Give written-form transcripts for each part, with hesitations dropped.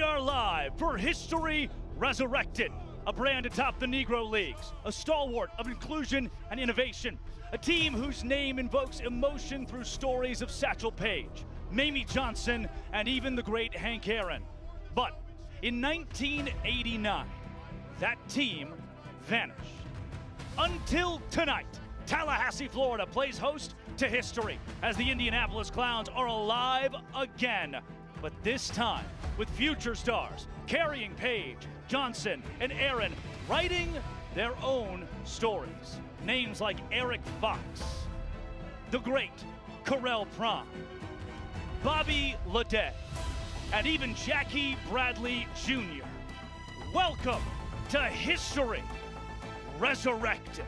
are live for History Resurrected, a brand atop the Negro Leagues, a stalwart of inclusion and innovation, a team whose name invokes emotion through stories of Satchel Paige, Mamie Johnson, and even the great Hank Aaron. But in 1989, that team vanished. Until tonight, Tallahassee, Florida plays host to history as the Indianapolis Clowns are alive again. But this time, with future stars carrying Paige, Johnson, and Aaron writing their own stories. Names like Eric Fox, the great Correll Prom, Bobby Leday, and even Jackie Bradley Jr. Welcome to History Resurrected.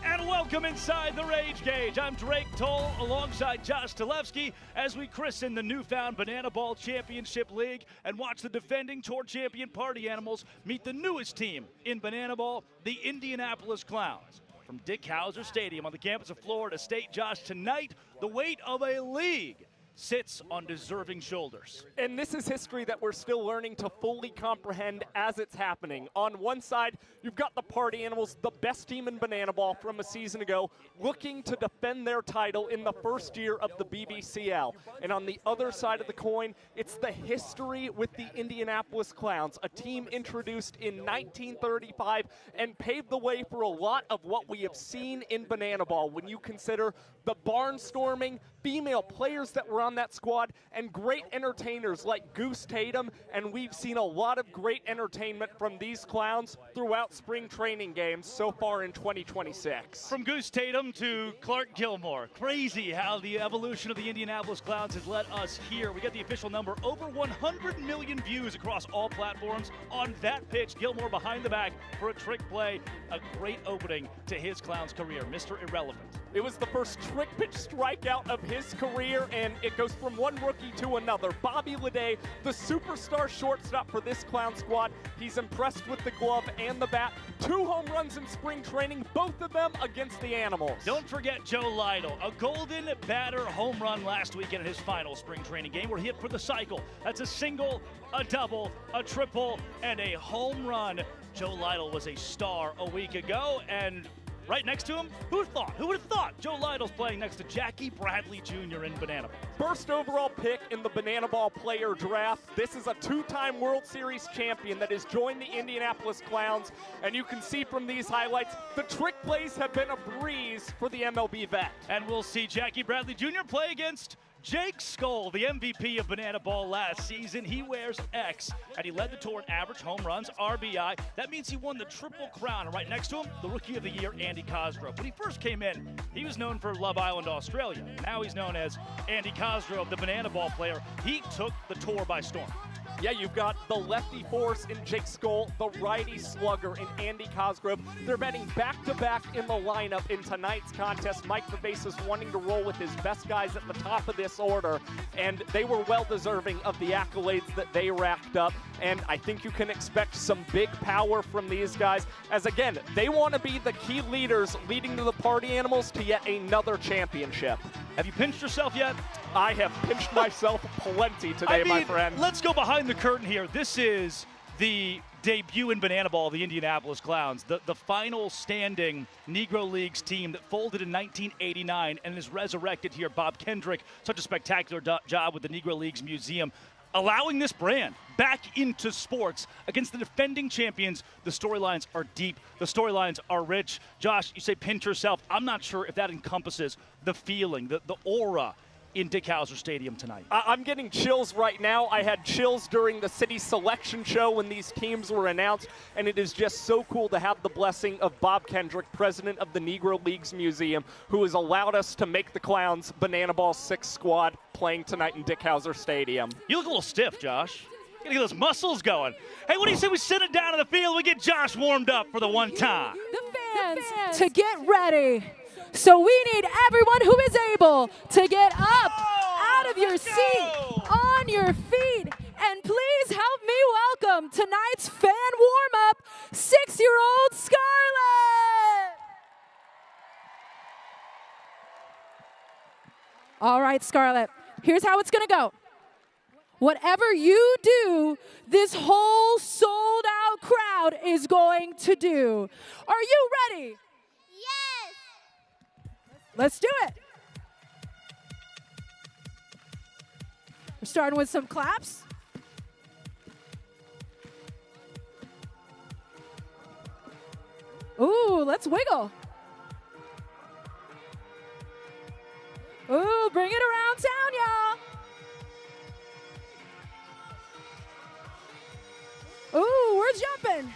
And welcome inside the Rage Cage. I'm Drake Toll alongside Josh Talevsky as we christen the newfound Banana Ball Championship League and watch the defending tour champion Party Animals meet the newest team in Banana Ball, the Indianapolis Clowns. From Dick Howser Stadium on the campus of Florida State, Josh, tonight the weight of a league sits on deserving shoulders. And this is history that we're still learning to fully comprehend as it's happening. On one side, you've got the Party Animals, the best team in Banana Ball from a season ago, looking to defend their title in the first year of the BBCL. And on the other side of the coin, it's the history with the Indianapolis Clowns, a team introduced in 1935 and paved the way for a lot of what we have seen in Banana Ball when you consider the barnstorming, female players that were on that squad, and great entertainers like Goose Tatum, and we've seen a lot of great entertainment from these Clowns throughout spring training games so far in 2026. From Goose Tatum to Clark Gilmore. Crazy how the evolution of the Indianapolis Clowns has led us here. We got the official number, over 100 million views across all platforms on that pitch. Gilmore behind the back for a trick play. A great opening to his Clowns career, Mr. Irrelevant. It was the first trick pitch strikeout of his career, and it goes from one rookie to another. Bobby Leday, the superstar shortstop for this Clown squad. He's impressed with the glove and the bat. 2 home runs in spring training, both of them against the Animals. Don't forget Joe Lytle, a golden batter home run last weekend in his final spring training game where he hit for the cycle. That's a single, a double, a triple, and a home run. Joe Lytle was a star a week ago, and right next to him, who would have thought Joe Lytle's playing next to Jackie Bradley Jr. in Banana Ball. First overall pick in the Banana Ball player draft. This is a 2-time World Series champion that has joined the Indianapolis Clowns, and you can see from these highlights, the trick plays have been a breeze for the MLB vet. And we'll see Jackie Bradley Jr. play against Jake Skoll, the MVP of Banana Ball last season. He wears X, and he led the tour in average home runs, RBI. That means he won the Triple Crown. And right next to him, the Rookie of the Year, Andy Cosgrove. When he first came in, he was known for Love Island, Australia. Now he's known as Andy Cosgrove, the Banana Ball player. He took the tour by storm. Yeah, you've got the lefty force in Jake Skoll, the righty slugger in Andy Cosgrove. They're betting back-to-back in the lineup in tonight's contest. Mike Vivasas wanting to roll with his best guys at the top of this order, and they were well-deserving of the accolades that they racked up. And I think you can expect some big power from these guys, as again, they want to be the key leaders leading to the Party Animals to yet another championship. Have you pinched yourself yet? I have pinched myself plenty today, my friend. Let's go behind the curtain here. This is the debut in Banana Ball of the Indianapolis Clowns, the final standing Negro Leagues team that folded in 1989 and is resurrected here. Bob Kendrick, such a spectacular job with the Negro Leagues Museum, allowing this brand back into sports against the defending champions. The storylines are deep. The storylines are rich. Josh, you say pinch yourself. I'm not sure if that encompasses the feeling, the aura in Dick Howser Stadium tonight. I'm getting chills right now. I had chills during the city selection show when these teams were announced, and it is just so cool to have the blessing of Bob Kendrick, president of the Negro Leagues Museum, who has allowed us to make the Clowns Banana Ball 6 squad playing tonight in Dick Howser Stadium. You look a little stiff, Josh. Gotta get those muscles going. Hey, what do you say we sit it down in the field, we get Josh warmed up for the one time? The fans to get ready. So we need everyone who is able to get up out of your seat, on your feet, and please help me welcome tonight's fan warm-up, 6-year-old Scarlett. All right, Scarlett, here's how it's gonna go. Whatever you do, this whole sold-out crowd is going to do. Are you ready? Yes! Let's do it. We're starting with some claps. Ooh, let's wiggle. Ooh, bring it around town, y'all. Ooh, we're jumping.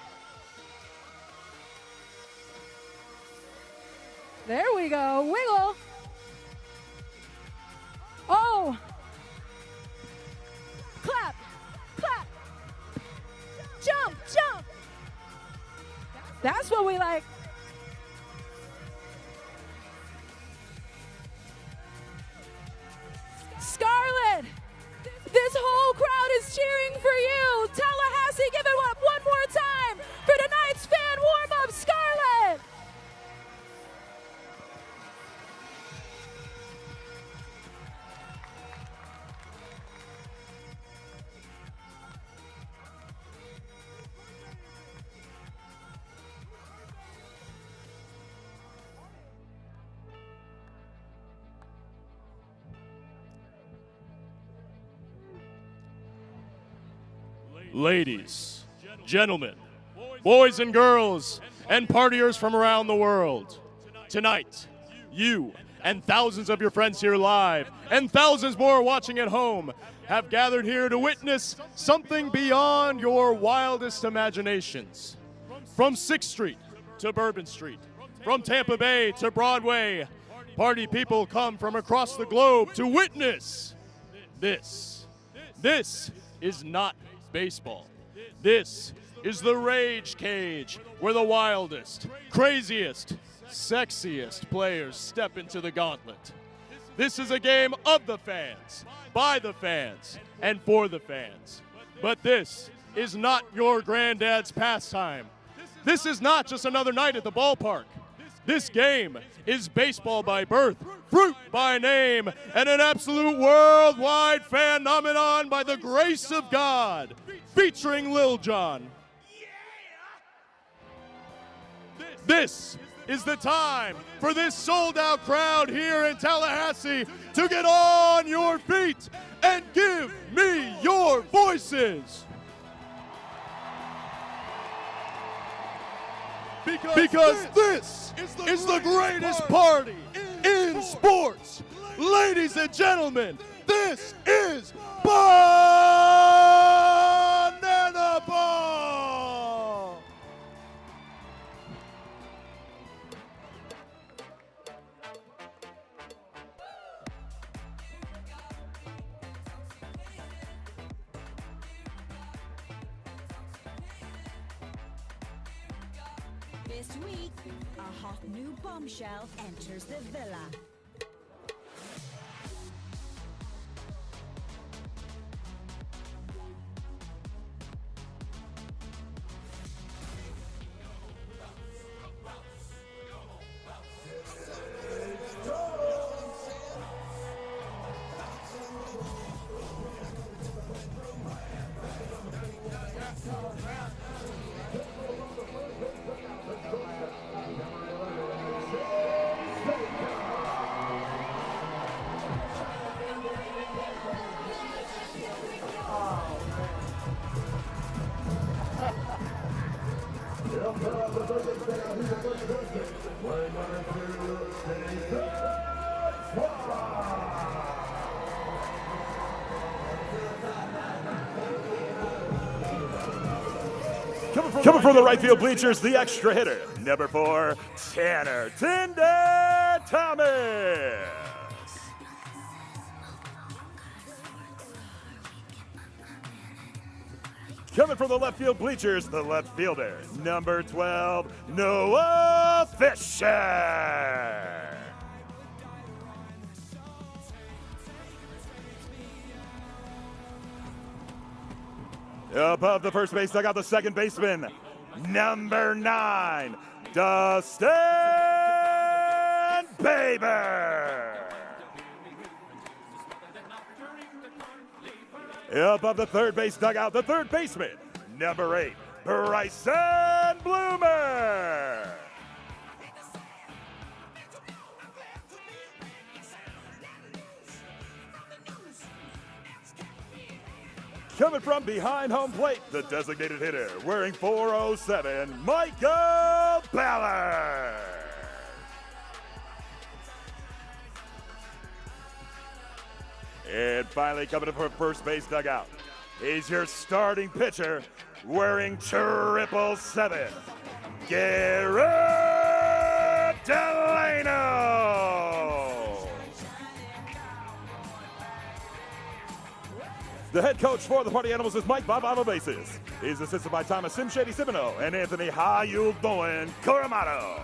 There we go, wiggle. Oh. Clap, clap. Jump, jump. That's what we like. Scarlett, this whole crowd is cheering for you. Tallahassee, give it up one more time for tonight's fan warm-up, Scarlett. Ladies, gentlemen, boys and girls, and partiers from around the world, tonight, you and thousands of your friends here live, and thousands more watching at home, have gathered here to witness something beyond your wildest imaginations. From 6th Street to Bourbon Street, from Tampa Bay to Broadway, party people come from across the globe to witness this. This is not baseball. This is the Rage Cage, where the wildest, craziest, sexiest players step into the gauntlet. This is a game of the fans, by the fans, and for the fans. But this is not your granddad's pastime. This is not just another night at the ballpark. This game is baseball by birth, fruit by name, and an absolute worldwide phenomenon by the grace of God, featuring Lil Jon. This is the time for this sold-out crowd here in Tallahassee to get on your feet and give me your voices. Because this is the greatest party in sports. Ladies and gentlemen, this is Banana Ball! This week, a hot new bombshell enters the villa. Coming from the right field bleachers, the extra hitter, number 4, Tanner Tinder Thomas. Coming from the left field bleachers, the left fielder, number 12, Noah Fisher. Above the first base dugout, the second baseman, number 9, Dustin Baber. Above the third base dugout, the third baseman, number 8, Bryson Bloomer. Coming from behind home plate, the designated hitter, wearing 407, Michael Ballard. And finally, coming up from first base dugout, he's your starting pitcher, wearing 777, Garrett Delano. The head coach for the Party Animals is Mike Bob on the bases. He's assisted by Thomas Sim Shady Simino and Anthony How You Doing Coramato.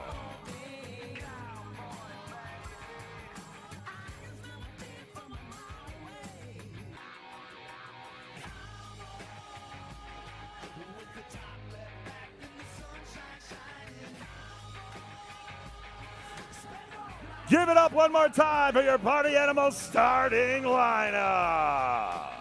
Give it up one more time for your Party Animals starting lineup.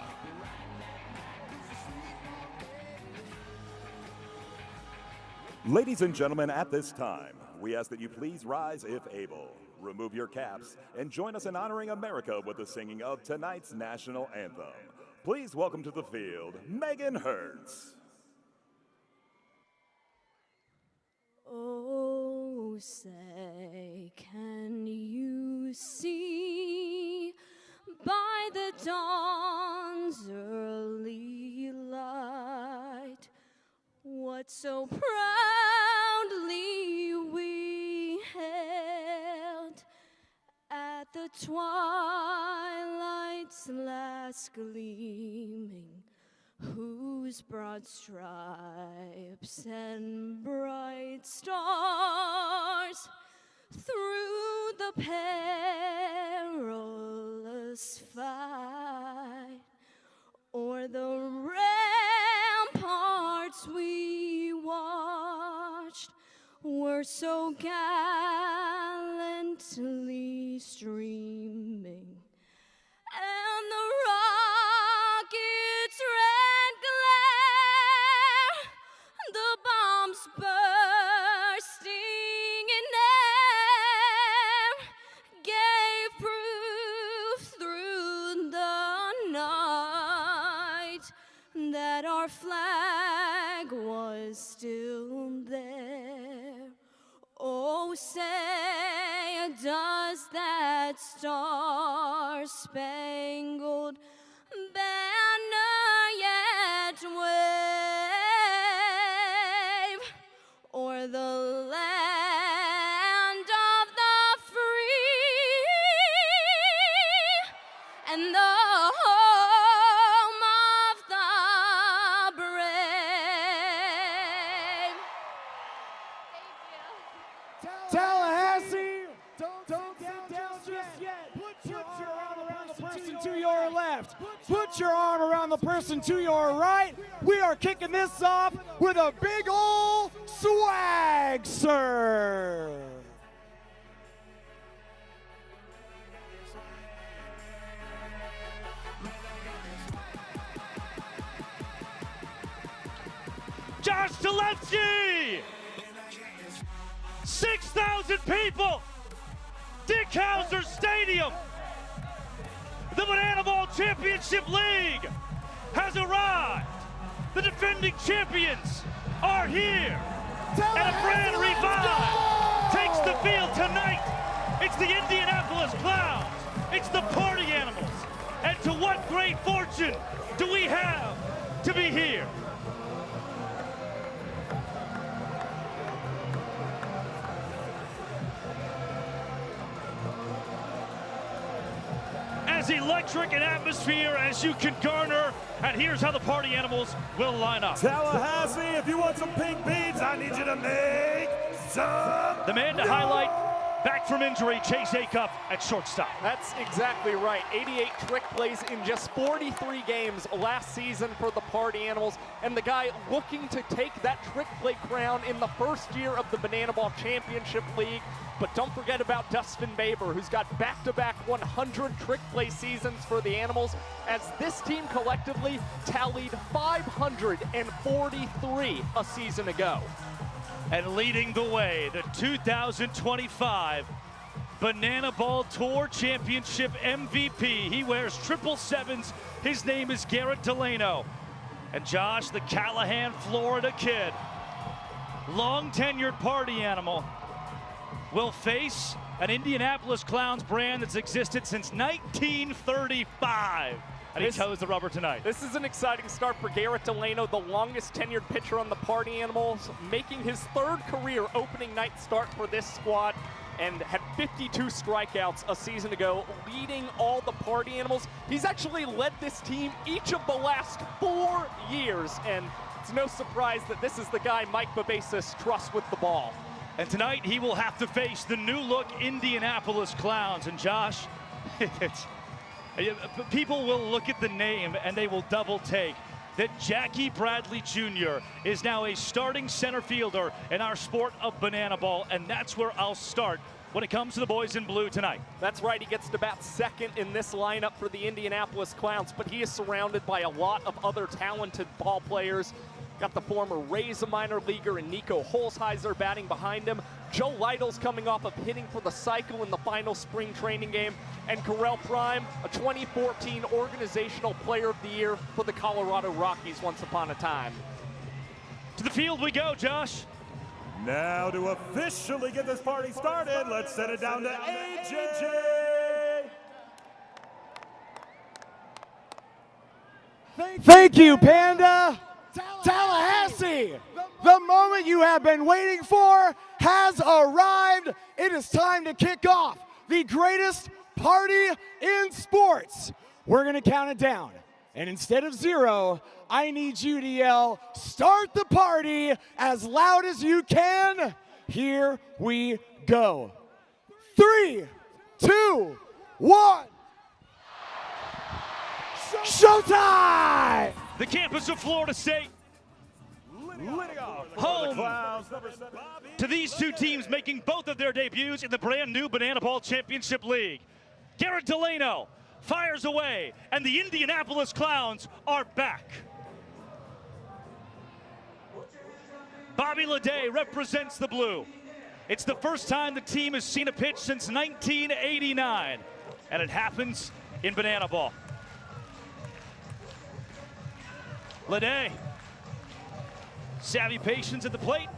Ladies and gentlemen, at this time, we ask that you please rise if able. Remove your caps and join us in honoring America with the singing of tonight's national anthem. Please welcome to the field, Megan Hertz. Oh, say, can you see by the dawn's early light what so proudly we hailed at the twilight's last gleaming, whose broad stripes and bright stars through the perilous fight o'er the ramparts we watched were so gallantly streaming, and the rocket's red glare, the bombs bursting in air, gave proof through the night that our flag was still there. Oh, say, does that star-spangled banner yet wave o'er the land of the free and the home of the brave? Tallahassee, don't get down just yet. Put your arm around the person to your left. Put your arm around the person to your right. We are kicking this off with a big ol' swag, sir. Josh Talevsky! 6,000 people! Dick Hauser Stadium! The Banana Ball Championship League has arrived! The defending champions are here! And a brand revive takes the field tonight! It's the Indianapolis Clowns! It's the Party Animals! And to what great fortune do we have to be here? As electric an atmosphere as you can garner, and here's how the Party Animals will line up. Tallahassee, if you want some pink beads, I need you to make some. The man to highlight, back from injury, Chase Acuff at shortstop. That's exactly right. 88 trick plays in just 43 games last season for the Party Animals, and the guy looking to take that trick play crown in the first year of the Banana Ball Championship League. But don't forget about Dustin Baber, who's got back-to-back 100 trick play seasons for the Animals, as this team collectively tallied 543 a season ago. And leading the way, the 2025 Banana Ball Tour Championship MVP. He wears 777s. His name is Garrett Delano. And Josh, the Callahan, Florida kid, long-tenured party animal, will face an Indianapolis Clowns brand that's existed since 1935. And he toes the rubber tonight. This is an exciting start for Garrett Delano, the longest tenured pitcher on the Party Animals, making his third career opening night start for this squad, and had 52 strikeouts a season ago, leading all the Party Animals. He's actually led this team each of the last 4 years, and it's no surprise that this is the guy Mike Babasis trusts with the ball. And tonight he will have to face the new-look Indianapolis Clowns. And Josh, people will look at the name and they will double take that Jackie Bradley Jr. is now a starting center fielder in our sport of banana ball, and that's where I'll start when it comes to the boys in blue tonight. That's right, he gets to bat second in this lineup for the Indianapolis Clowns, but he is surrounded by a lot of other talented ball players. Got the former Rays a minor leaguer and Nico Holzheiser batting behind him. Joe Lytle's coming off of hitting for the cycle in the final spring training game. And Correll Prime, a 2014 Organizational Player of the Year for the Colorado Rockies once upon a time. To the field we go, Josh. Now to officially get this party started, let's send it down to AJ. Thank you, Panda. Tallahassee, the moment you have been waiting for has arrived. It is time to kick off the greatest party in sports. We're going to count it down. And instead of 0, I need you to yell, "Start the party," as loud as you can. Here we go. 3, 2, 1. Showtime! The campus of Florida State, home to these two teams making both of their debuts in the brand new Banana Ball Championship League. Garrett Delano fires away, and the Indianapolis Clowns are back. Bobby Leday represents the blue. It's the first time the team has seen a pitch since 1989, and it happens in Banana Ball. Leday, savvy patience at the plate.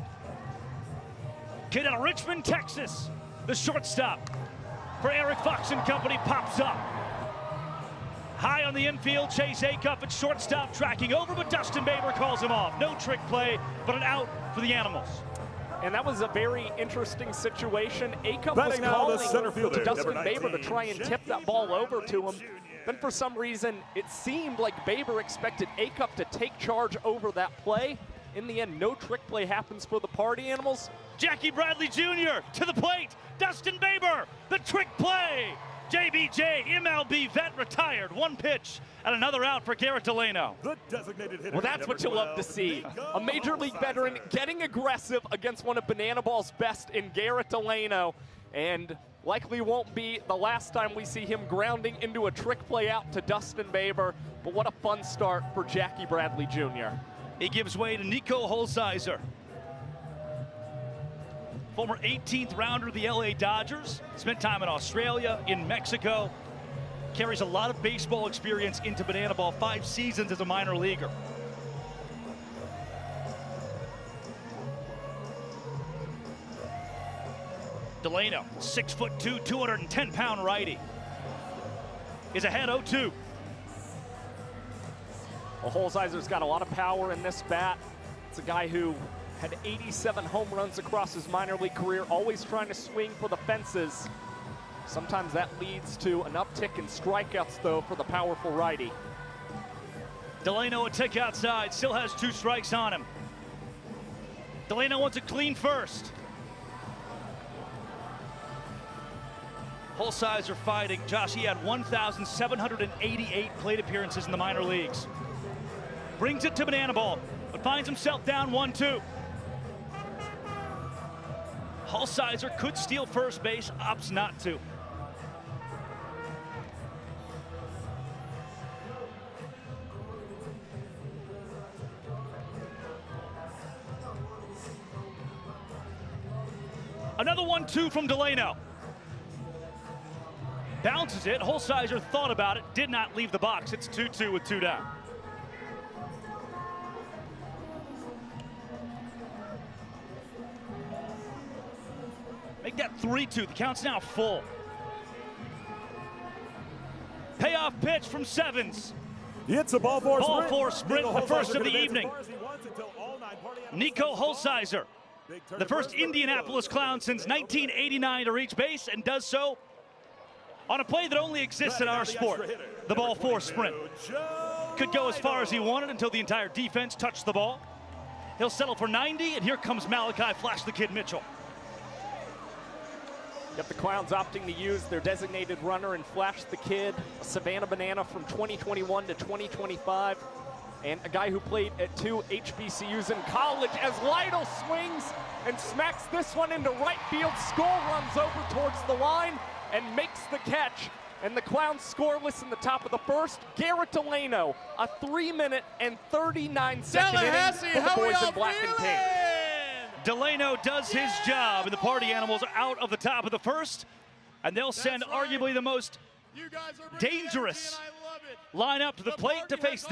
Kid out of Richmond, Texas. The shortstop for Eric Fox and company pops up. High on the infield, Chase Acuff at shortstop, tracking over, but Dustin Baber calls him off. No trick play, but an out for the Animals. And that was a very interesting situation. Acuff was calling to Dustin Baber to try and tip that ball over to him. Then for some reason, it seemed like Baber expected Acuff to take charge over that play. In the end, no trick play happens for the Party Animals. Jackie Bradley Jr. to the plate. Dustin Baber, the trick play. JBJ, MLB vet, retired. 1 pitch and another out for Garrett Delano. The designated hitter. Well, that's what you love to see. A Major League veteran getting aggressive against one of Banana Ball's best in Garrett Delano. And likely won't be the last time we see him grounding into a trick play out to Dustin Baber. But what a fun start for Jackie Bradley Jr. He gives way to Nico Holzheiser, former 18th rounder of the LA Dodgers, spent time in Australia, in Mexico, carries a lot of baseball experience into Banana Ball, 5 seasons as a minor leaguer. Delano, 6'2", 210-pound righty, is ahead 0-2. Well, Holzheiser's got a lot of power in this bat. It's a guy who had 87 home runs across his minor league career, always trying to swing for the fences. Sometimes that leads to an uptick in strikeouts, though, for the powerful righty. Delano a tick outside, still has 2 strikes on him. Delano wants a clean first. Holzheiser fighting. Josh, he had 1,788 plate appearances in the minor leagues. Brings it to Banana Ball, but finds himself down 1-2. Hulsizer could steal first base, opts not to. Another 1-2 from Delano. Bounces it. Hulsizer thought about it, did not leave the box. It's 2-2 with 2 down. Make that 3-2. The count's now full. Payoff pitch from Sevens. It's a ball four sprint. Ball four sprint, the first of the evening. Nico Hulsizer, the first Indianapolis Clown since 1989 to reach base, and does so on a play that only exists in our sport, the ball four sprint. Could go as far as he wanted until the entire defense touched the ball. He'll settle for 90, and here comes Malachi Flash the Kid Mitchell. Yep, the Clowns opting to use their designated runner and Flash the Kid, a Savannah Banana from 2021 to 2025, and a guy who played at 2 HBCUs in college as Lytle swings and smacks this one into right field. Skull runs over towards the line and makes the catch. And the Clowns scoreless in the top of the first. Garrett Delano, a 3-minute and 39-second inning for the boys in black and pink. Delano does his job, and the Party Animals are out of the top of the first, and they'll send arguably the most dangerous lineup to the plate to face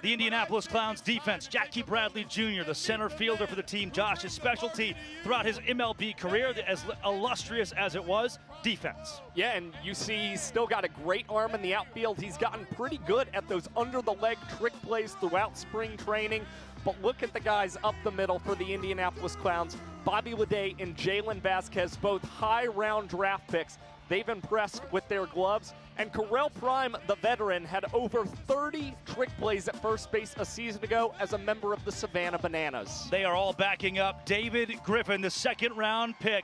the Indianapolis Clowns defense. Jackie Bradley Jr., the center fielder for the team. Josh's specialty throughout his MLB career, as illustrious as it was, defense. Yeah, and you see he's still got a great arm in the outfield. He's gotten pretty good at those under-the-leg trick plays throughout spring training. But look at the guys up the middle for the Indianapolis Clowns. Bobby Leday and Jalen Vasquez, both high-round draft picks. They've impressed with their gloves. And Correll Prime, the veteran, had over 30 trick plays at first base a season ago as a member of the Savannah Bananas. They are all backing up David Griffin, the second-round pick.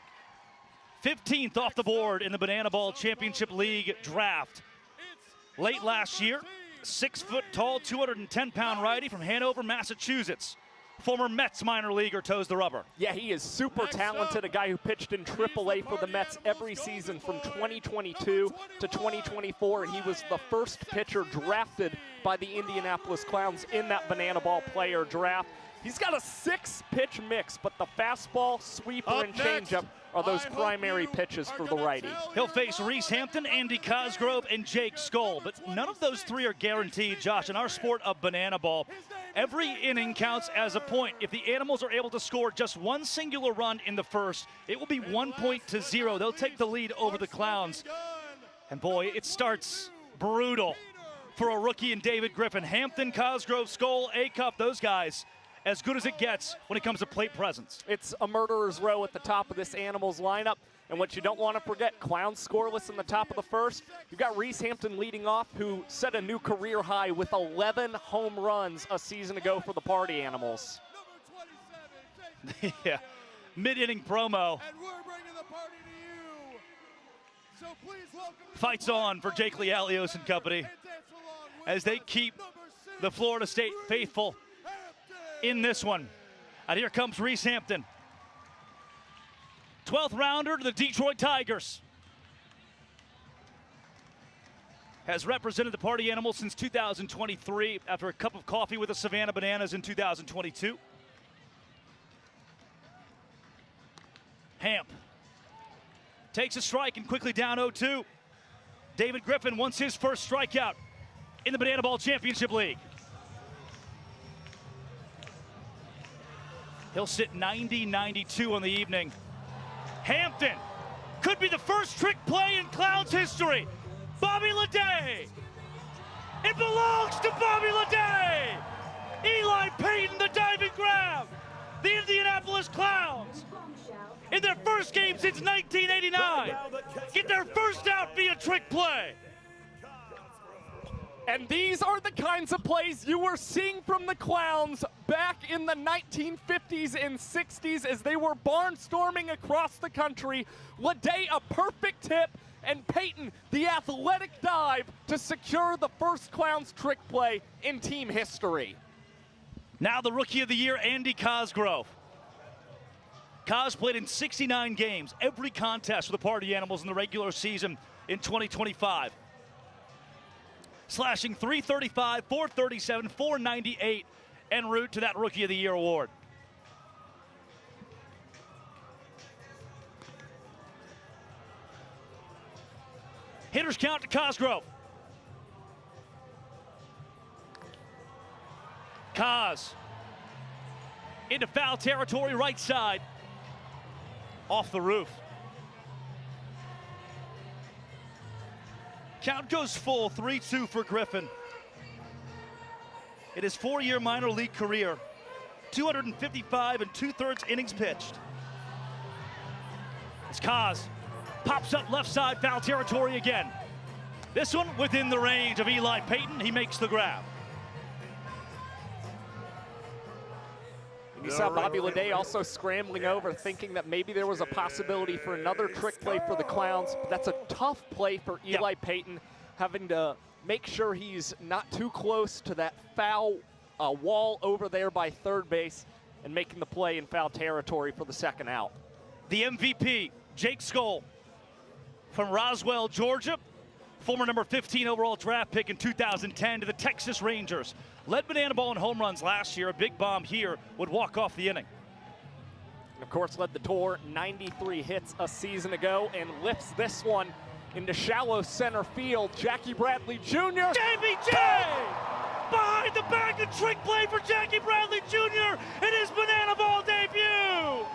15th off the board in the Banana Ball Championship League draft. Late last year, 6 foot tall, 210-pound righty from Hanover, Massachusetts. Former Mets minor leaguer toes the rubber. Yeah, he is super talented, a guy who pitched in AAA for the Mets every season from 2022 to 2024, and he was the first pitcher drafted by the Indianapolis Clowns in that Banana Ball player draft. He's got a 6-pitch mix, but the fastball, sweeper, and changeup are those primary pitches for the righty. He'll face Reese Hampton, Andy Cosgrove, and Jake Skoll, but none of those three are guaranteed, Josh. In our sport of Banana Ball, every inning counts as a point. If the Animals are able to score just one singular run in the first, it will be 1-0. They'll take the lead over the Clowns. And boy, it starts brutal for a rookie in David Griffin. Hampton, Cosgrove, Skoll, Acuff, those guys, as good as it gets when it comes to plate presence. It's a murderer's row at the top of this Animals lineup. And what you don't want to forget, Clowns scoreless in the top of the first. You've got Reese Hampton leading off, who set a new career high with 11 home runs a season ago for the Party Animals. Yeah, mid-inning promo. And we're bringing the party to you. So please welcome Fights on for Jake Lialios and company as they keep the Florida State faithful in this one. And here comes Reese Hampton. 12th rounder to the Detroit Tigers. Has represented the Party Animals since 2023 after a cup of coffee with the Savannah Bananas in 2022. Hamp takes a strike and quickly down 0-2. David Griffin wants his first strikeout in the Banana Ball Championship League. He'll sit 90-92 on the evening. Hampton could be the first trick play in Clowns history. Bobby Leday. It belongs to Bobby Leday. Eli Payton, the diving grab. The Indianapolis Clowns, in their first game since 1989, get their first out via trick play. And these are the kinds of plays you were seeing from the Clowns back in the 1950s and 60s as they were barnstorming across the country. Leday, a perfect tip, and Payton, the athletic dive to secure the first Clowns trick play in team history. Now the Rookie of the Year, Andy Cosgrove. Kaz played in 69 games, every contest for the Party Animals in the regular season in 2025. Slashing .335, .437, .498, en route to that Rookie of the Year award. Hitters count to Cosgrove. Kaz into foul territory, right side. Off the roof. Count goes full, 3-2 for Griffin. In his 4-year minor league career, 255 2/3 innings pitched. As Kaz pops up left side, foul territory again. This one within the range of Eli Payton. He makes the grab. You saw Bobby Leday also scrambling over, thinking that maybe there was a possibility for another trick play for the Clowns. But that's a tough play for Eli Payton, having to make sure he's not too close to that foul wall over there by third base and making the play in foul territory for the second out. The MVP, Jake Skoll, from Roswell, Georgia, former number 15 overall draft pick in 2010 to the Texas Rangers. Led Banana Ball in home runs last year. A big bomb here would walk off the inning. And of course, led the tour 93 hits a season ago and lifts this one into shallow center field. Jackie Bradley Jr. JBJ! Behind the back, a trick play for Jackie Bradley Jr. in his Banana Ball debut.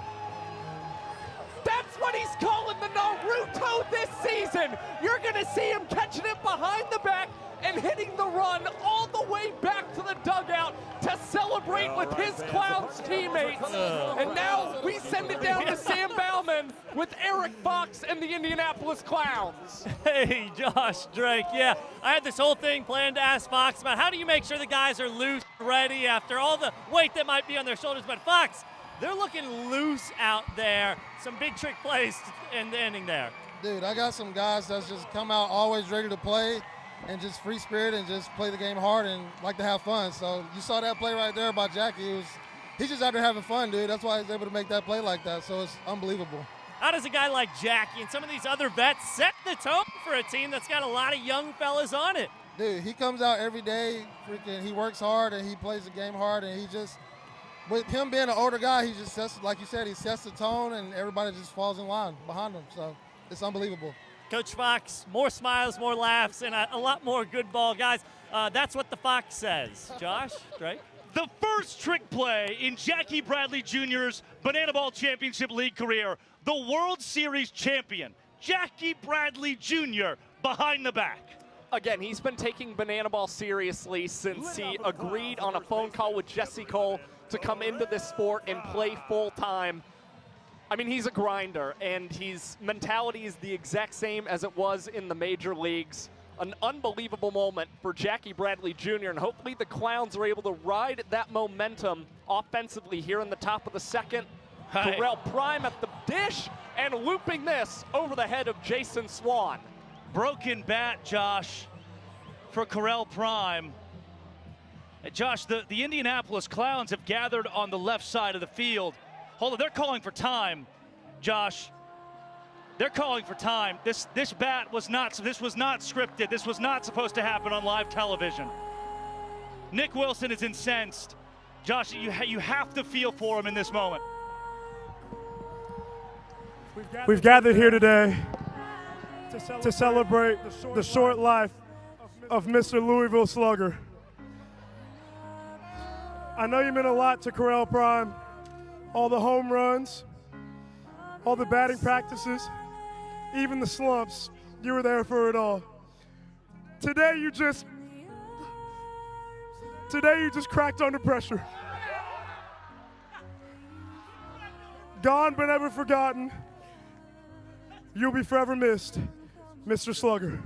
That's what he's calling the Naruto this season. You're going to see him catching it behind the back and hitting the run all the way back to the dugout to celebrate with his Clowns teammates. And now we send it down to Sam Bauman with Eric Fox and the Indianapolis Clowns. Hey, Josh, Drake, yeah. I had this whole thing planned to ask Fox about how do you make sure the guys are loose, ready after all the weight that might be on their shoulders. But Fox, they're looking loose out there. Some big trick plays in the inning there. Dude, I got some guys that's just come out always ready to play and just free spirit and just play the game hard and like to have fun. So you saw that play right there by Jackie. He's just out there having fun, dude. That's why he's able to make that play like that. So it's unbelievable. How does a guy like Jackie and some of these other vets set the tone for a team that's got a lot of young fellas on it? Dude, he comes out every day, he works hard and he plays the game hard, and he just, with him being an older guy, he just sets, like you said, he sets the tone and everybody just falls in line behind him. So it's unbelievable. Coach Fox, more smiles, more laughs, and a lot more good ball, guys. That's what the Fox says. Josh, Drake? The first trick play in Jackie Bradley Jr.'s Banana Ball Championship League career, the World Series champion, Jackie Bradley Jr., behind the back. Again, he's been taking Banana Ball seriously since he agreed on a phone call with Jesse Cole to come into this sport and play full-time. I mean, he's a grinder, and his mentality is the exact same as it was in the major leagues. An unbelievable moment for Jackie Bradley Jr., and hopefully the Clowns are able to ride that momentum offensively here in the top of the second. Terrell Prime at the dish, and looping this over the head of Jason Swan. Broken bat, Josh, for Correll Prime. Josh, the Indianapolis Clowns have gathered on the left side of the field. Hold on, they're calling for time, Josh. They're calling for time. This bat was not scripted. This was not supposed to happen on live television. Nick Wilson is incensed. Josh, you have to feel for him in this moment. We've gathered here today to celebrate the short life of Mr. Louisville Slugger. I know you meant a lot to Correll Prime. All the home runs, all the batting practices, even the slumps, you were there for it all. Today you just cracked under pressure. Gone but never forgotten. You'll be forever missed, Mr. Slugger.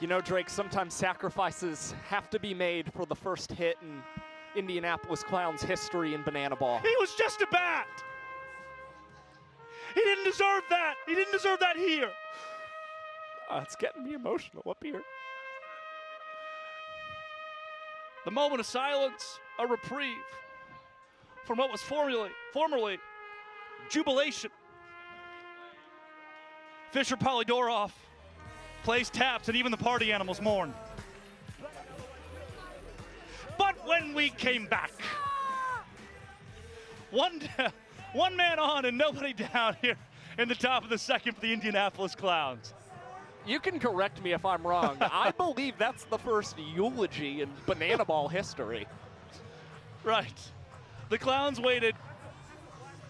You know, Drake, sometimes sacrifices have to be made for the first hit in Indianapolis Clowns history in Banana Ball. He was just a bat. He didn't deserve that. He didn't deserve that here. It's getting me emotional up here. The moment of silence, a reprieve from what was formerly jubilation. Fisher Polydorov plays taps, and even the party animals mourn. But when we came back, one man on and nobody down here in the top of the second for the Indianapolis Clowns. You can correct me if I'm wrong. I believe that's the first eulogy in banana ball history. Right. The Clowns waited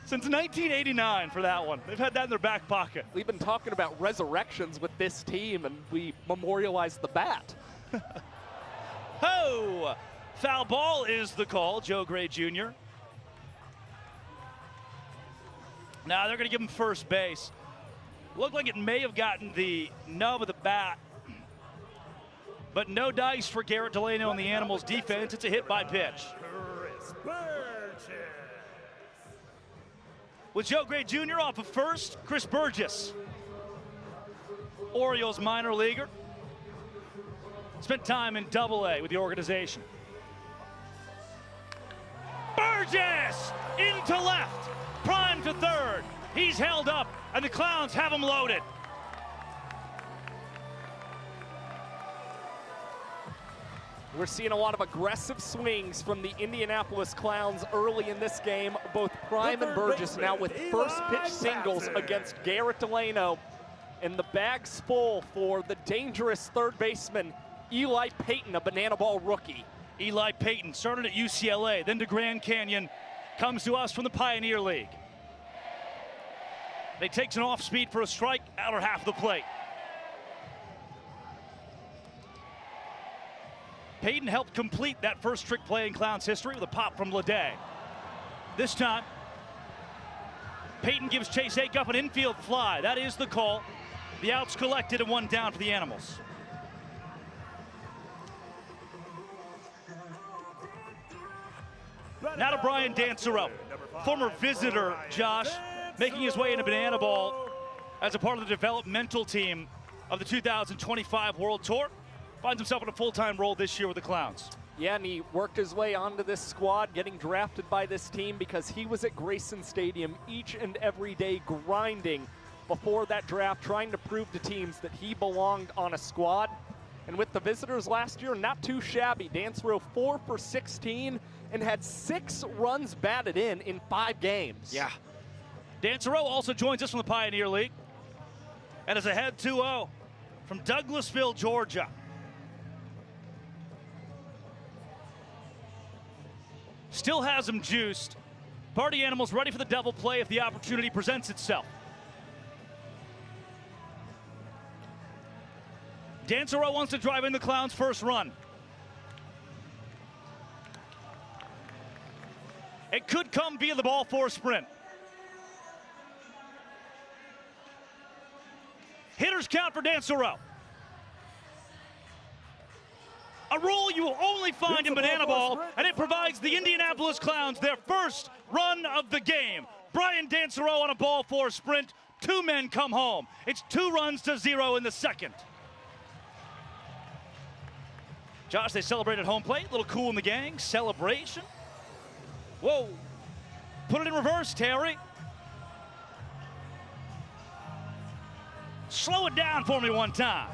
since 1989 for that one. They've had that in their back pocket. We've been talking about resurrections with this team, and we memorialized the bat. Ho! Foul ball is the call, Joe Gray Jr. Now they're going to give him first base. Looked like it may have gotten the nub of the bat, but no dice for Garrett Delano on the Animals defense. It's a hit by pitch. With Joe Gray Jr. off of first, Chris Burgess, Orioles minor leaguer, spent time in Double-A with the organization. Burgess into left, prime to third. He's held up, and the Clowns have him loaded. We're seeing a lot of aggressive swings from the Indianapolis Clowns early in this game. Both Prime and Burgess now with first pitch singles against Garrett Delano. And the bag's full for the dangerous third baseman, Eli Payton, a banana ball rookie. Eli Payton started at UCLA, then to Grand Canyon, comes to us from the Pioneer League. He takes an off speed for a strike, outer half of the plate. Payton helped complete that first trick play in Clowns history with a pop from Leday. This time, Payton gives Chase Acuff an infield fly. That is the call. The outs collected and one down for the Animals. Now to Brian Dansereau, former visitor, Josh, making his way into banana ball as a part of the developmental team of the 2025 World Tour. Finds himself in a full-time role this year with the Clowns. Yeah, and he worked his way onto this squad, getting drafted by this team because he was at Grayson Stadium each and every day grinding before that draft, trying to prove to teams that he belonged on a squad. And with the visitors last year, not too shabby. Dansereau 4 for 16 and had 6 runs batted in 5 games. Yeah. Dansereau also joins us from the Pioneer League and is ahead 2-0 from Douglasville, Georgia. Still has him juiced. Party Animals ready for the double play if the opportunity presents itself. Dansereau wants to drive in the Clowns' first run. It could come via the ball four sprint. Hitters count for Dansereau. A rule you will only find in banana ball, and it provides the Indianapolis Clowns their first run of the game. Brian Dansereau on a ball four sprint. 2 men come home. It's 2 runs to 0 in the second. Josh, they celebrated home plate. A little cool in the gang. Celebration. Whoa. Put it in reverse, Terry. Slow it down for me one time.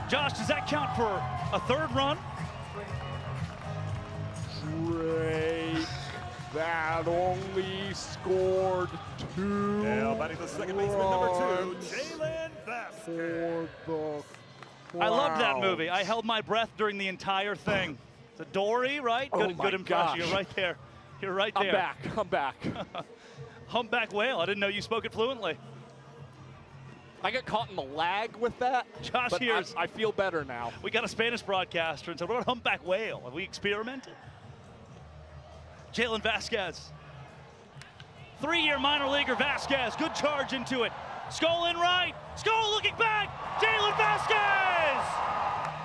Josh, does that count for a 3rd run? Drake, that only scored 2. Now batting the second baseman, number 2, Jalen Vasquez. I loved that movie. I held my breath during the entire thing. It's a Dory, right? Good impression. You're right there. You're right there. I'm back. Humpback whale. I didn't know you spoke it fluently. I got caught in the lag with that. Josh but hears. I feel better now. We got a Spanish broadcaster and said, what about humpback whale? Have we experimented? Jalen Vasquez. 3-year minor leaguer Vasquez. Good charge into it. Skull in right. Skull looking back. Jalen Vasquez!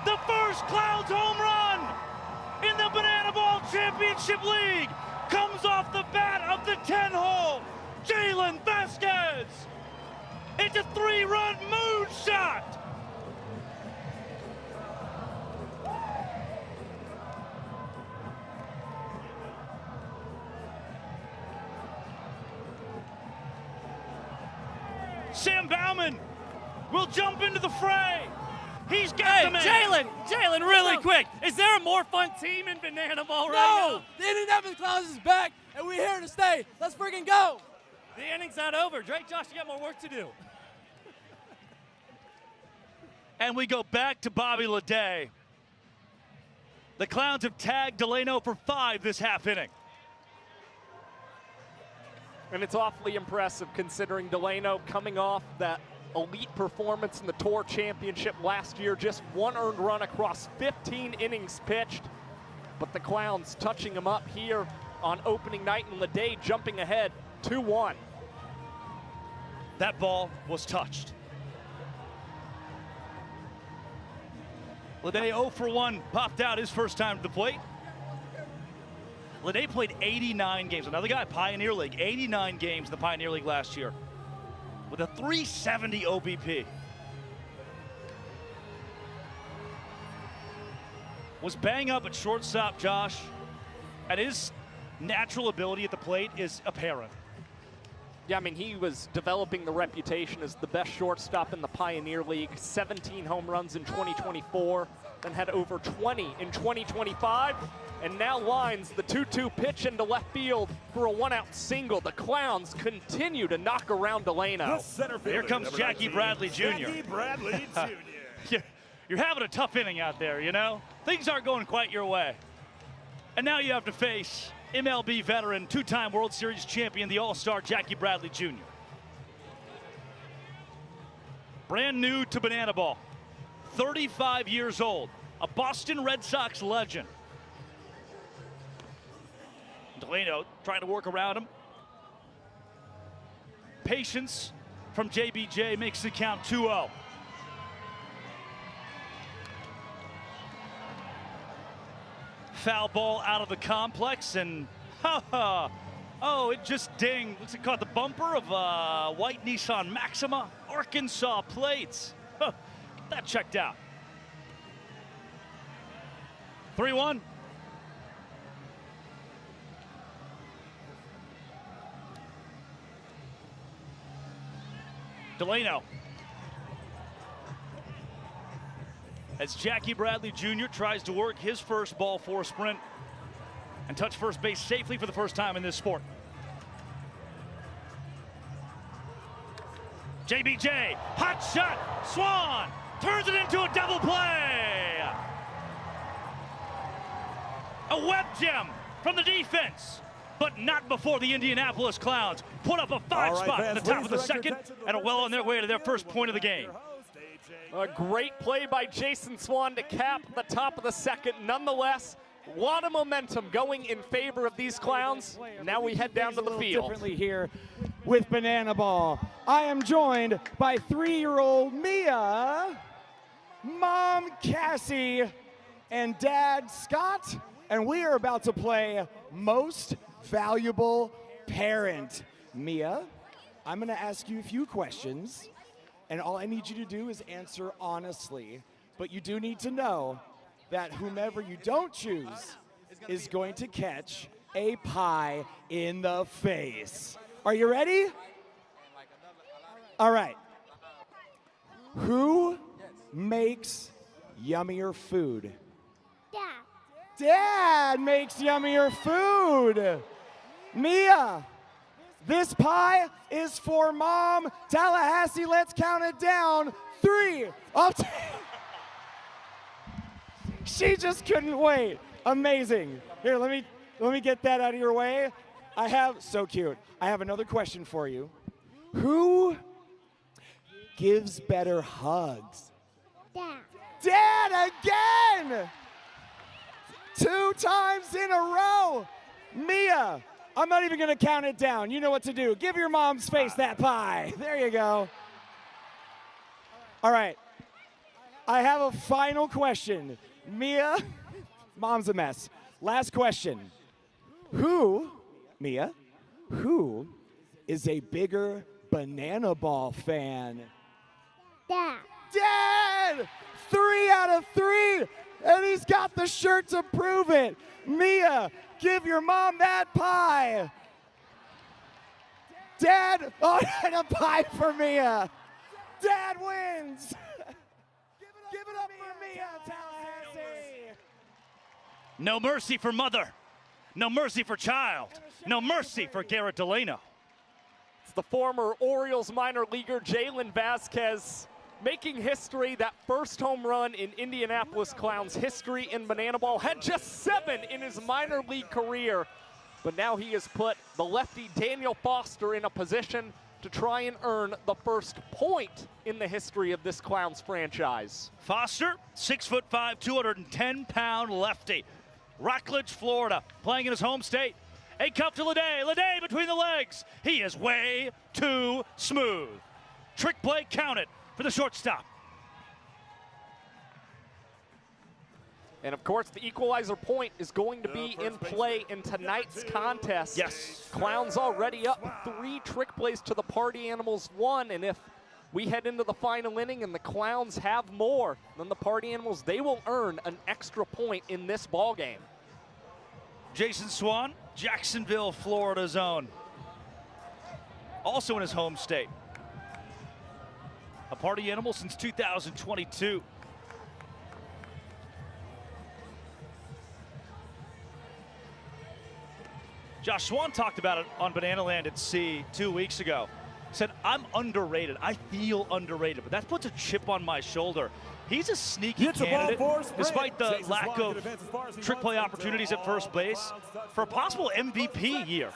The first first Clowns home run in the Banana Ball Championship League comes off the bat of the 10-hole, Jalen Vasquez. It's a 3-run moonshot. Sam Bauman will jump into the fray. He's got the man. Jalen, really quick. Is there a more fun team in Banana Ball right now? The Indianapolis Clowns is back, and we're here to stay. Let's freaking go. The inning's not over. Drake, Josh, you got more work to do. And we go back to Bobby Leday. The Clowns have tagged Delano for 5 this half inning. And it's awfully impressive considering Delano coming off that elite performance in the Tour Championship last year. Just 1 earned run across 15 innings pitched. But the Clowns touching him up here on opening night, and Leday jumping ahead 2-1. That ball was touched. Leday 0 for 1, popped out his first time to the plate. Leday played 89 games. Another guy, Pioneer League, 89 games in the Pioneer League last year with a 370 OBP. Was bang up at shortstop, Josh, and his natural ability at the plate is apparent. Yeah, I mean, he was developing the reputation as the best shortstop in the Pioneer League. 17 home runs in 2024, then had over 20 in 2025, and now lines the 2-2 pitch into left field for a 1-out single. The Clowns continue to knock around Delano. Here comes Jackie Bradley Jr. Jackie Bradley Jr. You're having a tough inning out there, you know? Things aren't going quite your way. And now you have to face MLB veteran, 2-time World Series champion, the All-Star Jackie Bradley Jr. Brand new to Banana Ball, 35 years old, a Boston Red Sox legend. Delano trying to work around him. Patience from JBJ makes the count 2-0. Foul ball out of the complex, and oh, it just dinged. Looks like it caught the bumper of a white Nissan Maxima, Arkansas plates. Get that checked out. 3-1. Delano. As Jackie Bradley Jr. tries to work his first ball 4 sprint and touch first base safely for the first time in this sport. JBJ, hot shot, Swan, turns it into a double play. A web gem from the defense, but not before the Indianapolis Clowns put up a 5 spot in the top of the second and are well on their way to their first point of the game. A great play by Jason Swan to cap the top of the second. Nonetheless, a lot of momentum going in favor of these Clowns. Now we head down to the field. Differently here with Banana Ball. I am joined by 3-year-old Mia, Mom Cassie, and Dad Scott, and we are about to play Most Valuable Parent. Mia, I'm going to ask you a few questions. And all I need you to do is answer honestly. But you do need to know that whomever you don't choose is going to catch a pie in the face. Are you ready? All right. Who makes yummier food? Dad. Dad makes yummier food. Mia. This pie is for Mom. Tallahassee, let's count it down. 3. She just couldn't wait. Amazing. Here, let me get that out of your way. So cute. I have another question for you. Who gives better hugs? Dad. Dad again! 2 times in a row. Mia. I'm not even going to count it down. You know what to do. Give your mom's face that pie. There you go. All right. I have a final question. Mia, mom's a mess. Last question. Who, Mia, who is a bigger banana ball fan? Dad. Dad! 3 out of 3, and he's got the shirt to prove it. Mia, give your mom that pie. Dad, oh, and a pie for Mia. Dad wins. Give it up for Mia, Tallahassee. No mercy for mother. No mercy for child. No mercy for Garrett Delano. It's the former Orioles minor leaguer Jalen Vasquez making history. That first home run in Indianapolis Clowns history in banana ball. Had just 7 in his minor league career. But now he has put the lefty Daniel Foster in a position to try and earn the first point in the history of this Clowns franchise. Foster, 6'5", 210-pound lefty. Rockledge, Florida, playing in his home state. A cup to Lede. Lede between the legs. He is way too smooth. Trick play counted for the shortstop. And of course, the equalizer point is going to be in play in tonight's contest. Yes. Clowns already up 3 trick plays to the Party Animals 1. And if we head into the final inning and the Clowns have more than the Party Animals, they will earn an extra point in this ball game. Jason Swan, Jacksonville, Florida zone. Also in his home state. A Party Animal since 2022. Josh Swan talked about it on Banana Land at Sea 2 weeks ago. Said, I'm underrated. I feel underrated, but that puts a chip on my shoulder. He's a sneaky candidate, despite the lack of trick play opportunities at first base, for a possible MVP year.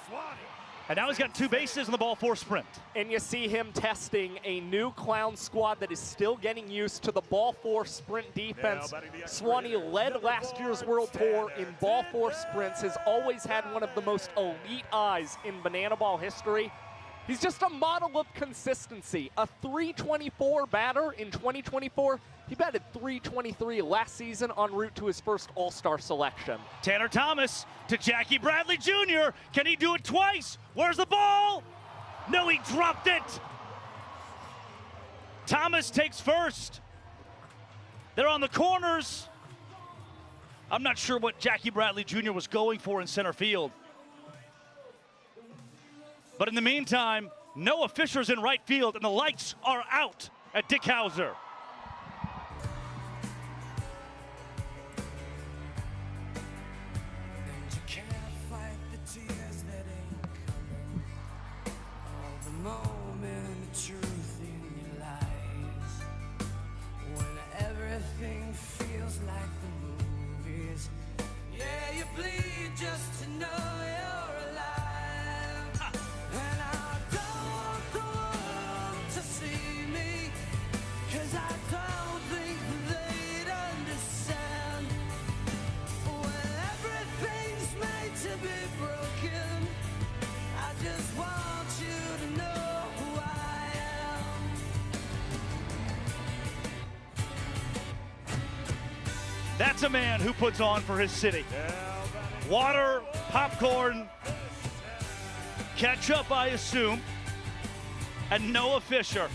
And now he's got 2 bases in the ball 4 sprint. And you see him testing a new Clown squad that is still getting used to the ball 4 sprint defense. Swanee led last year's World Tour in ball 4 sprints, has always had one of the most elite eyes in banana ball history. He's just a model of consistency. A .324 batter in 2024. He batted .323 last season en route to his first All-Star selection. Tanner Thomas to Jackie Bradley Jr. Can he do it twice? Where's the ball? No, he dropped it. Thomas takes first. They're on the corners. I'm not sure what Jackie Bradley Jr. was going for in center field. But in the meantime, Noah Fisher's in right field, and the lights are out at Dick Hauser. Just to know you're alive. And I don't want the world to see me, 'cause I don't think they'd understand. When everything's made to be broken, I just want you to know who I am. That's a man who puts on for his city. Water, popcorn, ketchup, I assume. And Noah Fisher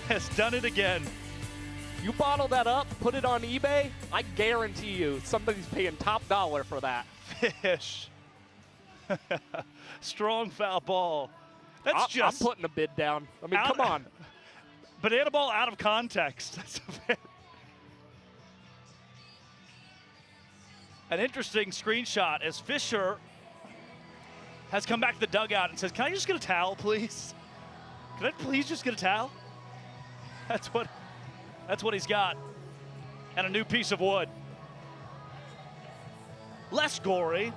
has done it again. You bottle that up, put it on eBay, I guarantee you somebody's paying top dollar for that. Fish. Strong foul ball. That's just... I'm putting a bid down. I mean, come on. Banana ball out of context. That's an interesting screenshot as Fisher has come back to the dugout and says, can I just get a towel, please? Can I please just get a towel? That's what he's got. And a new piece of wood. Less gory.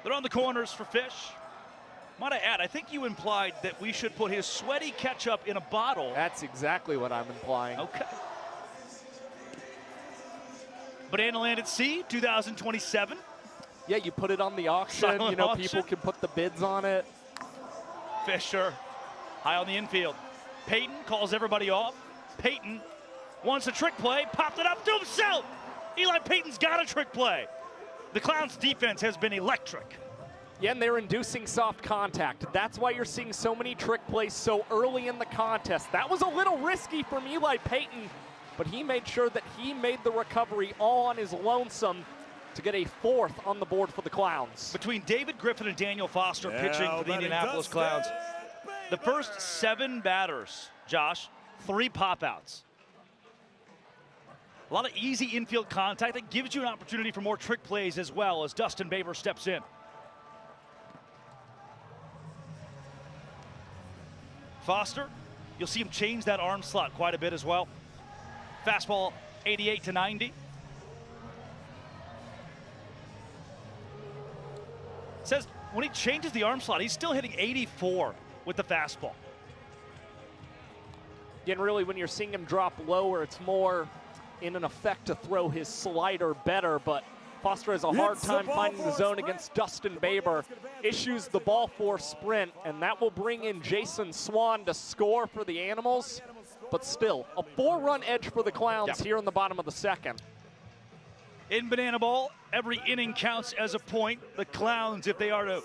They're on the corners for Fish. Might I add, I think you implied that we should put his sweaty ketchup in a bottle. That's exactly what I'm implying. Okay. Banana Land at Sea, 2027. Yeah, you put it on the auction. Silent You know, auction. people can put the bids on it. Fisher, high on the infield. Peyton calls everybody off. Peyton wants a trick play, popped it up to himself. Eli Peyton's got a trick play. The Clowns' defense has been electric. Yeah, and they're inducing soft contact. That's why you're seeing so many trick plays so early in the contest. That was a little risky from Eli Peyton, but he made sure that he made the recovery all on his lonesome to get a 4th on the board for the Clowns. Between David Griffin and Daniel Foster pitching for the Indianapolis Clowns, the first 7 batters, Josh, 3 pop-outs. A lot of easy infield contact that gives you an opportunity for more trick plays as well as Dustin Baber steps in. Foster, you'll see him change that arm slot quite a bit as well. Fastball 88 to 90. Says when he changes the arm slot, he's still hitting 84 with the fastball. And really, when you're seeing him drop lower, it's more in an effect to throw his slider better, but Foster has a hard time finding the zone against Dustin Baber, issues the ball 4 sprint, and that will bring in Jason Swan to score for the Animals, but still, a 4-run edge for the Clowns here in the bottom of the 2nd. In Banana Ball, every inning counts as a point. The Clowns, if they are to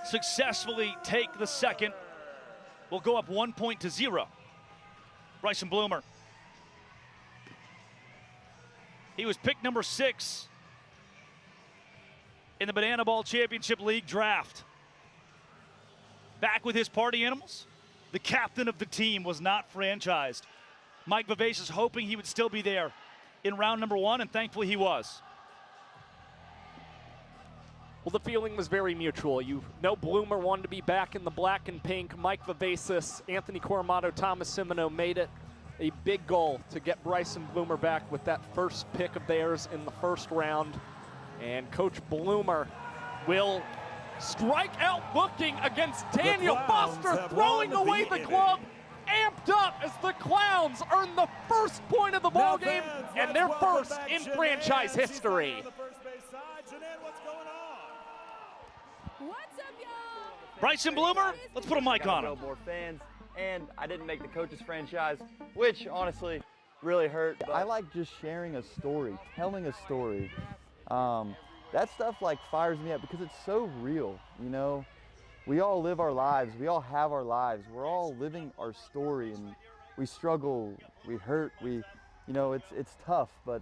successfully take the 2nd, will go up 1 point to 0. Bryson Bloomer. He was pick number 6 in the Banana Ball Championship League draft. Back with his party animals, the captain of the team was not franchised. Mike Vivacious hoping he would still be there in round number 1, and thankfully he was. Well, the feeling was very mutual. You know Bloomer wanted to be back in the black and pink. Mike Vivacious, Anthony Coromato, Thomas Simino made it a big goal to get Bryson Bloomer back with that first pick of theirs in the 1st round. And Coach Bloomer will strike out looking against Daniel Foster, throwing away the glove, amped up as the Clowns earn the 1st point of the ball game and their 1st in franchise history. What's up, y'all? Bryson Bloomer, let's put a mic on him. More fans, and I didn't make the coaches franchise, which honestly really hurt. I like just sharing a story, telling a story. That stuff like fires me up because it's so real, you know. We all live our lives, we all have our lives, we're all living our story, and we struggle, we hurt, you know, it's tough, but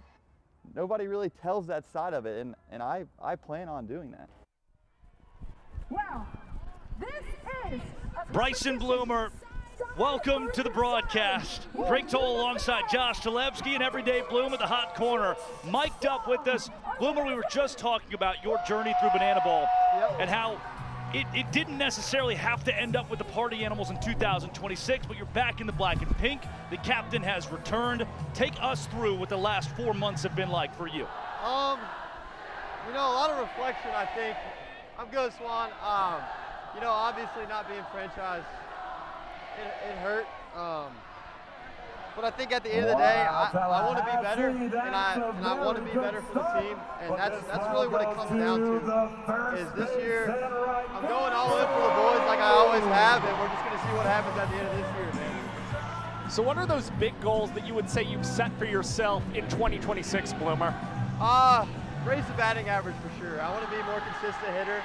nobody really tells that side of it, and I plan on doing that. Wow, this is Bryson Bloomer, welcome to the broadcast. Drake Toll alongside Josh Talevsky and Everyday Bloom at the hot corner. Mic'd up with us. Bloomer, we were just talking about your journey through Banana Ball and how it didn't necessarily have to end up with the Party Animals in 2026, but you're back in the black and pink. The captain has returned. Take us through what the last 4 months have been like for you. You know, a lot of reflection, I think. I'm good, Swan. You know, obviously not being franchised, it hurt. But I think at the end of the day, I want to be better, and I want to be better for the team, and that's really what it comes down to. Is this year, I'm going all in for the boys like I always have, and we're just going to see what happens at the end of this year, man. So what are those big goals that you would say you've set for yourself in 2026, Bloomer? Raise the batting average for sure. I want to be a more consistent hitter.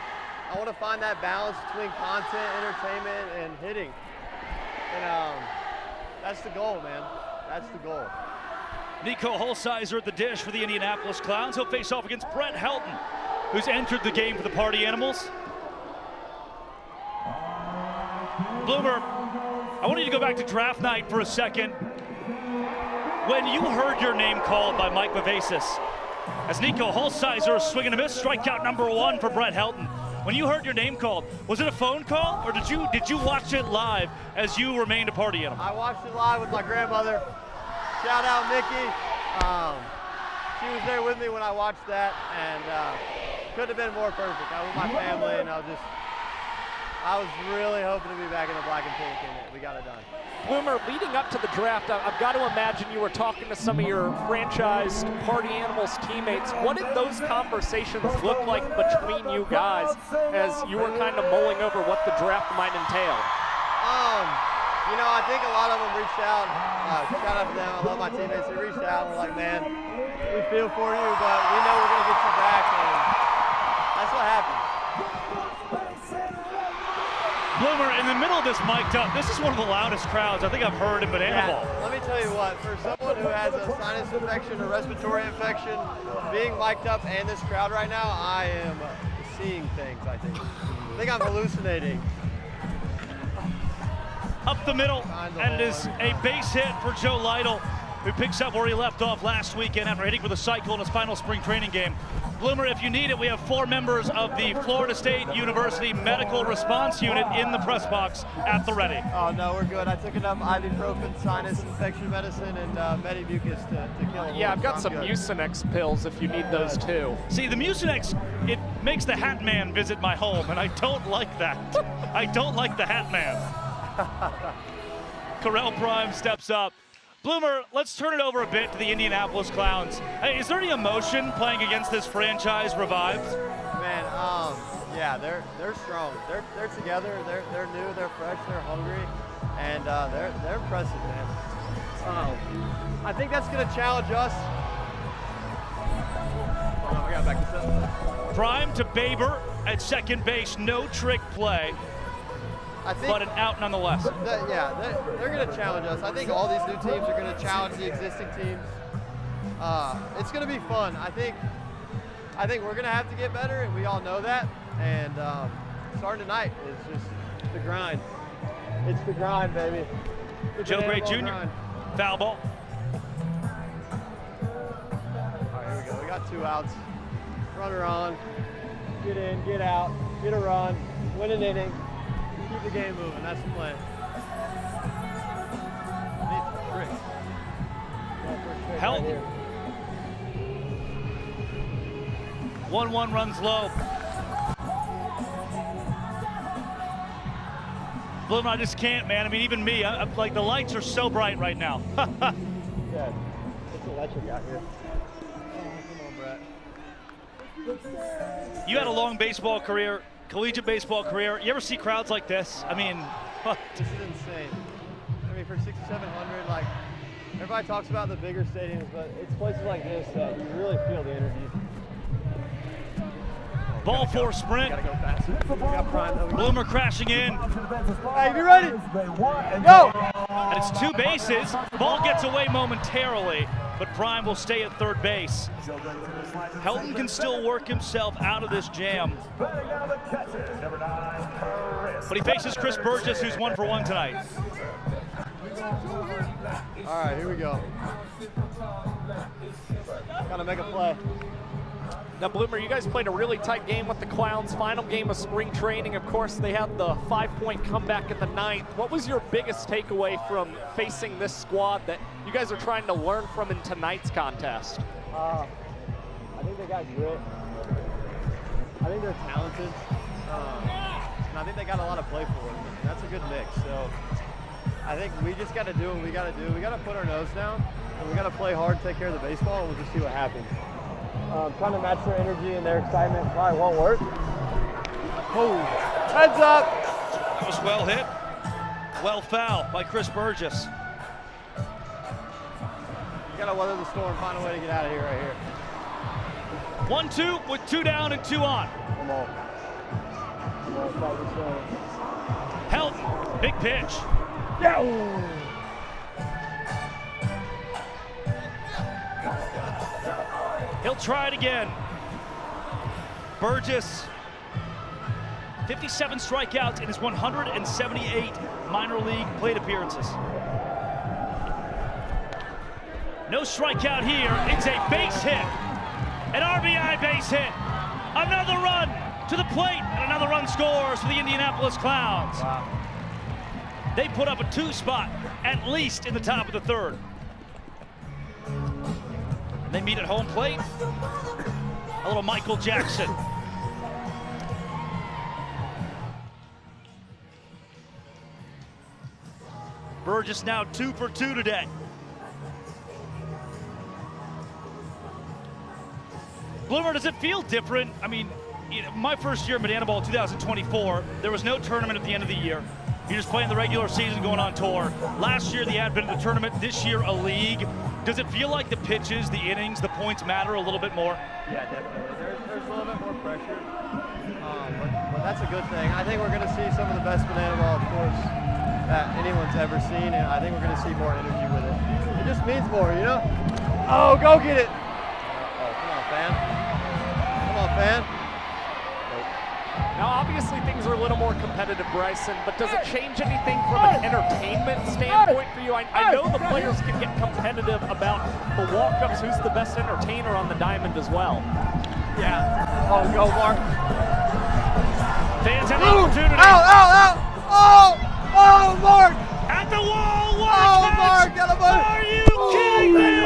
I want to find that balance between content, entertainment, and hitting. And that's the goal, man. That's the goal. Nico Holsizer at the dish for the Indianapolis Clowns. He'll face off against Brett Helton, who's entered the game for the Party Animals. Bloomer, I want you to go back to draft night for a second. When you heard your name called by Mike Vivacious, as Nico Holsizer is swinging a miss, strikeout number 1 for Brett Helton. When you heard your name called, was it a phone call, or did you watch it live as you remained a Party Animal? I watched it live with my grandmother. Shout out Nikki. She was there with me when I watched that, and couldn't have been more perfect. I was with my family, and I I was really hoping to be back in the black and pink, and we got it done. Bloomer, leading up to the draft, I've got to imagine you were talking to some of your franchised Party Animals teammates. What did those conversations look like between you guys as you were kind of mulling over what the draft might entail? You know, I think a lot of them reached out. Shout out to them. I love my teammates. They reached out and were like, man, we feel for you, but we know we're going to get you back. And that's what happened. Bloomer, in the middle of this mic'd up, this is one of the loudest crowds I think I've heard in Banana Ball. Let me tell you what, for someone who has a sinus infection, a respiratory infection, being mic'd up and this crowd right now, I am seeing things, I think. I think I'm hallucinating. Up the middle, and it is a base hit for Joe Lytle, who picks up where he left off last weekend after hitting with a cycle in his final spring training game. Bloomer, if you need it, we have 4 members of the Florida State University Medical Response Unit in the press box at the ready. Oh, no, we're good. I took enough ibuprofen, sinus infection medicine, and Medimucus to kill it. Yeah, I've got some Mucinex pills if you need those too. See, the Mucinex, it makes the Hat Man visit my home, and I don't like that. I don't like the Hat Man. Correll Prime steps up. Bloomer, let's turn it over a bit to the Indianapolis Clowns. Hey, is there any emotion playing against this franchise revived? Man, yeah, they're strong. They're together. They're new. They're fresh. They're hungry, and they're impressive, man. I think that's going to challenge us. Oh, I got back to seven. Prime to Baber at second base. No trick play. But an out nonetheless. They're going to challenge us. I think all these new teams are going to challenge the existing teams. It's going to be fun. I think we're going to have to get better, and we all know that. And starting tonight is just the grind. It's the grind, baby. Joe Gray Jr. Grind. Foul ball. All right, here we go. We got 2 outs. Runner on. Get in, get out, get a run, win an inning. Keep the game moving, that's the plan. Help. 1-1 runs low. Bloomer, I just can't, man. I mean, even me, I'm like, the lights are so bright right now. Yeah, it's electric out here. Come on, Brett. You had a long baseball career. Collegiate baseball career. You ever see crowds like this? I mean, this is insane. I mean, for 6,700, like, everybody talks about the bigger stadiums, but it's places like this that you really feel the energy. Ball four sprint. Gotta go fast. We got Prime, though. Bloomer crashing in. Hey, be ready. Go! And it's 2 bases. Ball gets away momentarily, but Prime will stay at third base. Helton can still work himself out of this jam. But he faces Chris Burgess, who's 1 for 1 tonight. All right, here we go. Gotta make a play. Now, Bloomer, you guys played a really tight game with the Clowns. Final game of spring training. Of course, they had the 5-point comeback in the 9th. What was your biggest takeaway from facing this squad that you guys are trying to learn from in tonight's contest? I think they got grit. I think they're talented. And I think they got a lot of play for them. That's a good mix. So I think we just got to do what we got to do. We got to put our nose down, and we got to play hard, take care of the baseball, and we'll just see what happens. Trying to match their energy and their excitement probably won't work. Oh, heads up. That was well hit. Well foul by Chris Burgess. You got to weather the storm, find a way to get out of here right here. 1-2 with 2 down and 2 on. Come on. Helton, big pitch. Yeah. He'll try it again. Burgess, 57 strikeouts in his 178 minor league plate appearances. No strikeout here. It's a base hit. An RBI base hit. Another run to the plate, and another run scores for the Indianapolis Clowns. Wow. They put up a 2 spot, at least in the top of the 3rd. They meet at home plate. A little Michael Jackson. Burgess now 2 for 2 today. Bloomer, does it feel different? I mean, my first year in Banana Ball 2024, there was no tournament at the end of the year. You're just playing the regular season, going on tour. Last year, the advent of the tournament. This year, a league. Does it feel like the pitches, the innings, the points matter a little bit more? Yeah, definitely. There's a little bit more pressure, but that's a good thing. I think we're going to see some of the best Banana Ball, of course, that anyone's ever seen, and I think we're going to see more energy with it. It just means more, you know? Oh, go get it! Oh, come on, fan. Come on, fan. Now, obviously, things are a little more competitive, Bryson, but does it change anything from an entertainment standpoint for you? I know the players can get competitive about the walk-ups, who's the best entertainer on the diamond as well. Yeah. Oh, go, Mark. Fans have an opportunity. Oh, Mark! At the wall, Mark, Are you kidding me?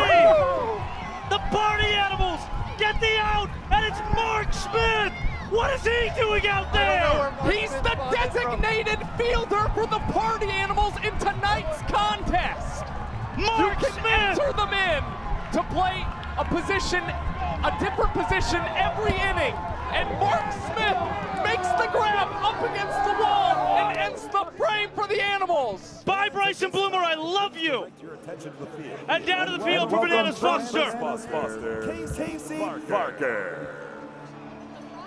The party animals get the out, and it's Mark Smith. What is he doing out there? He's the designated fielder for the party animals in tonight's contest. Mark you can Smith! enter them in to play a position, a different position every inning. And Mark Smith makes the grab up against the wall and ends the frame for the animals. Bye, Bryson Bloomer, I love you. And down to the field for Bananas Foster. Casey Barker.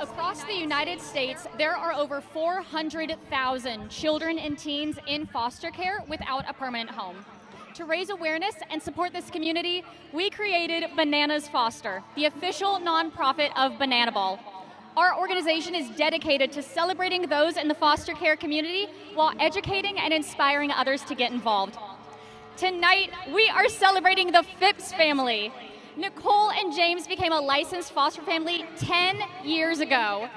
Across the United States, there are over 400,000 children and teens in foster care without a permanent home. To raise awareness and support this community, we created Bananas Foster, the official nonprofit of Banana Ball. Our organization is dedicated to celebrating those in the foster care community while educating and inspiring others to get involved. Tonight, we are celebrating the Phipps family. Nicole and James became a licensed foster family 10 years ago,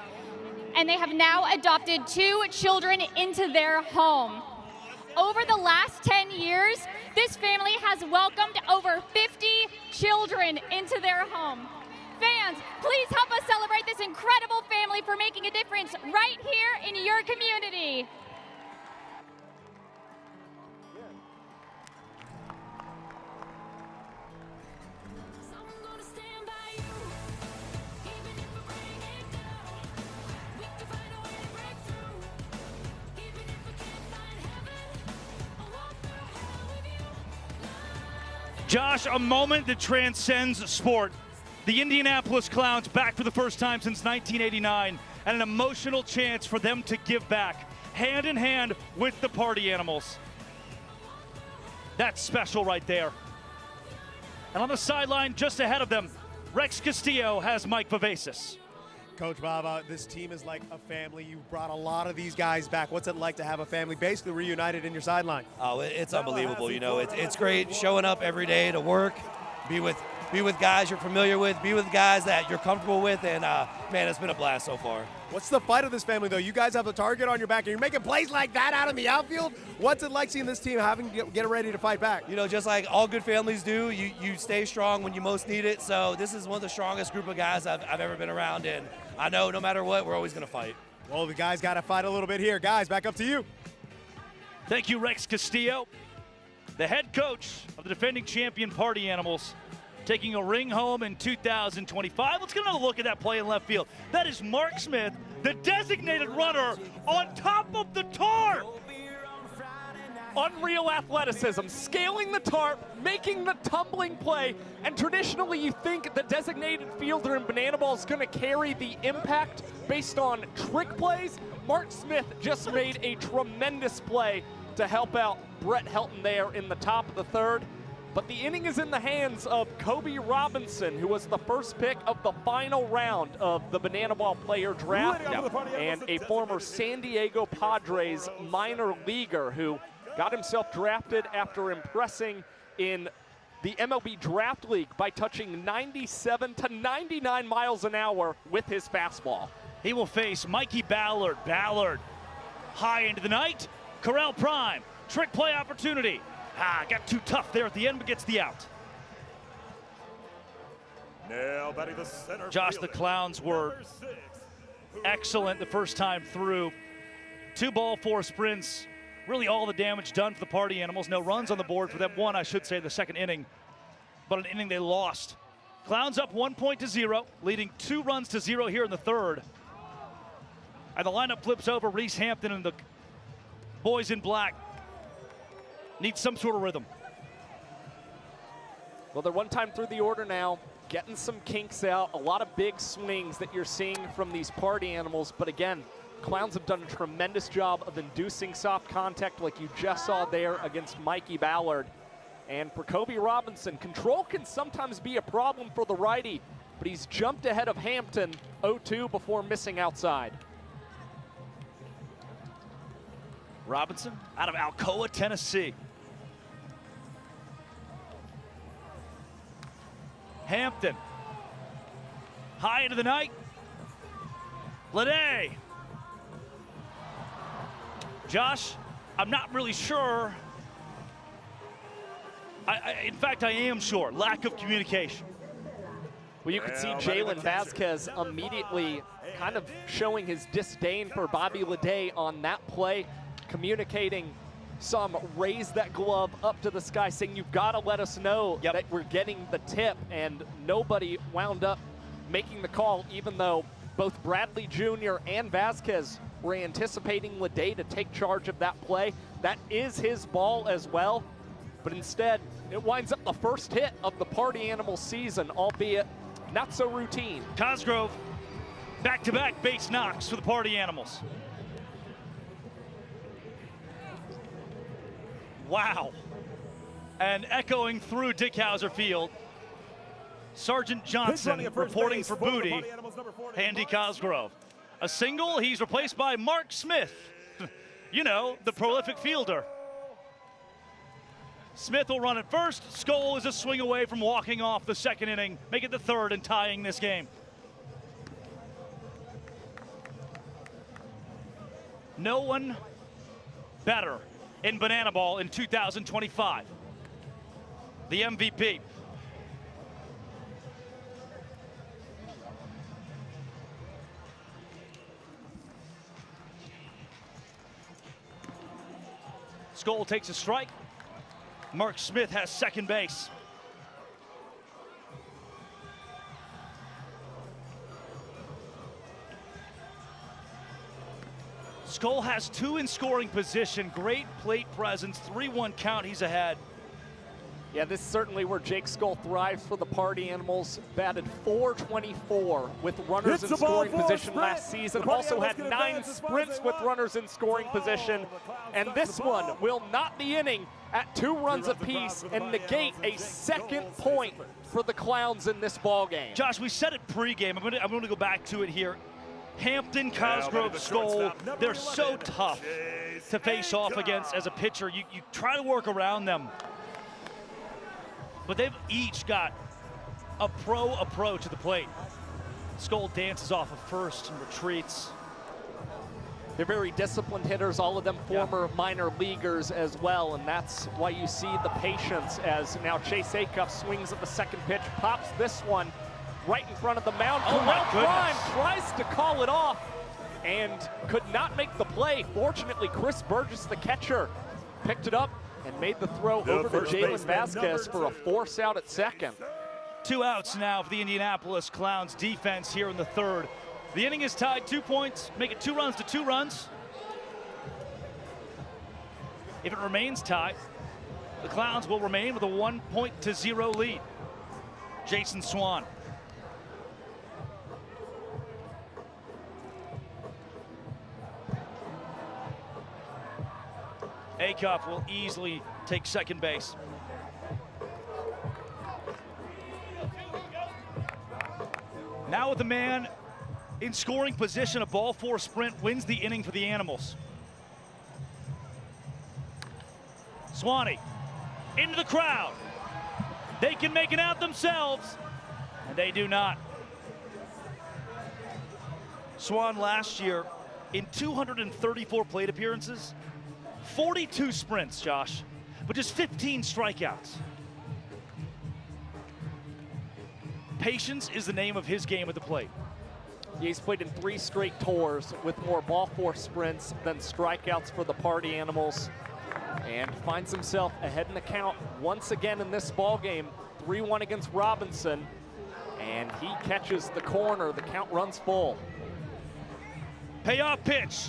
and they have now adopted 2 children into their home. Over the last 10 years, this family has welcomed over 50 children into their home. Fans, please help us celebrate this incredible family for making a difference right here in your community. Josh, a moment that transcends sport. The Indianapolis Clowns back for the first time since 1989, and an emotional chance for them to give back, hand in hand with the party animals. That's special right there. And on the sideline, just ahead of them, Rex Castillo has Mike Vivacis. Coach Bob, this team is like a family. You brought a lot of these guys back. What's it like to have a family basically reunited in your sideline? Oh, it's unbelievable. You know, it's great showing up every day to work, be with guys you're familiar with, be with guys that you're comfortable with, and man, it's been a blast so far. What's the fight of this family, though? You guys have the target on your back, and you're making plays like that out in the outfield. What's it like seeing this team having to get ready to fight back? You know, just like all good families do, you stay strong when you most need it. So this is one of the strongest group of guys I've ever been around, and I know no matter what, we're always going to fight. Well, the guys got to fight a little bit here. Guys, back up to you. Thank you, Rex Castillo, the head coach of the defending champion Party Animals, taking a ring home in 2025. Let's get another look at that play in left field. That is Mark Smith, the designated runner, on top of the tarp. Unreal athleticism, scaling the tarp, making the tumbling play, and traditionally you think the designated fielder in Banana Ball is going to carry the impact based on trick plays. Mark Smith just made a tremendous play to help out Brett Helton there in the top of the third. But the inning is in the hands of Kobe Robinson, who was the first pick of the final round of the Banana Ball player draft, and a former San Diego Padres minor leaguer who got himself drafted after impressing in the MLB Draft League by touching 97 to 99 miles an hour with his fastball. He will face Mikey Ballard. Ballard high into the night. Corral Prime, trick play opportunity. Got too tough there at the end, but gets the out. Now batting the center Josh, fielder, the Clowns were excellent the first time through. 2 ball, 4 sprints, really all the damage done for the Party Animals. No runs on the board for them. One, I should say, the second inning, but an inning they lost. Clowns up 1-0, leading 2 runs to 0 here in the third. And the lineup flips over. Reese Hampton and the boys in black need some sort of rhythm. Well, they're one time through the order now, getting some kinks out. A lot of big swings that you're seeing from these Party Animals. But again, Clowns have done a tremendous job of inducing soft contact like you just saw there against Mikey Ballard. And for Kobe Robinson, control can sometimes be a problem for the righty, but he's jumped ahead of Hampton 0-2 before missing outside. Robinson out of Alcoa, Tennessee. Hampton, high into the night. Lede. Josh, I'm not really sure. In fact, I am sure. Lack of communication. Well, you could see Jalen Vasquez immediately kind of showing his disdain for Bobby Lede on that play, communicating some raise that glove up to the sky, saying you've got to let us know that we're getting the tip, and nobody wound up making the call, even though both Bradley Jr. and Vasquez were anticipating Lede to take charge of that play. That is his ball as well, but instead it winds up the first hit of the Party Animal season, albeit not so routine. Cosgrove, back-to-back base knocks for the Party Animals. Wow. And echoing through Dick Hauser Field, Sergeant Johnson reporting for Booty, Andy Cosgrove. A single, he's replaced by Mark Smith. You know, the prolific fielder. Smith will run it first. Skoll is a swing away from walking off the second inning, make it the third and tying this game. No one better in Banana Ball in 2025. The MVP. Skoll takes a strike. Mark Smith has second base. Skoll has 2 in scoring position. Great plate presence. 3-1 count. He's ahead. Yeah, this is certainly where Jake Skoll thrives for the Party Animals. Batted .424 with runners in scoring position last season. Also had 9 sprints with runners in scoring position. And this one will knot the inning at 2 runs apiece and negate a second point for the Clowns in this ball game. Josh, we said it pregame. I'm going to go back to it here. Hampton, Cosgrove, Skoll, they're so tough to face off against as a pitcher. You try to work around them. But they've each got a pro approach to the plate. Skoll dances off of first and retreats. They're very disciplined hitters, all of them former minor leaguers as well, and that's why you see the patience as now Chase Acuff swings at the second pitch, pops this one right in front of the mound. Oh my Prime tries to call it off and could not make the play. Fortunately, Chris Burgess, the catcher, picked it up and made the throw over to Jalen Vasquez for a force out at second. 2 outs now for the Indianapolis Clowns defense here in the third. The inning is tied 2 points, make it 2 runs to 2 runs. If it remains tied, the Clowns will remain with a 1-0 lead. Jason Swan. Acuff will easily take second base. Now with the man in scoring position, a ball 4 sprint wins the inning for the Animals. Swanee into the crowd. They can make it out themselves, and they do not. Swan last year in 234 plate appearances, 42 sprints, Josh, but just 15 strikeouts. Patience is the name of his game at the plate. He's played in 3 straight tours with more ball force sprints than strikeouts for the Party Animals, and finds himself ahead in the count once again in this ball game. 3-1 against Robinson, and he catches the corner. The count runs full. Payoff pitch.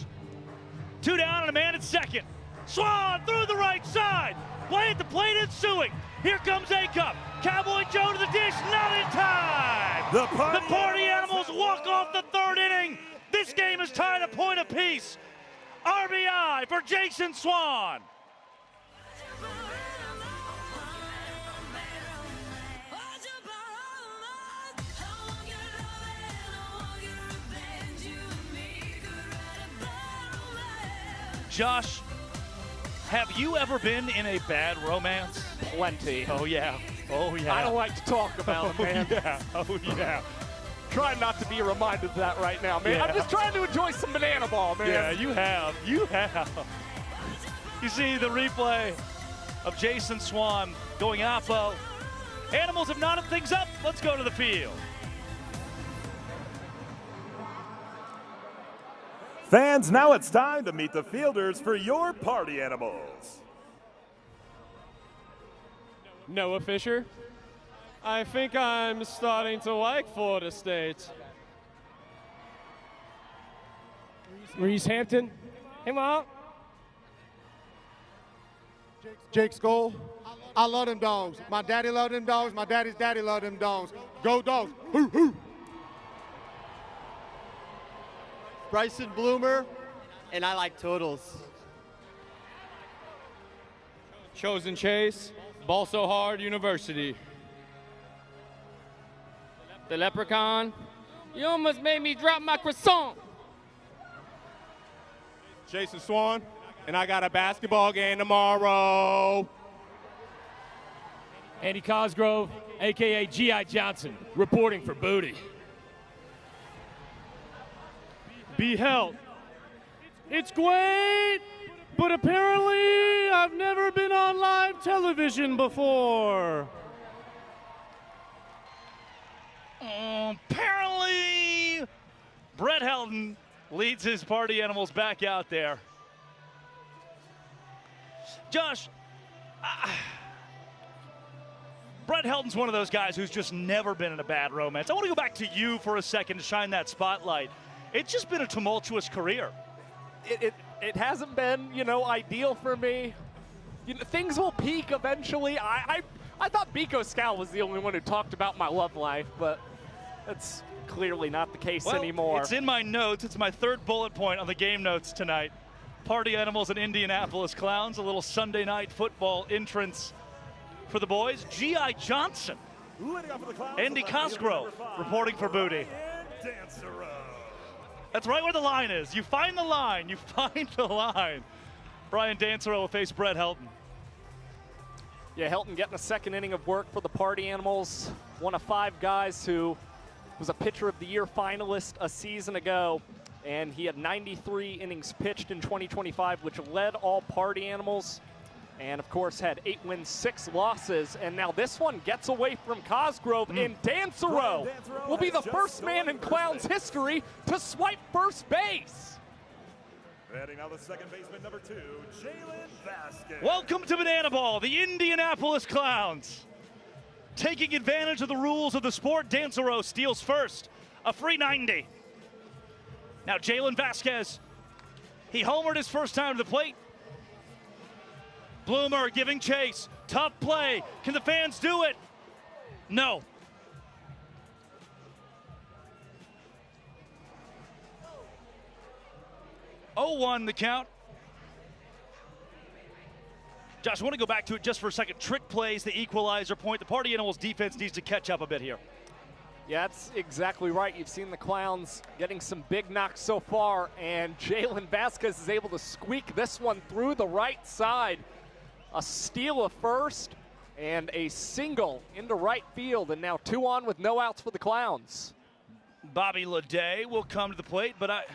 2 down and a man at second. Swan through the right side. Play at the plate ensuing. Here comes A-Cup. Cowboy Joe to the dish, not in time. The Party Animals walk off the 3rd inning. This game is tied a point apiece. RBI for Jason Swan. Josh, have you ever been in a bad romance? Plenty. Oh, yeah. Oh, yeah. I don't like to talk about it, man. Yeah. Oh, yeah. Try not to be reminded of that right now, man. Yeah. I'm just trying to enjoy some banana ball, man. Yeah, you have. You have. You see the replay of Jason Swan going oppo. Animals have knotted things up. Let's go to the field. Fans, now it's time to meet the fielders for your Party Animals. Noah Fisher. I think I'm starting to like Florida State. Reese Hampton. Hey, Mom. Jake Skoll. I love them dogs. My daddy loved them dogs. My daddy's daddy loved them dogs. Go dogs. Hoo, hoo. Bryson Bloomer, and I like totals. Chosen Chase, Ball So Hard University. The Leprechaun, you almost made me drop my croissant. Jason Swan, and I got a basketball game tomorrow. Andy Cosgrove, a.k.a. G.I. Johnson, reporting for Booty. Beheld. It's great, but apparently I've never been on live television before. Apparently, Brett Helton leads his Party Animals back out there. Josh, Brett Helton's one of those guys who's just never been in a bad romance. I want to go back to you for a second to shine that spotlight. It's just been a tumultuous career. It hasn't been, ideal for me. Things will peak eventually. I thought Biko Scal was the only one who talked about my love life, but that's clearly not the case anymore. It's in my notes. It's my 3rd bullet point on the game notes tonight. Party Animals and Indianapolis Clowns, a little Sunday night football entrance for the boys. G.I. Johnson, Andy Cosgrove reporting for Booty. That's right where the line is. You find the line. You find the line. Brian Dancero will face Brett Helton. Yeah, Helton getting a 2nd inning of work for the Party Animals. One of 5 guys who was a Pitcher of the Year finalist a season ago, and he had 93 innings pitched in 2025, which led all Party Animals, and of course had 8 wins, 6 losses, and now this one gets away from Cosgrove, and Dancero will be the first man in Clowns history to swipe first base. Batting now the 2nd baseman, number 2, Jalen Vasquez. Welcome to Banana Ball, the Indianapolis Clowns. Taking advantage of the rules of the sport, Dancero steals first, a free 90. Now Jalen Vasquez, he homered his first time to the plate. Bloomer giving chase, tough play. Can the fans do it? No. Oh, 0-1 the count. Josh, I want to go back to it just for a second. Trick plays, the equalizer point. The Party Animals defense needs to catch up a bit here. Yeah, that's exactly right. You've seen the Clowns getting some big knocks so far, and Jalen Vasquez is able to squeak this one through the right side. A steal of first and a single into right field, and now 2 on with no outs for the Clowns. Bobby Leday will come to the plate, but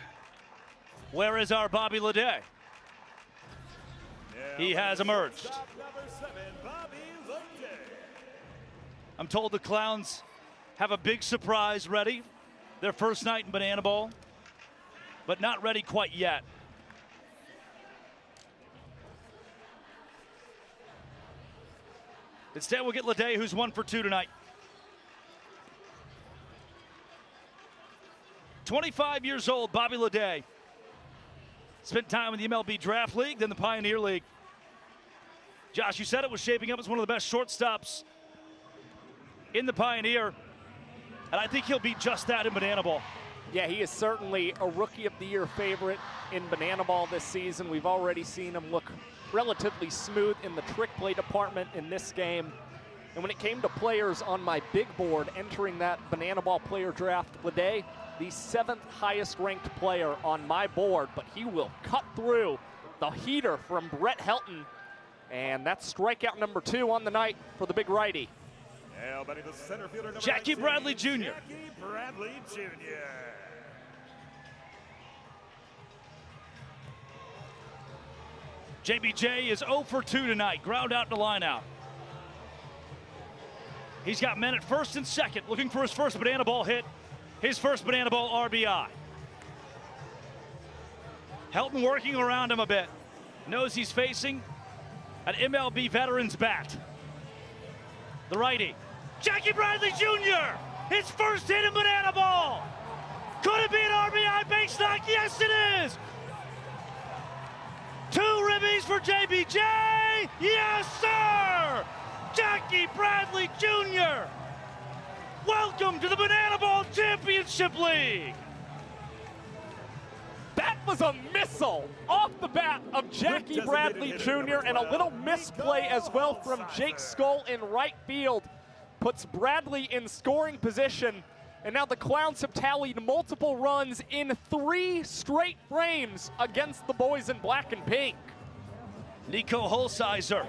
where is our Bobby Leday? He has emerged. I'm told the Clowns have a big surprise ready. Their first night in Banana Ball, but not ready quite yet. Instead, we'll get Lede, who's 1 for 2 tonight. 25 years old, Bobby Lede. Spent time in the MLB Draft League, then the Pioneer League. Josh, you said it was shaping up as one of the best shortstops in the Pioneer, and I think he'll be just that in Banana Ball. Yeah, he is certainly a Rookie of the Year favorite in Banana Ball this season. We've already seen him look relatively smooth in the trick play department in this game. And when it came to players on my big board entering that Banana Ball player draft, Lede, the 7th highest ranked player on my board, but he will cut through the heater from Brett Helton. And that's strikeout number 2 on the night for the big righty. Now batting the center fielder, number Jackie 19, Bradley Jr. Jackie Bradley Jr. JBJ is 0 for 2 tonight, ground out to line out. He's got men at first and second, looking for his first Banana Ball hit, his first Banana Ball RBI. Helton working around him a bit, knows he's facing an MLB veteran's bat. The righty, Jackie Bradley Jr., his first hit in Banana Ball. Could it be an RBI base knock? Yes, it is. 2 ribbies for JBJ. Yes, sir. Jackie Bradley Jr. Welcome to the Banana Ball Championship League. That was a missile off the bat of Jackie Bradley Jr. and a little misplay as well from Jake Skull in right field. Puts Bradley in scoring position. And now the Clowns have tallied multiple runs in 3 straight frames against the boys in black and pink. Nico Holsizer.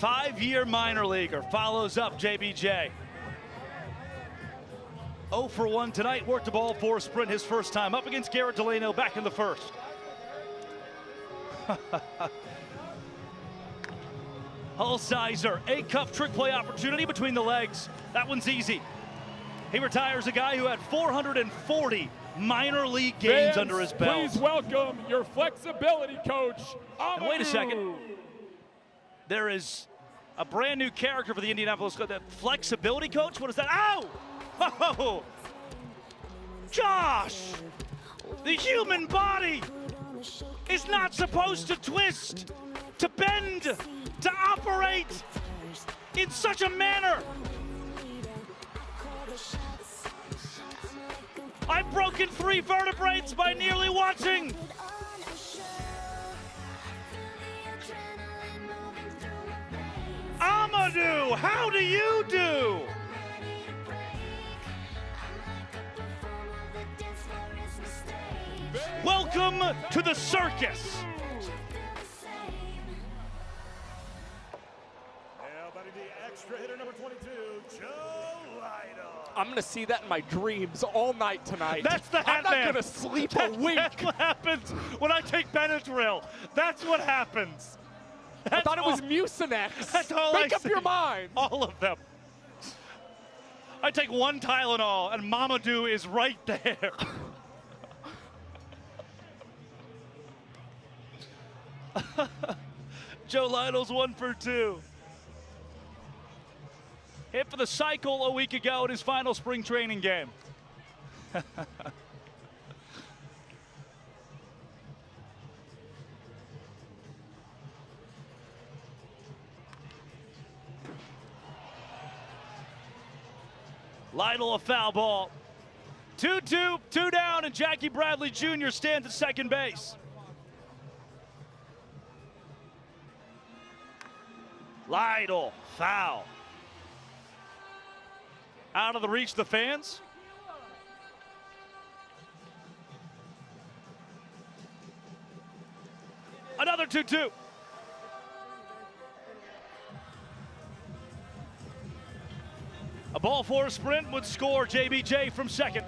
5-year minor leaguer follows up JBJ. 0 for 1 tonight, worked the ball for a sprint his first time up against Garrett Delano back in the first. Holsizer, a cuff trick play opportunity between the legs. That one's easy. He retires a guy who had 440 minor league games Fans, under his belt. Please welcome your flexibility coach, And wait a second. There is a brand new character for the Indianapolis Clowns. That flexibility coach? What is that? Ow! Oh! Josh! The human body is not supposed to twist, to bend, to operate in such a manner. I've broken 3 vertebrae by nearly watching. Amadou, how do you do? Welcome to the circus. Now batting the extra hitter, number 22, Joe Lytle. I'm going to see that in my dreams all night tonight. That's the I'm hat not man. going to sleep a week. That's what happens when I take Benadryl. That's what happens. I thought it was Mucinex. That's all Make I up see. your mind. All of them. I take 1 Tylenol and Mamadou is right there. Joe Lytle's 1 for 2. Hit for the cycle a week ago in his final spring training game. Lytle a foul ball. 2-2, 2 down, and Jackie Bradley Jr. stands at second base. Lytle, foul. Out of the reach of the fans. Another 2-2. A ball for a sprint would score JBJ from second.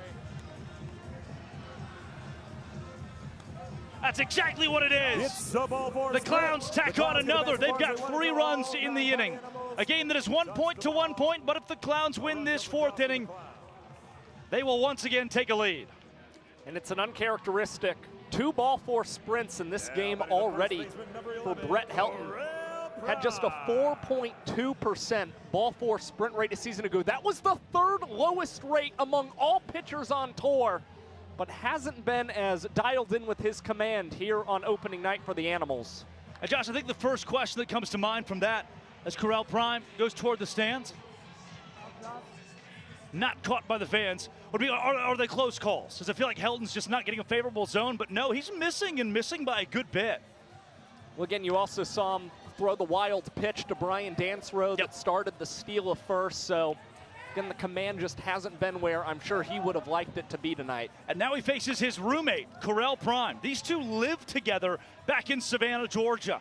That's exactly what it is. It's the ball for The Clowns tack on another. They've got 3 runs in the inning. A game that is 1 point to 1 point, but if the Clowns win this fourth inning, they will once again take a lead. And it's an uncharacteristic 2-ball-4 sprints in this game already for Brett Helton. Had just a 4.2% ball-4 sprint rate a season ago. That was the third lowest rate among all pitchers on tour, but hasn't been as dialed in with his command here on opening night for the Animals. And Josh, I think the first question that comes to mind from that as Correll Prime goes toward the stands, not caught by the fans, would be, are they close calls? Does it feel like Helton's just not getting a favorable zone? But no, he's missing and missing by a good bit. Well, again, you also saw him throw the wild pitch to Brian Dansrow that started the steal of first. So, again, the command just hasn't been where I'm sure he would have liked it to be tonight. And now he faces his roommate, Correll Prime. These two lived together back in Savannah, Georgia.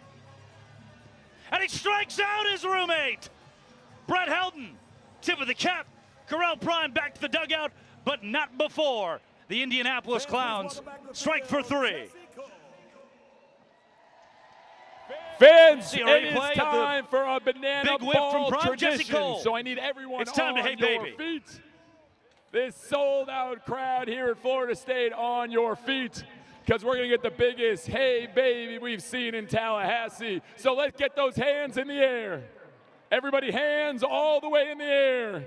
And he strikes out his roommate, Brett Helton. Tip of the cap. Correll Prime back to the dugout, but not before the Indianapolis Clowns strike for 3. Fans, it is time for a banana ball tradition, so I need everyone it's time on to Hey your Baby. feet. This sold-out crowd here at Florida State on your feet, because we're going to get the biggest Hey Baby we've seen in Tallahassee. So let's get those hands in the air. Everybody, hands all the way in the air.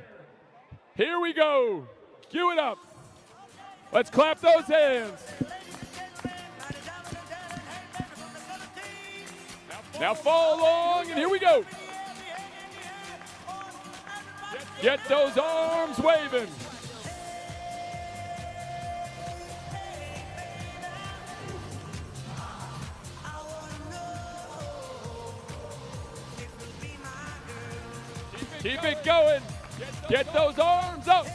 Here we go. Cue it up. Let's clap those hands. Now follow along, and here we go. Get those arms waving. Keep it going. Get those arms up.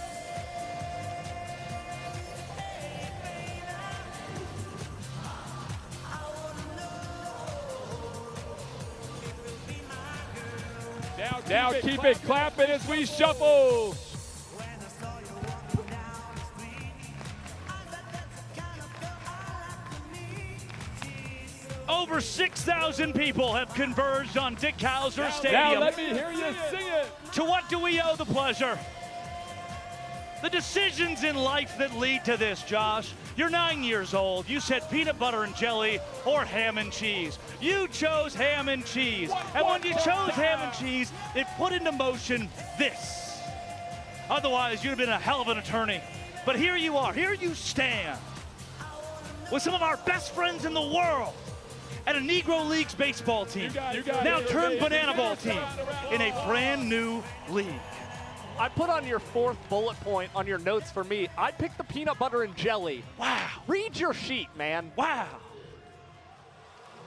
Now keep it clapping as we shuffle. Over 6,000 people have converged on Dick Hauser Stadium. Now let me hear you sing it. To what do we owe the pleasure? The decisions in life that lead to this, Josh. You're 9 years old. You said peanut butter and jelly or ham and cheese. You chose ham and cheese. And when you chose ham and cheese, it put into motion this. Otherwise, you'd have been a hell of an attorney. But here you are. Here you stand with some of our best friends in the world and a Negro Leagues baseball team, now turned banana ball team in a brand new league. I put on your fourth bullet point on your notes for me. I picked the peanut butter and jelly. Wow. Read your sheet, man. Wow.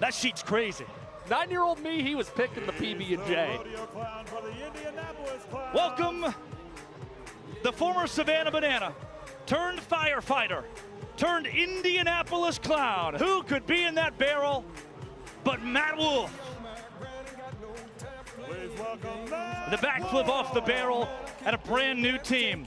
That sheet's crazy. 9-year-old me, he was picking the PB&J. Welcome, the former Savannah Banana, turned firefighter, turned Indianapolis Clown. Who could be in that barrel but Matt Wolf? The backflip off the barrel and a brand new team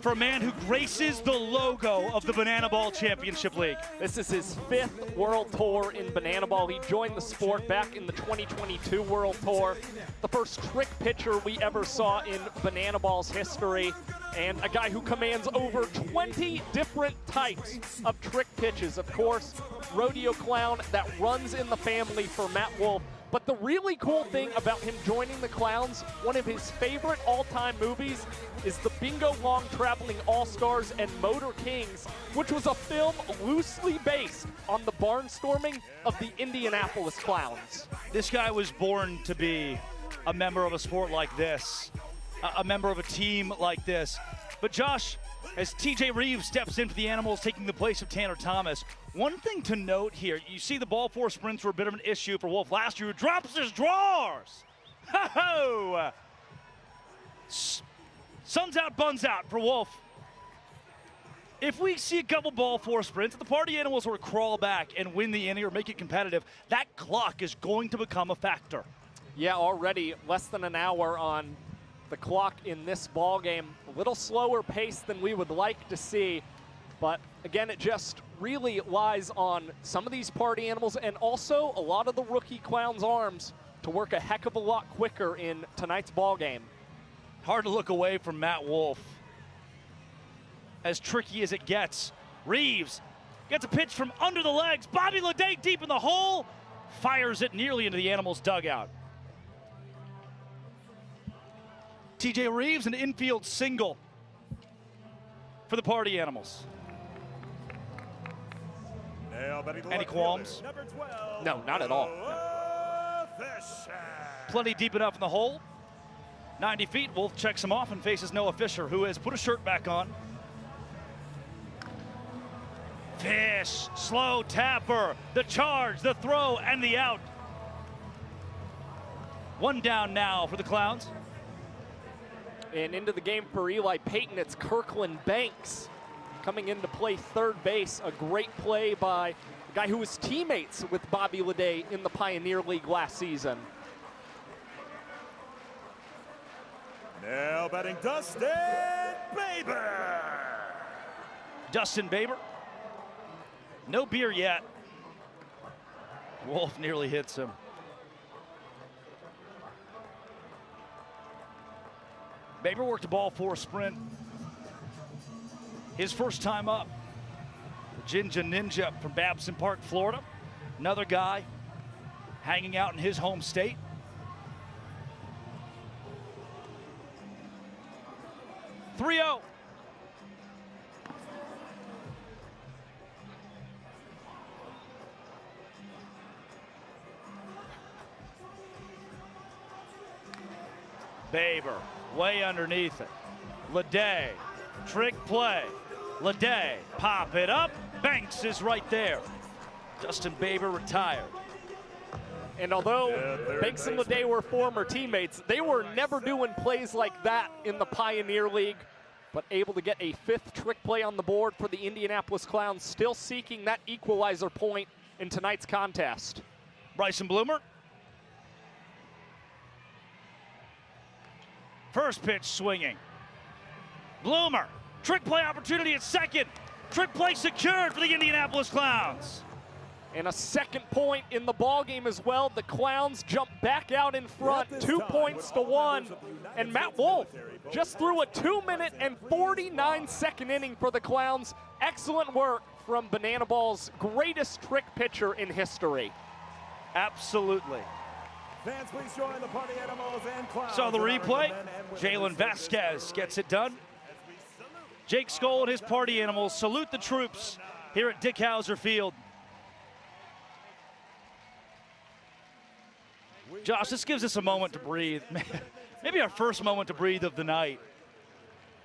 for a man who graces the logo of the Banana Ball Championship League. This is his 5th World Tour in Banana Ball. He joined the sport back in the 2022 World Tour. The first trick pitcher we ever saw in Banana Ball's history, and a guy who commands over 20 different types of trick pitches. Of course, rodeo clown that runs in the family for Matt Wolf. But the really cool thing about him joining the Clowns, one of his favorite all-time movies is the Bingo Long Traveling All-Stars and Motor Kings, which was a film loosely based on the barnstorming of the Indianapolis Clowns. This guy was born to be a member of a sport like this, a member of a team like this. But Josh, as TJ Reeves steps in for the Animals, taking the place of Tanner Thomas, one thing to note here, you see the ball 4 sprints were a bit of an issue for Wolf last year, who drops his drawers. Ho-ho! Sun's out, buns out for Wolf. If we see a couple ball 4 sprints, if the Party Animals were to crawl back and win the inning or make it competitive, that clock is going to become a factor. Yeah, already less than an hour on the clock in this ball game. A little slower pace than we would like to see. But again, it just really lies on some of these Party Animals and also a lot of the rookie Clowns' arms to work a heck of a lot quicker in tonight's ball game. Hard to look away from Matt Wolf. As tricky as it gets. Reeves gets a pitch from under the legs. Bobby Leday deep in the hole. Fires it nearly into the Animals' dugout. TJ Reeves, an infield single for the Party Animals. Any qualms? No, not at all. Plenty deep enough in the hole. 90 feet, Wolf checks him off and faces Noah Fisher, who has put a shirt back on. Fish, slow tapper, the charge, the throw, and the out. One down now for the Clowns. And into the game for Eli Payton, it's Kirkland Banks coming in to play third base. A great play by a guy who was teammates with Bobby Leday in the Pioneer League last season. Now batting Dustin Baber. Dustin Baber. No beer yet. Wolf nearly hits him. Baber worked a ball for a sprint. His first time up. Jinja Ninja from Babson Park, Florida. Another guy hanging out in his home state. .3-0. Baber way underneath it. Leday, trick play. Leday, pop it up. Banks is right there. Justin Baber retired. And although Banks and Leday were former teammates, they were never doing plays like that in the Pioneer League, but able to get a fifth trick play on the board for the Indianapolis Clowns, still seeking that equalizer point in tonight's contest. Bryson Bloomer. First pitch swinging. Bloomer, trick play opportunity at second. Trick play secured for the Indianapolis Clowns. And a second point in the ball game as well. The Clowns jump back out in front, 2 points to 1. And Matt Wolf just threw a 2-minute and 49-second inning for the Clowns. Excellent work from Banana Ball's greatest trick pitcher in history. Absolutely. Fans, please join the Party Animals and Clowns. So the replay, Jalen Vasquez gets it done. Jake Skoll and his Party Animals salute the troops here at Dick Hauser Field. Josh, this gives us a moment to breathe. Maybe our first moment to breathe of the night.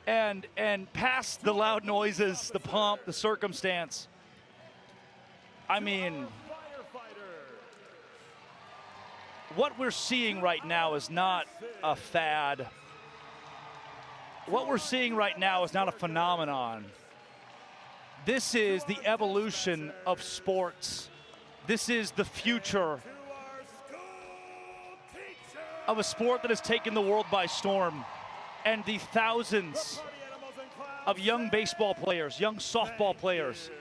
And past the loud noises, the pump, the circumstance. I mean, what we're seeing right now is not a fad. What we're seeing right now is not a phenomenon. This is the evolution of sports. This is the future of a sport that has taken the world by storm. And the thousands of young baseball players, young softball players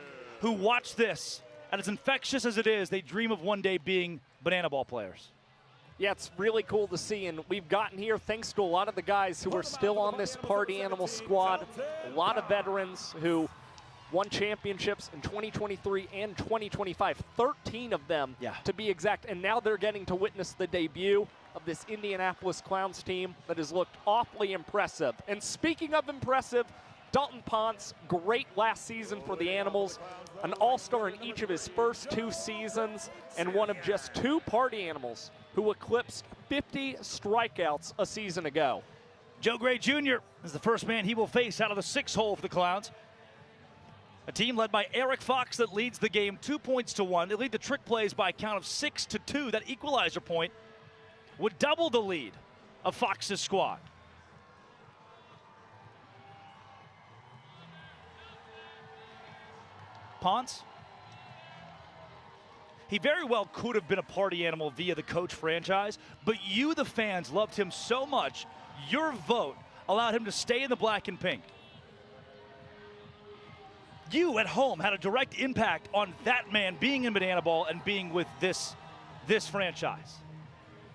who watch this, and as infectious as it is, they dream of one day being banana ball players. Yeah, it's really cool to see, and we've gotten here thanks to a lot of the guys who are still on this Party Animal squad, a lot of veterans who won championships in 2023 and 2025, 13 of them to be exact, and now they're getting to witness the debut of this Indianapolis Clowns team that has looked awfully impressive. And speaking of impressive, Dalton Ponce, great last season for the Animals, an all-star in each of his first 2 seasons, and one of just 2 Party Animals who eclipsed 50 strikeouts a season ago. Joe Gray Jr. is the first man he will face out of the 6 hole for the Clowns. A team led by Eric Fox that leads the game 2 points to 1. They lead the trick plays by a count of 6-2. That equalizer point would double the lead of Fox's squad. Ponce. He very well could have been a Party Animal via the coach franchise, but you, the fans, loved him so much, your vote allowed him to stay in the black and pink. You at home had a direct impact on that man being in Banana Ball and being with this franchise.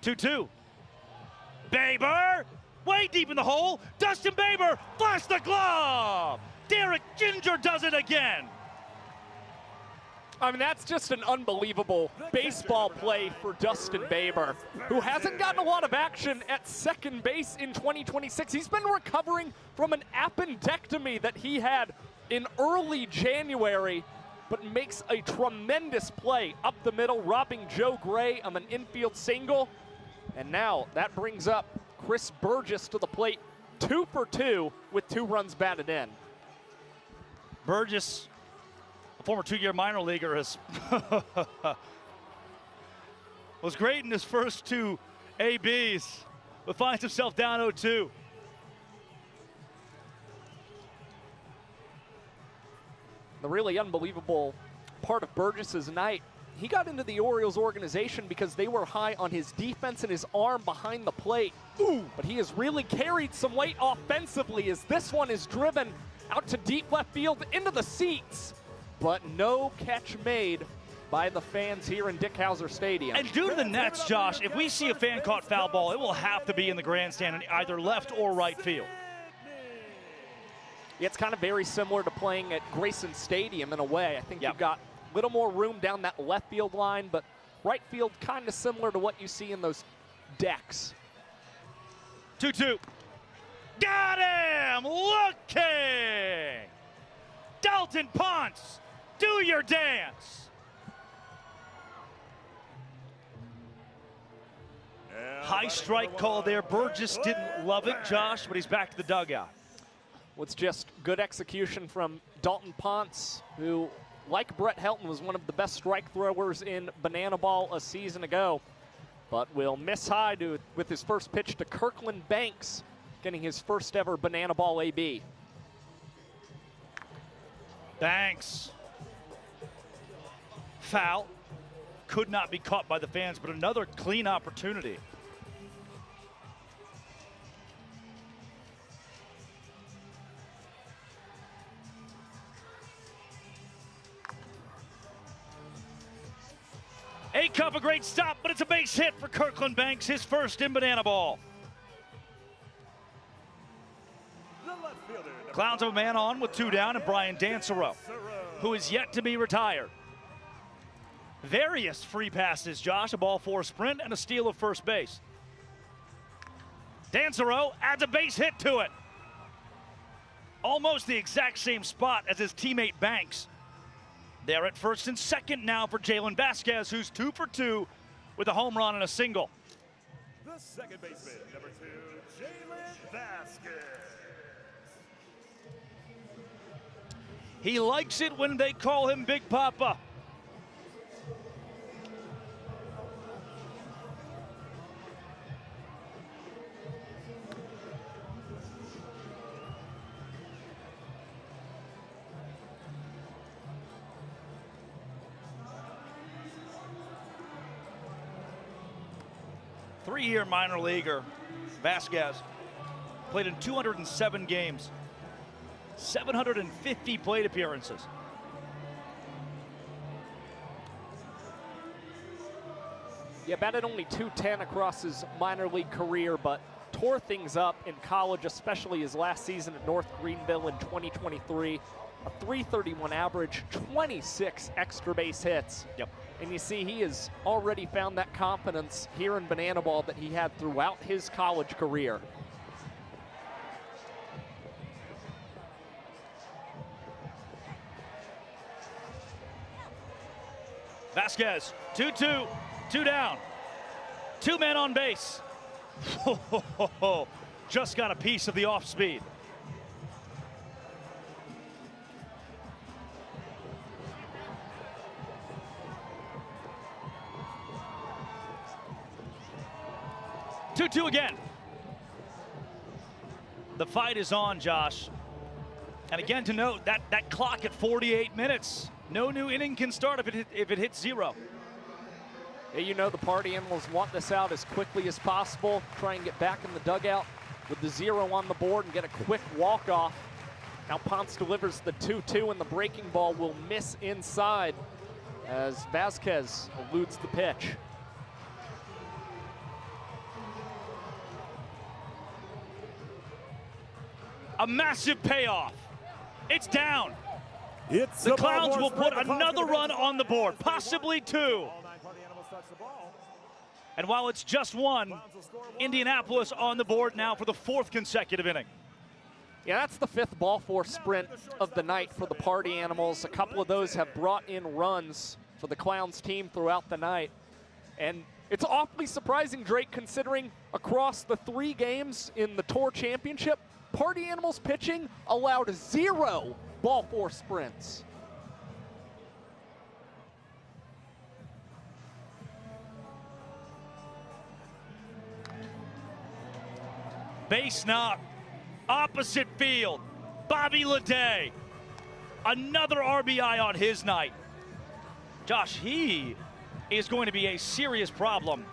2-2. Baber, way deep in the hole. Dustin Baber, flash the glove. Derek Ginger does it again. I mean, that's just an unbelievable baseball play for Dustin Baber, who hasn't gotten a lot of action at second base in 2026. He's been recovering from an appendectomy that he had in early January, but makes a tremendous play up the middle, robbing Joe Gray of an infield single. And now that brings up Chris Burgess to the plate, 2 for 2 with 2 runs batted in. Burgess, a former 2-year minor leaguer, was great in his first 2 ABs, but finds himself down 0-2. The really unbelievable part of Burgess's night, he got into the Orioles organization because they were high on his defense and his arm behind the plate. Ooh, but he has really carried some weight offensively as this one is driven out to deep left field into the seats, but no catch made by the fans here in Dick Howser Stadium. And due to the nets, Josh, if we see a fan caught foul ball, it will have to be in the grandstand in either left or right field. Yeah, it's kind of very similar to playing at Grayson Stadium in a way. I think you've got a little more room down that left field line, but right field kind of similar to what you see in those decks. 2-2. Got him! Looking! Dalton Ponce, do your dance! High strike call there. Burgess didn't love it, Josh, but he's back to the dugout. With just good execution from Dalton Ponce, who, like Brett Helton, was one of the best strike throwers in Banana Ball a season ago, but will miss high with his first pitch to Kirkland Banks, getting his first ever Banana Ball AB. Banks. Foul. Could not be caught by the fans, but another clean opportunity. A-Cup, a great stop, but it's a base hit for Kirkland Banks, his first in Banana Ball. Clowns have a man on with 2 down, and Brian Dansereau, who is yet to be retired. Various free passes, Josh, a ball 4 sprint and a steal of first base. Dansereau adds a base hit to it. Almost the exact same spot as his teammate Banks. They're at first and second now for Jalen Vasquez, who's 2 for 2 with a home run and a single. The second baseman, number 2, Jalen Vasquez. He likes it when they call him Big Papa. Three-year minor leaguer, Vasquez played in 207 games, 750 plate appearances. Yeah, batted only .210 across his minor league career, but tore things up in college, especially his last season at North Greenville in 2023. A .331 average, 26 extra base hits. Yep. And you see he has already found that confidence here in Banana Ball that he had throughout his college career. Vasquez, 2-2, 2 down. 2 men on base. Just got a piece of the off speed. Two again. The fight is on, Josh. And again, to note that clock at 48 minutes. No new inning can start if it hits 0. Yeah, you know the party animals want this out as quickly as possible. Try and get back in the dugout with the 0 on the board and get a quick walk-off. Now Ponce delivers the 2-2, and the breaking ball will miss inside as Vasquez eludes the pitch. a massive payoff. It's down. It's The Clowns will put another run on the board, possibly two. And while it's just one, Indianapolis on the board now for the 4th consecutive inning. Yeah, that's the 5th ball four sprint of the night for the Party Animals. A couple of those have brought in runs for the Clowns team throughout the night. And it's awfully surprising, Drake, considering across the 3 games in the Tour Championship, Party Animals pitching allowed 0 ball four sprints. Base knock, opposite field. Bobby Leday, another RBI on his night. Josh, he is going to be a serious problem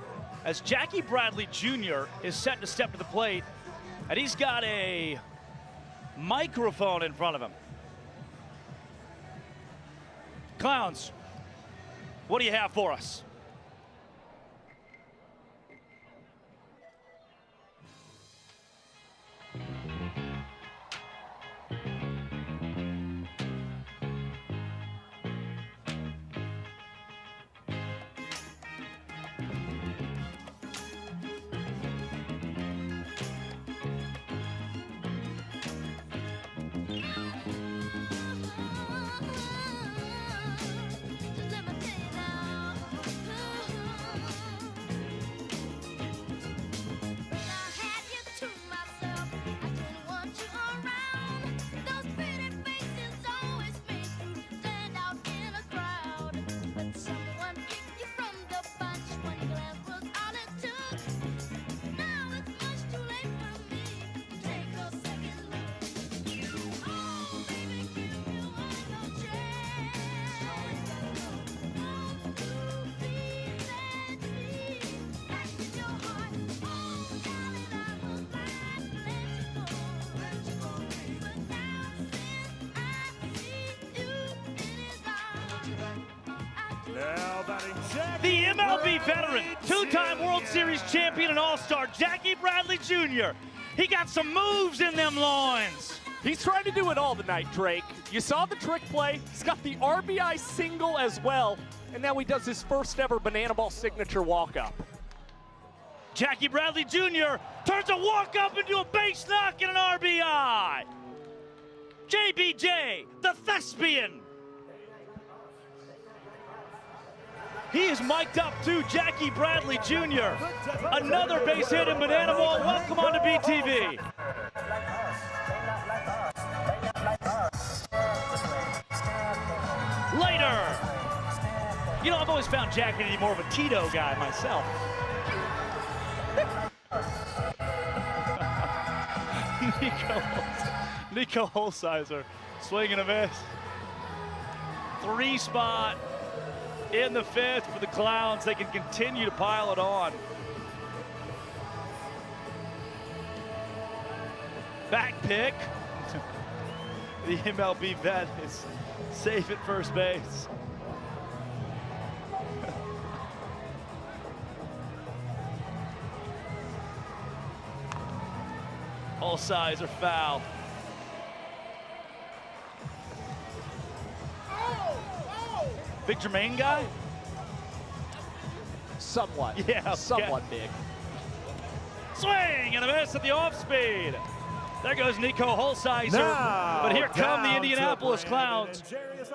as Jackie Bradley Jr. is set to step to the plate, and he's got a microphone in front of him. Clowns, what do you have for us? The MLB veteran, 2-time World Series champion and All-Star, Jackie Bradley Jr. He got some moves in them loins. He's trying to do it all tonight, Drake. You saw the trick play. He's got the RBI single as well. And now he does his first ever banana ball signature walk-up. Jackie Bradley Jr. turns a walk-up into a base knock and an RBI. JBJ, the thespian. He is mic'd up too, Jackie Bradley Jr. Another base hit in banana ball. Welcome on to BTV. Later. You know, I've always found Jackie to be more of a Tito guy myself. Nico Holsizer swinging a miss. 3-spot in the 5th for the Clowns. They can continue to pile it on. Back pick. The MLB vet is safe at first base. All sides are foul. Big Jermaine guy? Somewhat. Yeah. Okay. Somewhat big. Swing and a miss at the off speed. There goes Nico Holsizer. Now, but here come the down Indianapolis Clowns.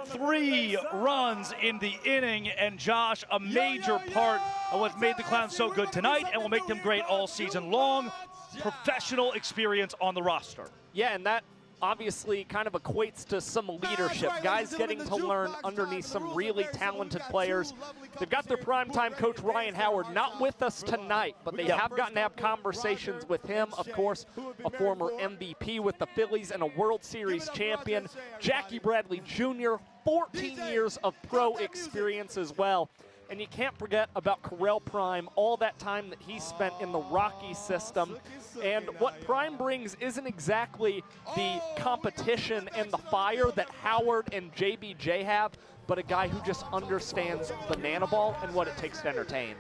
3 runs in the inning, and Josh, a major part of what made the Clowns so good tonight and will make them great all season long. Professional experience on the roster. Yeah, and that obviously kind of equates to some leadership. Guys getting to learn underneath some really talented players. They've got their primetime coach, Ryan Howard, not with us tonight, but they have gotten to have conversations with him. Of course, a former MVP with the Phillies and a World Series champion. Jackie Bradley Jr., 14 years of pro experience as well. And you can't forget about Correll Prime, all that time that he spent in the Rocky system. And what Prime brings isn't exactly the competition and the fire that Howard and JBJ have, but a guy who just understands banana ball and what it takes to entertain.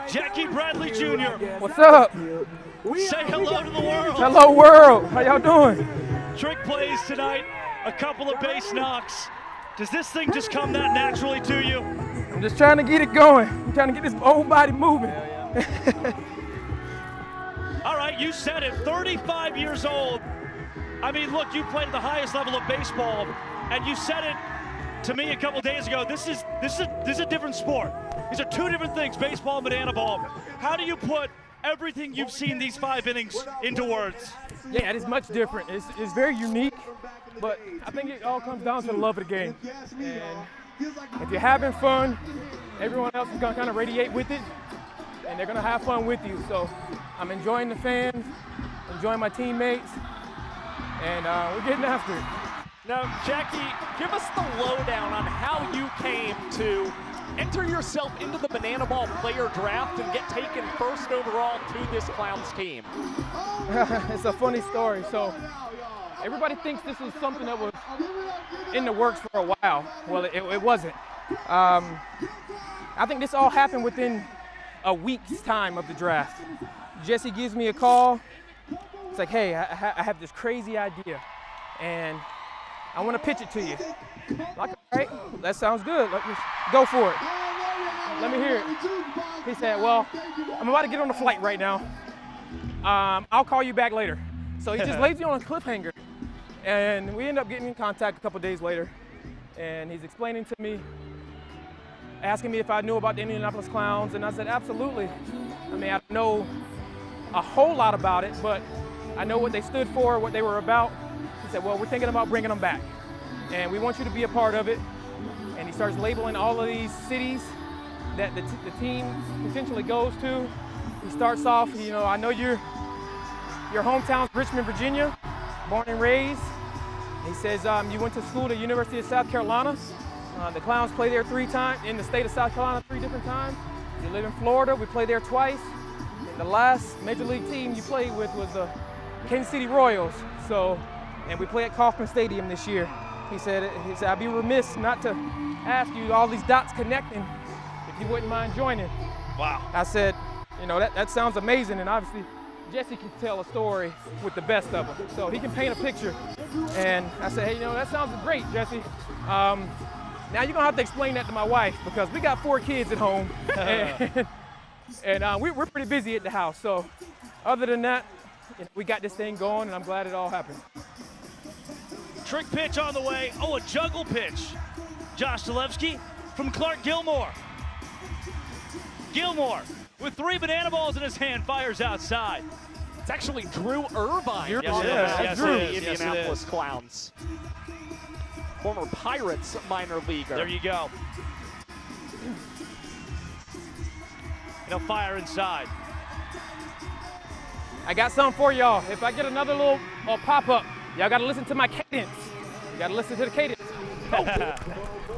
Jackie Bradley Jr. What's up? Say hello to the world. Hello, world. How y'all doing? Trick plays tonight, a couple of base knocks. Does this thing just come that naturally to you? I'm just trying to get it going. I'm trying to get this whole body moving. All right, you said it, 35 years old. I mean, look, you played at the highest level of baseball, and you said it to me a couple days ago. This is a different sport. These are two different things, baseball and banana ball. How do you put everything you've seen these 5 innings into words? Yeah, it is much different. It's very unique, but I think it all comes down to the love of the game. And if you're having fun, everyone else is going to kind of radiate with it, and they're going to have fun with you. So I'm enjoying the fans, enjoying my teammates, and we're getting after it. Now, Jackie, give us the lowdown on how you came to enter yourself into the Banana Ball player draft and get taken first overall to this Clowns team. It's a funny story. So everybody thinks this was something that was in the works for a while. Well, it wasn't. I think this all happened within a week's time of the draft. Jesse gives me a call. It's like, hey, I have this crazy idea, and I want to pitch it to you. Like, all right, that sounds good. Go for it. Let me hear it. He said, well, I'm about to get on a flight right now. I'll call you back later. So he just lays me on a cliffhanger. And we end up getting in contact a couple days later. And he's explaining to me, asking me if I knew about the Indianapolis Clowns. And I said, absolutely. I mean, I don't know a whole lot about it, but I know what they stood for, what they were about. He said, well, we're thinking about bringing them back, and we want you to be a part of it. And he starts labeling all of these cities that the team potentially goes to. He starts off, you know, I know your hometown's Richmond, Virginia, born and raised. He says you went to school at the University of South Carolina. The Clowns play there 3 times, in the state of South Carolina 3 different times. You live in Florida, we play there twice. And the last major league team you played with was the Kansas City Royals. So, and we play at Kauffman Stadium this year. He said, I'd be remiss not to ask you, all these dots connecting, if you wouldn't mind joining. Wow. I said, you know, that sounds amazing, and obviously Jesse can tell a story with the best of them. So he can paint a picture. And I said, hey, you know, that sounds great, Jesse. Now you're gonna have to explain that to my wife, because we got 4 kids at home, and we're pretty busy at the house. So other than that, we got this thing going, and I'm glad it all happened. Trick pitch on the way. Oh, a juggle pitch. Josh Zalewski from Clark Gilmore. Gilmore, with 3 banana balls in his hand, fires outside. It's actually Drew Irvine. Yes, Drew. The Indianapolis Clowns. Former Pirates minor leaguer. There you go. He'll fire inside. I got something for y'all. If I get another little pop-up, y'all got to listen to my cadence. You got to listen to the cadence. Oh.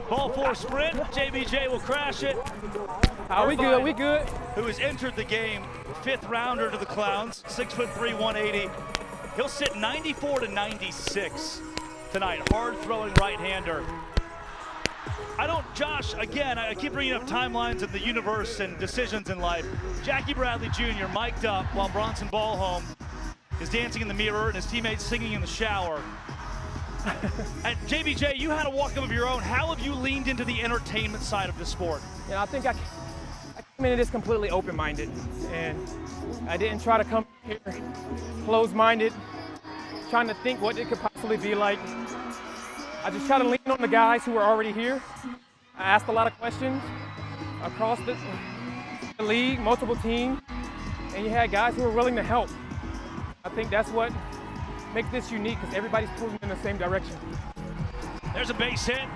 Ball 4 sprint. JBJ will crash it. We good, we good. Who has entered the game, 5th rounder to the Clowns, 6'3", 180. He'll sit 94 to 96 tonight. Hard throwing right-hander. Josh, again, I keep bringing up timelines in the universe and decisions in life. Jackie Bradley Jr. mic'd up while Bronson Ballholm is dancing in the mirror and his teammates singing in the shower. And JBJ, you had a walk-up of your own. How have you leaned into the entertainment side of the sport? You know, I think I came into this completely open-minded, and I didn't try to come here closed-minded, trying to think what it could possibly be like. I just try to lean on the guys who are already here. I asked a lot of questions across the league, multiple teams, and you had guys who were willing to help. I think that's what makes this unique, because everybody's pulling in the same direction. There's a base hit.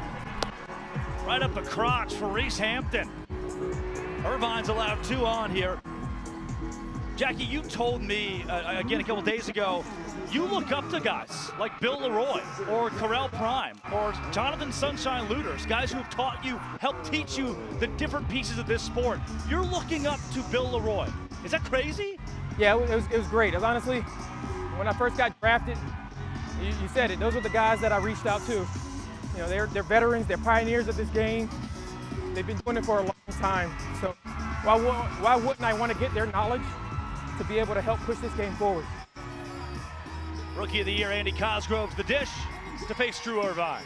Right up the crotch for Reese Hampton. Irvine's allowed 2 on here. Jackie, you told me, again, a couple days ago, you look up to guys like Bill Leroy or Correll Prime or Jonathan Sunshine Looters, guys who have taught you, helped teach you the different pieces of this sport. You're looking up to Bill Leroy. Is that crazy? Yeah, it was great. Honestly, when I first got drafted, you said it, those were the guys that I reached out to. You know, they're veterans, they're pioneers of this game. They've been doing it for a long time. So why wouldn't I want to get their knowledge to be able to help push this game forward? Rookie of the Year Andy Cosgrove to the dish to face Drew Irvine.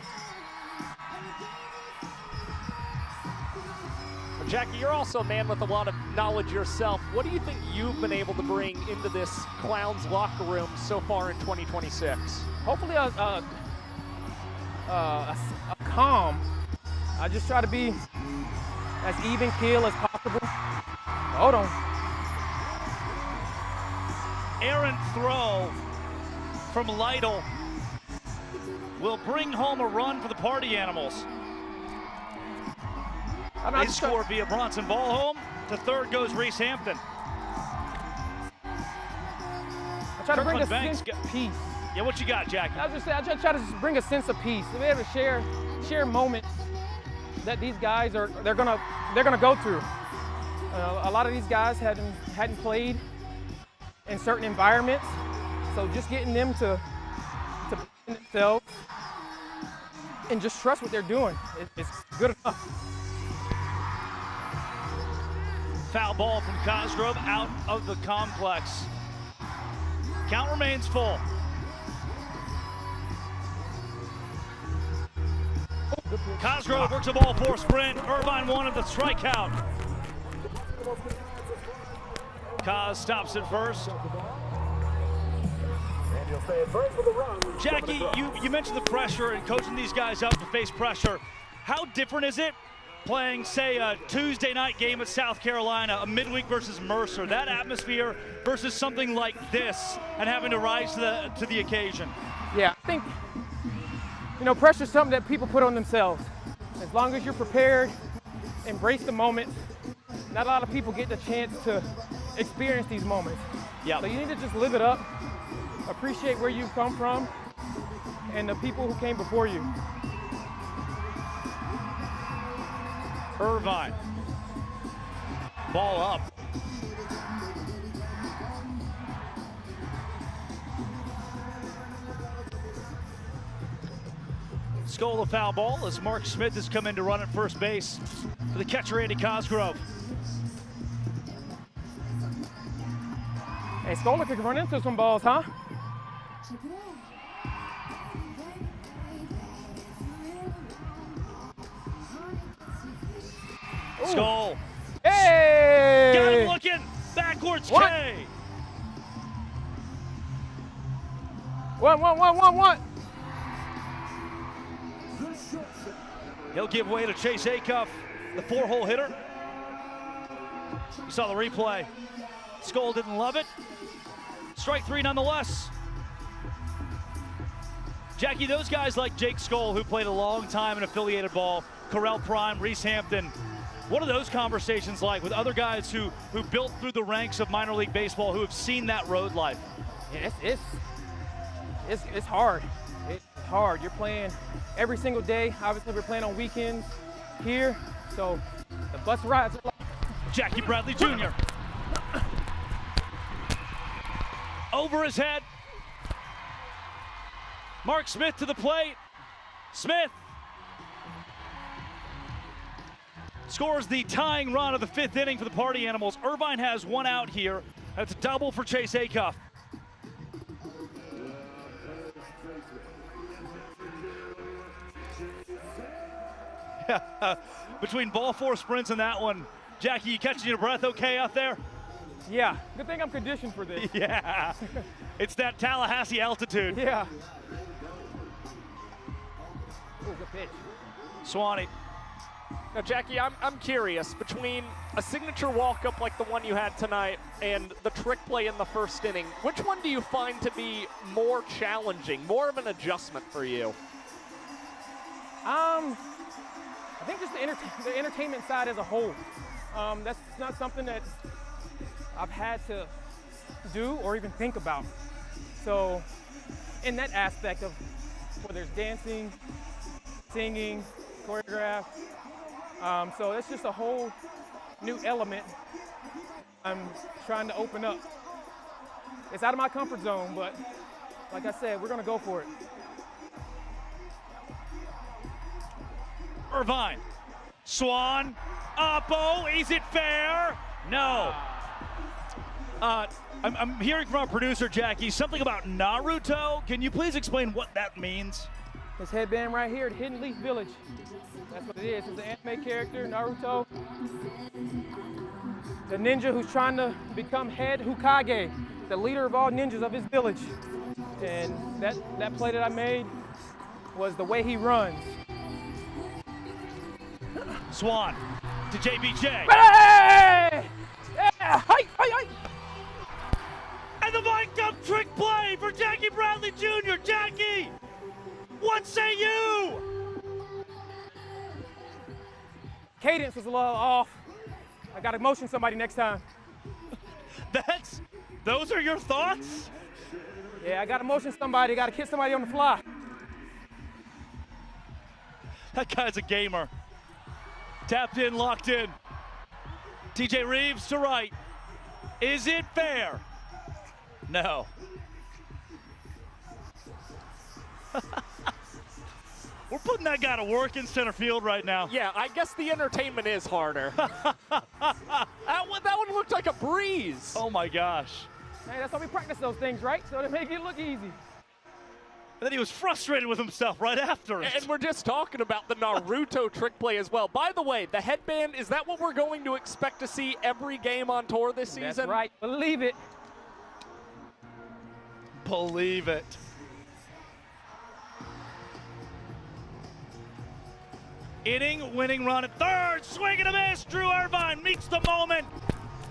Jackie, you're also a man with a lot of knowledge yourself. What do you think you've been able to bring into this Clowns locker room so far in 2026? Hopefully a calm. I just try to be as even keel as possible. Hold on. Errant throw from Lytle will bring home a run for the Party Animals. They score via Bronson ball home. To third goes Reese Hampton. I try to bring a sense of peace. Yeah, what you got, Jackie? I was just saying, I try to just bring a sense of peace. To be able to share moments that these guys they're gonna go through. A lot of these guys hadn't played in certain environments, so just getting them to believe in themselves and just trust what they're doing is good enough. Foul ball from Cosgrove out of the complex. Count remains full. Cosgrove works a ball for sprint. Irvine wanted the strikeout. Cos stops it first. Jackie, you mentioned the pressure and coaching these guys up to face pressure. How different is it playing, say, a Tuesday night game at South Carolina, a midweek versus Mercer, that atmosphere versus something like this and having to rise to the occasion? Yeah, I think, pressure is something that people put on themselves. As long as you're prepared, embrace the moment. Not a lot of people get the chance to experience these moments. Yeah. So you need to just live it up, appreciate where you've come from, and the people who came before you. Irvine. Ball up. Skoll, a foul ball as Mark Smith has come in to run at first base for the catcher, Andy Cosgrove. Hey, Skoll could run into some balls, huh? Skoll. Hey! Got him looking. Backwards What? K. One. He'll give way to Chase Acuff, the 4-hole hitter. You saw the replay. Skoll didn't love it. Strike three nonetheless. Jackie, those guys like Jake Skoll, who played a long time in affiliated ball, Correll Prime, Reese Hampton, what are those conversations like with other guys who built through the ranks of minor league baseball, who have seen that road life? Yeah, it's hard. It's hard. You're playing every single day. Obviously, we're playing on weekends here, so the bus rides are like... Jackie Bradley Jr. Over his head. Mark Smith to the plate. Smith scores the tying run of the 5th inning for the Party Animals. Irvine has one out here. That's a double for Chase Acuff. Between ball 4 sprints and that one, Jackie, you catching your breath okay out there? Yeah, good thing I'm conditioned for this. Yeah, it's that Tallahassee altitude. Yeah. Oh, good pitch. Swanee. Now, Jackie, I'm curious, between a signature walk-up like the one you had tonight and the trick play in the first inning, which one do you find to be more challenging, more of an adjustment for you? I think just the entertainment side as a whole. That's not something that I've had to do or even think about. So in that aspect of whether it's dancing, singing, choreograph, so it's just a whole new element I'm trying to open up. It's out of my comfort zone, but like I said, we're gonna go for it. Irvine. Swan. Oppo. Is it fair? No. I'm hearing from our producer, Jackie, something about Naruto. Can you please explain what that means? This headband right here, the Hidden Leaf Village. That's what it is. It's an anime character, Naruto. The ninja who's trying to become head Hokage, the leader of all ninjas of his village. And that play that I made was the way he runs. Swan to JBJ. Hey! Yeah! Hi! And the mic up trick play for Jackie Bradley Jr. Jackie, what say you? Cadence was a little off. I gotta motion somebody next time. Those are your thoughts? Yeah, I gotta motion somebody, gotta kiss somebody on the fly. That guy's a gamer. Tapped in, locked in. TJ Reeves to right. Is it fair? No. We're putting that guy to work in center field right now. Yeah, I guess the entertainment is harder. that one looked like a breeze. Oh my gosh. Hey, that's why we practice those things, right? So they make it look easy. And then he was frustrated with himself right after it. And we're just talking about the Naruto trick play as well. By the way, the headband, is that what we're going to expect to see every game on tour this season? That's right. Believe it. Believe it. Inning-winning run at third. Swing and a miss. Drew Irvine meets the moment.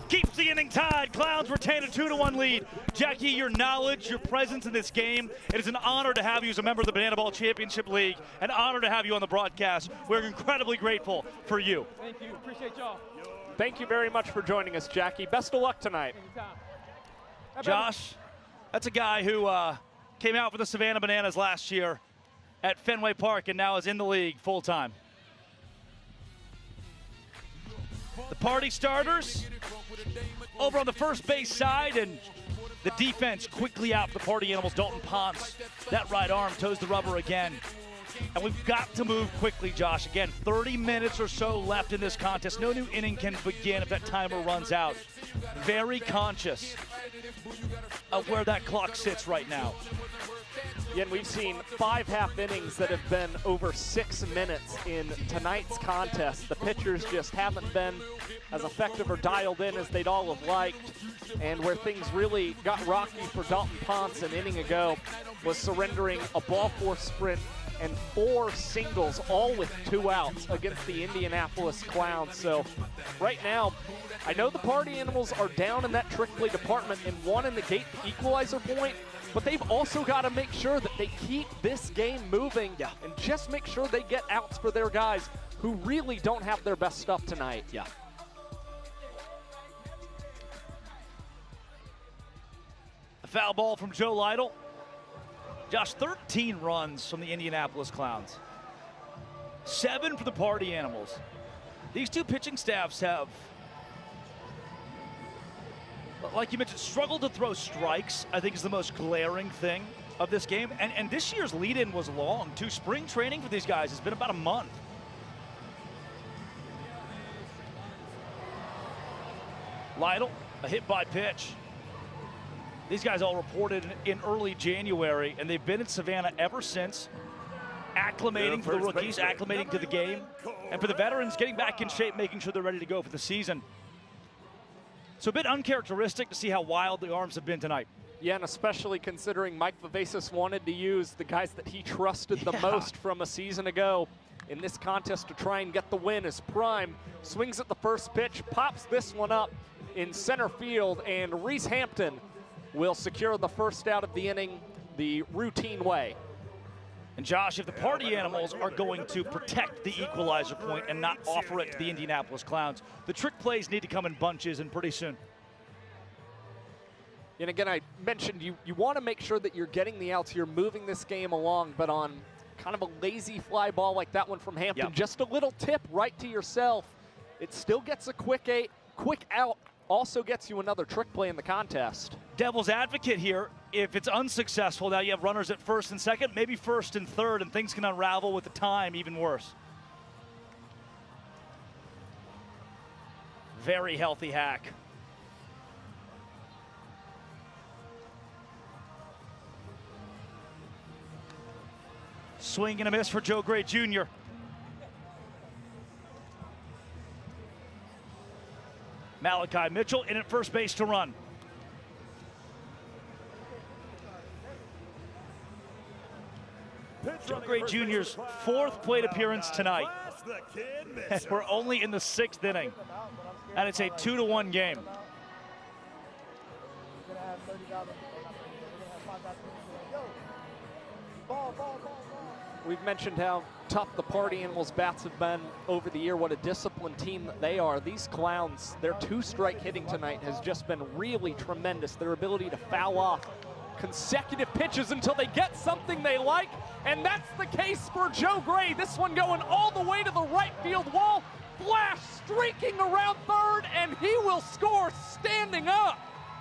Keeps the inning tied. Clowns retain a 2-1 lead. Jackie, your knowledge, your presence in this game, it is an honor to have you as a member of the Banana Ball Championship League. An honor to have you on the broadcast. We're incredibly grateful for you. Thank you. Appreciate y'all. Thank you very much for joining us, Jackie. Best of luck tonight. Josh, that's a guy who came out for the Savannah Bananas last year at Fenway Park and now is in the league full-time. The party starters over on the first base side, and the defense quickly out for the Party Animals. Dalton Ponce, that right arm toes the rubber again. And we've got to move quickly, Josh. Again, 30 minutes or so left in this contest. No new inning can begin if that timer runs out. Very conscious of where that clock sits right now. Again, we've seen 5 half innings that have been over 6 minutes in tonight's contest. The pitchers just haven't been as effective or dialed in as they'd all have liked. And where things really got rocky for Dalton Ponce an inning ago was surrendering a ball 4 sprint and 4 singles, all with 2 outs against the Indianapolis Clowns. So right now, I know the Party Animals are down in that trick play department and want to negate the equalizer point, but they've also got to make sure that they keep this game moving and just make sure they get outs for their guys who really don't have their best stuff tonight. Yeah. A foul ball from Joe Lytle. Josh, 13 runs from the Indianapolis Clowns. 7 for the Party Animals. These two pitching staffs have, like you mentioned, struggled to throw strikes, I think is the most glaring thing of this game. And this year's lead-in was long, too. Spring training for these guys has been about a month. Lytle, a hit by pitch. These guys all reported in early January, and they've been in Savannah ever since, acclimating for the rookies, acclimating to the game, and for the veterans, getting back in shape, making sure they're ready to go for the season. So a bit uncharacteristic to see how wild the arms have been tonight. Yeah, and especially considering Mike Vivacus wanted to use the guys that he trusted the most from a season ago in this contest to try and get the win. As Prime swings at the first pitch, pops this one up in center field, and Reese Hampton will secure the first out of the inning the routine way. And Josh, if the Party Animals are going to protect the equalizer point and not offer it to the Indianapolis Clowns, the trick plays need to come in bunches and pretty soon. And again, I mentioned you want to make sure that you're getting the outs, you're moving this game along, but on kind of a lazy fly ball like that one from Hampton, just a little tip right to yourself. It still gets a quick out, also gets you another trick play in the contest. Devil's advocate here, if it's unsuccessful, now you have runners at first and second, maybe first and third, and things can unravel with the time even worse. very healthy hack. Swing and a miss for Joe Gray Jr. Malachi Mitchell in at first base to run. Joe Gray Jr.'s 4th plate appearance tonight. And we're only in the 6th inning. And it's a 2-1 game. We've mentioned how tough the Party Animals bats have been over the year, what a disciplined team that they are. These Clowns, their 2-strike hitting tonight has just been really tremendous. Their ability to foul off consecutive pitches until they get something they like, and that's the case for Joe Gray. This one going all the way to the right field wall. Flash streaking around third, and he will score standing up.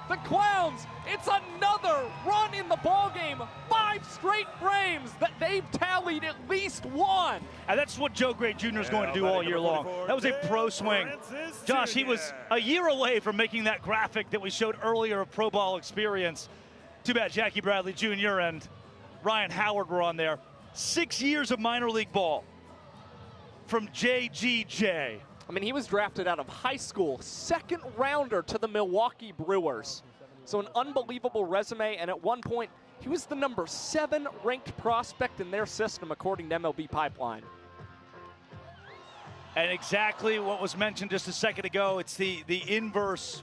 The Clowns, it's another run in the ballgame. 5 straight frames that they've tallied at least one. And that's what Joe Gray Jr. is going to do all year long. That was a pro swing. Josh, he was a year away from making that graphic that we showed earlier of Pro Ball experience. Too bad Jackie Bradley Jr. and Ryan Howard were on there. 6 years of minor league ball from JGJ. I mean, he was drafted out of high school, 2nd rounder to the Milwaukee Brewers. So an unbelievable resume, and at one point, he was the number 7 ranked prospect in their system, according to MLB Pipeline. And exactly what was mentioned just a second ago, it's the inverse.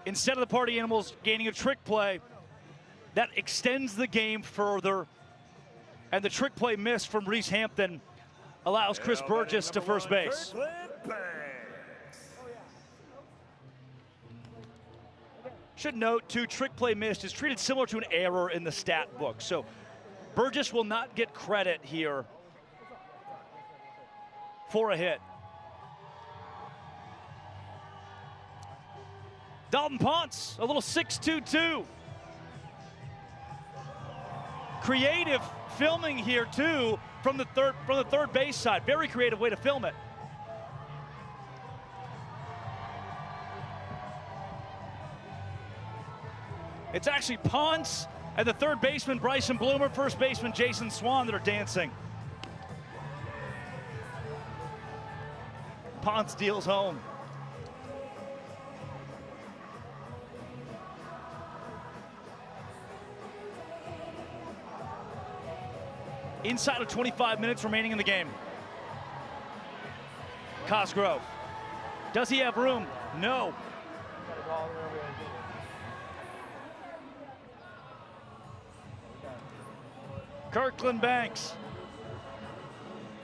Instead of the Party Animals gaining a trick play, that extends the game further. And the trick play miss from Reese Hampton allows Chris Burgess to first base. Should note, too, trick play missed is treated similar to an error in the stat book. So Burgess will not get credit here for a hit. Dalton Ponce, a little 6-2-2. Creative filming here, too, from the third base side. Very creative way to film it. It's actually Ponce and the third baseman Bryson Bloomer, first baseman Jason Swan that are dancing. Ponce deals home. Inside of 25 minutes remaining in the game. Cosgrove. Does he have room? No. Kirkland Banks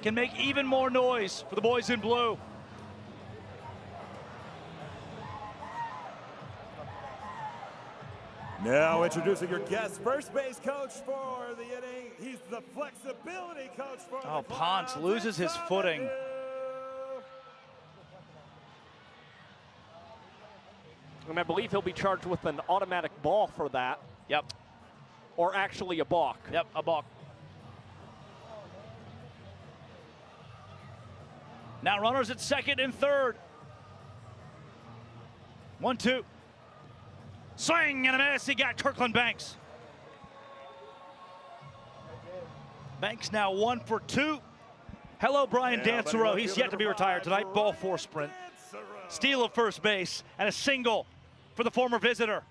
can make even more noise for the boys in blue. Now introducing your guest first base coach for the inning. He's the flexibility coach for the Ponce loses his footing. And I believe he'll be charged with an automatic ball for that. Yep. Or actually a balk. Yep, a balk. Now runners at second and third. 1-2. Swing and a miss. He got Kirkland Banks. Banks now 1 for 2. Hello, Brian Dansereau. He's yet to be retired tonight. Ball 4 sprint. Steal of first base and a single for the former visitor.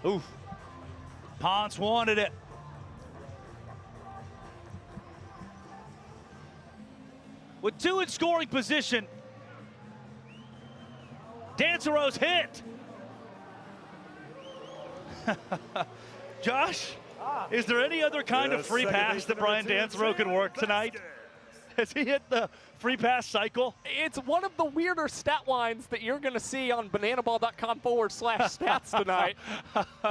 Oof. Ponce wanted it. With 2 in scoring position, Dansereau's hit. Josh, is there any other kind of free pass that Brian Dansereau can work tonight? Has he hit the free pass cycle? It's one of the weirder stat lines that you're going to see on bananaball.com/stats tonight.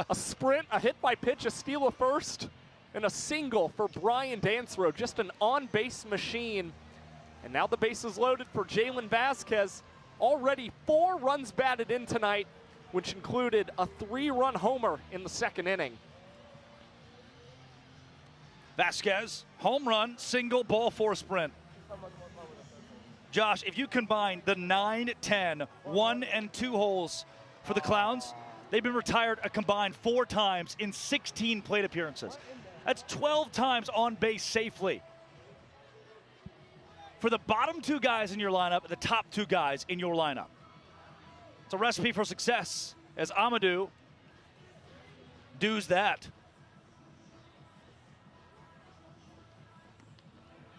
A sprint, a hit by pitch, a steal of first, and a single for Brian Dansereau. Just an on-base machine. And now the base is loaded for Jalen Vasquez. Already 4 runs batted in tonight, which included a 3-run homer in the 2nd inning. Vasquez, home run, single, ball four sprint. Josh, if you combine the 9, 10, 1 and 2 holes for the Clowns, they've been retired a combined 4 times in 16 plate appearances. That's 12 times on base safely. For the bottom 2 guys in your lineup, the top 2 guys in your lineup. It's a recipe for success as Amadou does that.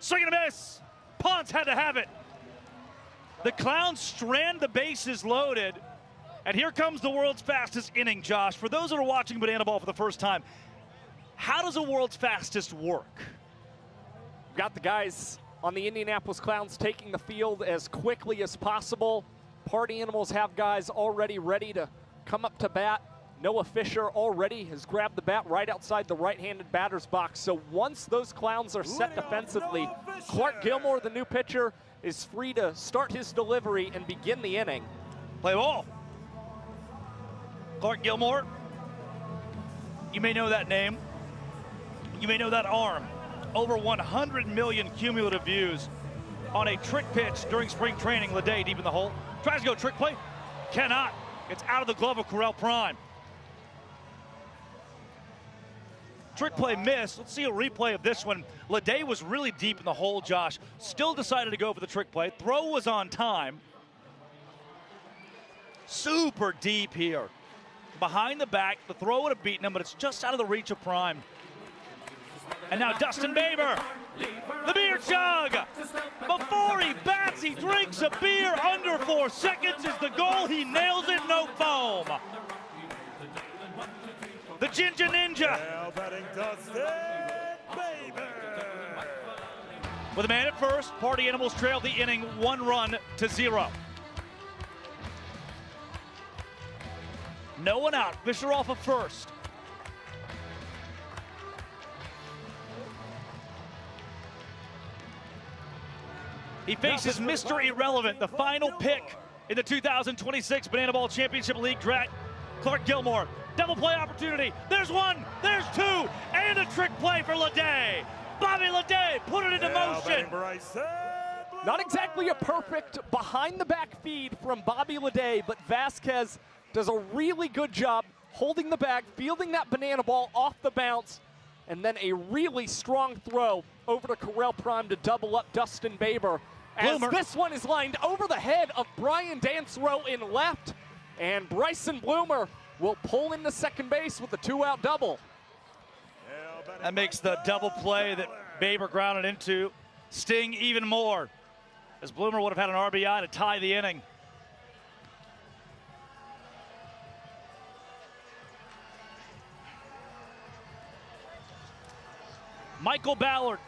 Swing and a miss. Ponce had to have it. The Clowns strand the bases loaded. And here comes the world's fastest inning, Josh. For those that are watching Banana Ball for the first time, how does a world's fastest work? We've got the guys on the Indianapolis Clowns taking the field as quickly as possible. Party Animals have guys already ready to come up to bat. Noah Fisher already has grabbed the bat right outside the right-handed batter's box. So once those Clowns are set defensively, Clark Gilmore, the new pitcher, is free to start his delivery and begin the inning. Play ball. Clark Gilmore. You may know that name. You may know that arm. Over 100 million cumulative views on a trick pitch during spring training. Leday deep in the hole. Tries to go trick play. Cannot. It's out of the glove of Correll Prime. Trick play miss. Let's see a replay of this one. Leday was really deep in the hole, Josh. Still decided to go for the trick play. Throw was on time. Super deep here. Behind the back, the throw would have beaten him, but it's just out of the reach of Prime. And now Dustin Baber, the beer chug. Before he bats, he drinks a beer. Under 4 seconds is the goal. He nails it, no foam. The Ginger Ninja. With a man at first, Party Animals trail the inning 1 run to 0. No one out. Fisher off of first. He faces Mr. Irrelevant, the final pick in the 2026 Banana Ball Championship League draft. Clark Gilmore, double play opportunity. There's 1, there's 2, and a trick play for Leday. Bobby Leday put it into motion. Not exactly a perfect behind the back feed from Bobby Leday, but Vasquez does a really good job holding the bag, fielding that banana ball off the bounce, and then a really strong throw over to Correll Prime to double up Dustin Baber. As this one is lined over the head of Brian Dansereau in left, and Bryson Bloomer will pull into second base with a 2-out double. That makes the double play that Baber grounded into sting even more, as Bloomer would have had an RBI to tie the inning. Michael Ballard.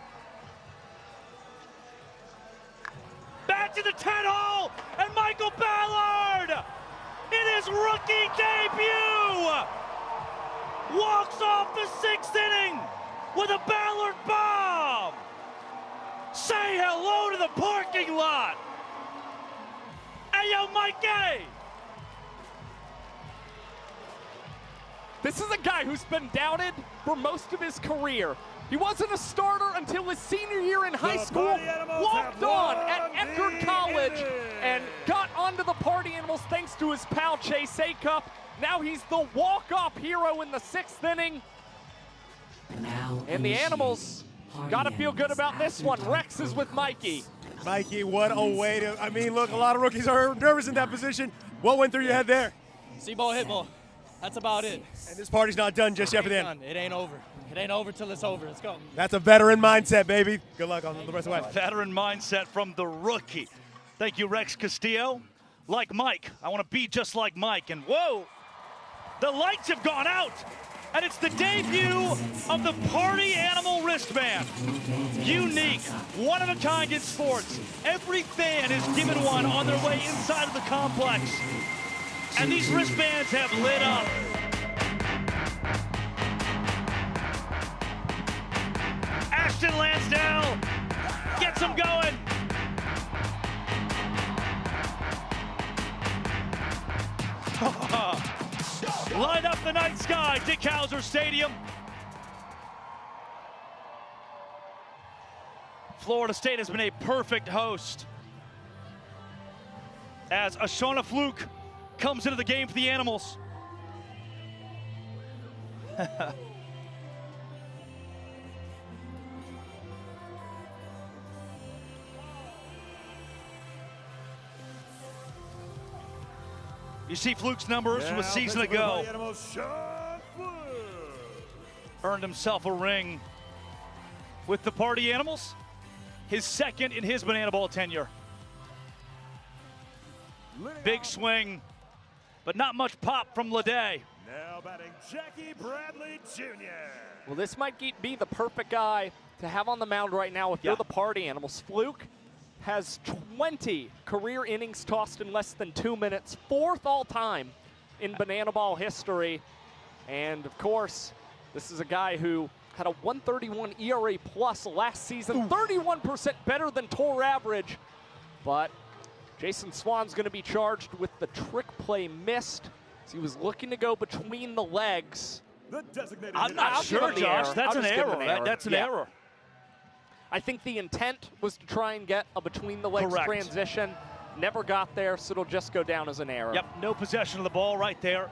Back to the 10 hole, and Michael Ballard in his rookie debut walks off the 6th inning with a Ballard bomb. Say hello to the parking lot. Hey, yo, Mikey. This is a guy who's been doubted for most of his career. He wasn't a starter until his senior year in high school, walked on at Eckerd College, and got onto the Party Animals thanks to his pal Chase Acup. Now he's the walk-off hero in the 6th inning. And the Animals got to feel good about this one. Rex is with Mikey. Mikey, what a way to, I mean, look, a lot of rookies are nervous in that position. What went through your head there? See ball, hit ball. That's about it. And this party's not done just yet for the end. It ain't over. It ain't over till it's over. Let's go. That's a veteran mindset, baby. Good luck on the rest of the way. Veteran mindset from the rookie. Thank you, Rex Castillo. Like Mike, I want to be just like Mike. And whoa, the lights have gone out. And it's the debut of the Party Animal wristband. Unique, one-of-a-kind in sports. Every fan is given one on their way inside of the complex. And these wristbands have lit up. Ashton Lansdale gets him going. Light up the night sky, Dick Hauser Stadium. Florida State has been a perfect host as Ashana Fluke comes into the game for the Animals. You see Fluke's numbers from a season ago. Earned himself a ring with the Party Animals, his second in his Banana Ball tenure. Big swing, but not much pop from Leday. Now batting Jackie Bradley Jr. Well, this might be the perfect guy to have on the mound right now if you're the Party Animals. Fluke has 20 career innings tossed in less than 2 minutes, 4th all time in Banana Ball history. And of course, this is a guy who had a 131 ERA plus last season, 31% better than tour average. But Jason Swan's going to be charged with the trick play missed. As he was looking to go between the legs. I'm not sure, Josh. That's an error. That's an error. I think the intent was to try and get a between the legs transition. Never got there, so it'll just go down as an error. Yep, no possession of the ball right there.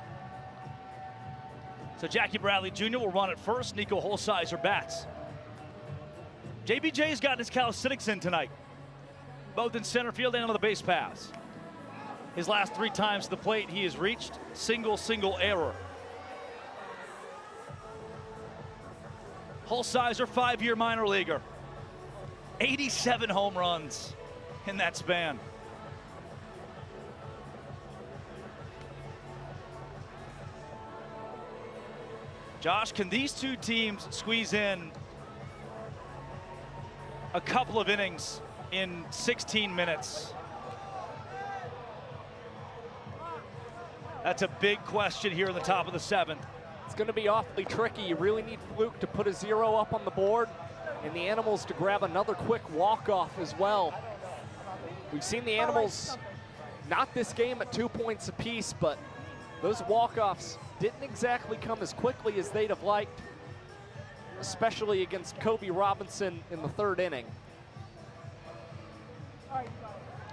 So Jackie Bradley Jr. will run it first. Nico Holsizer bats. JBJ's gotten his calisthenics in tonight, both in center field and on the base paths. His last 3 times to the plate he has reached single error. Holsizer, 5-year minor leaguer. 87 home runs in that span. Josh, can these two teams squeeze in a couple of innings in 16 minutes? That's a big question here in the top of the 7th. It's going to be awfully tricky. You really need Fluke to put a 0 up on the board and the Animals to grab another quick walk-off as well. We've seen the Animals, not this game at 2 points apiece, but those walk-offs didn't exactly come as quickly as they'd have liked, especially against Kobe Robinson in the 3rd inning.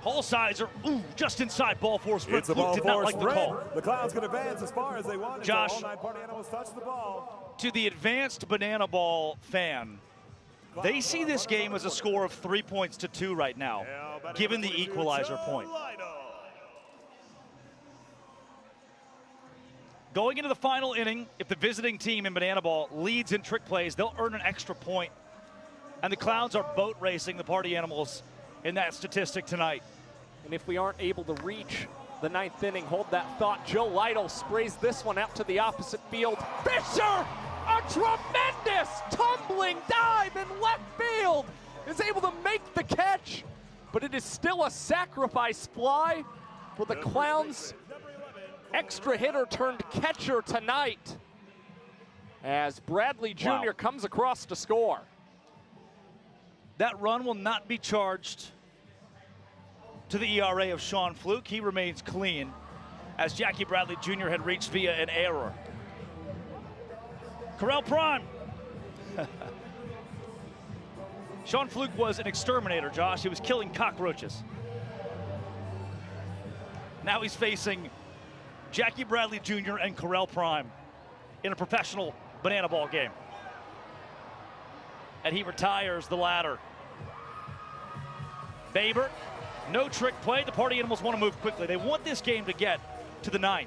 Holsizer, just inside ball force. It's a Fluke ball did not force like the call. The Clowns can advance as far as they want. Josh, all 9 Party Animals touch the ball. To the advanced Banana Ball fan, they see this game as a score of 3 points to 2 right now, given the equalizer point. Going into the final inning, if the visiting team in Banana Ball leads in trick plays, they'll earn an extra point. And the Clowns are boat racing the Party Animals in that statistic tonight. And if we aren't able to reach the 9th inning, hold that thought. Joe Lytle sprays this one out to the opposite field. Fisher, a tremendous tumbling dive in left field, is able to make the catch, but it is still a sacrifice fly for the Clowns. Extra hitter turned catcher tonight as Bradley Jr. comes across to score. That run will not be charged to the ERA of Sean Fluke. He remains clean as Jackie Bradley Jr. had reached via an error. Corral Prime. Sean Fluke was an exterminator, Josh. He was killing cockroaches. Now he's facing Jackie Bradley Jr. and Corral Prime in a professional Banana Ball game. And he retires the latter. Baber, no trick play. The Party Animals want to move quickly. They want this game to get to the 9th.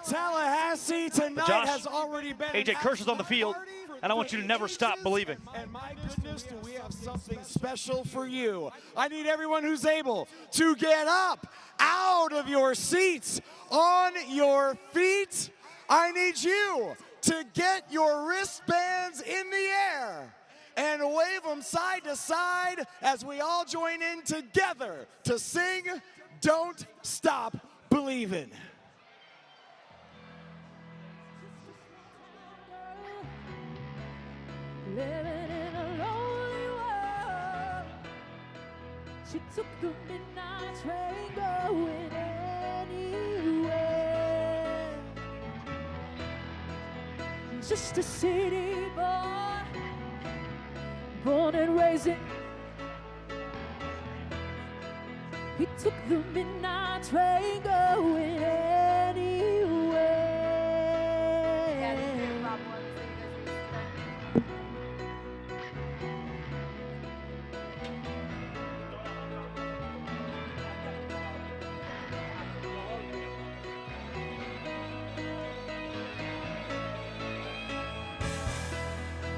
Tallahassee tonight Josh, has already been AJ Kirsch's on the field, and I want you to never stop believing. And my goodness, do we have something special for you. I need everyone who's able to get up out of your seats, on your feet. I need you to get your wristbands in the air and wave them side to side as we all join in together to sing Don't Stop Believin'. Living in a lonely world. She took the midnight train going anywhere. Just a city boy born and raised in. He took the midnight train going anywhere.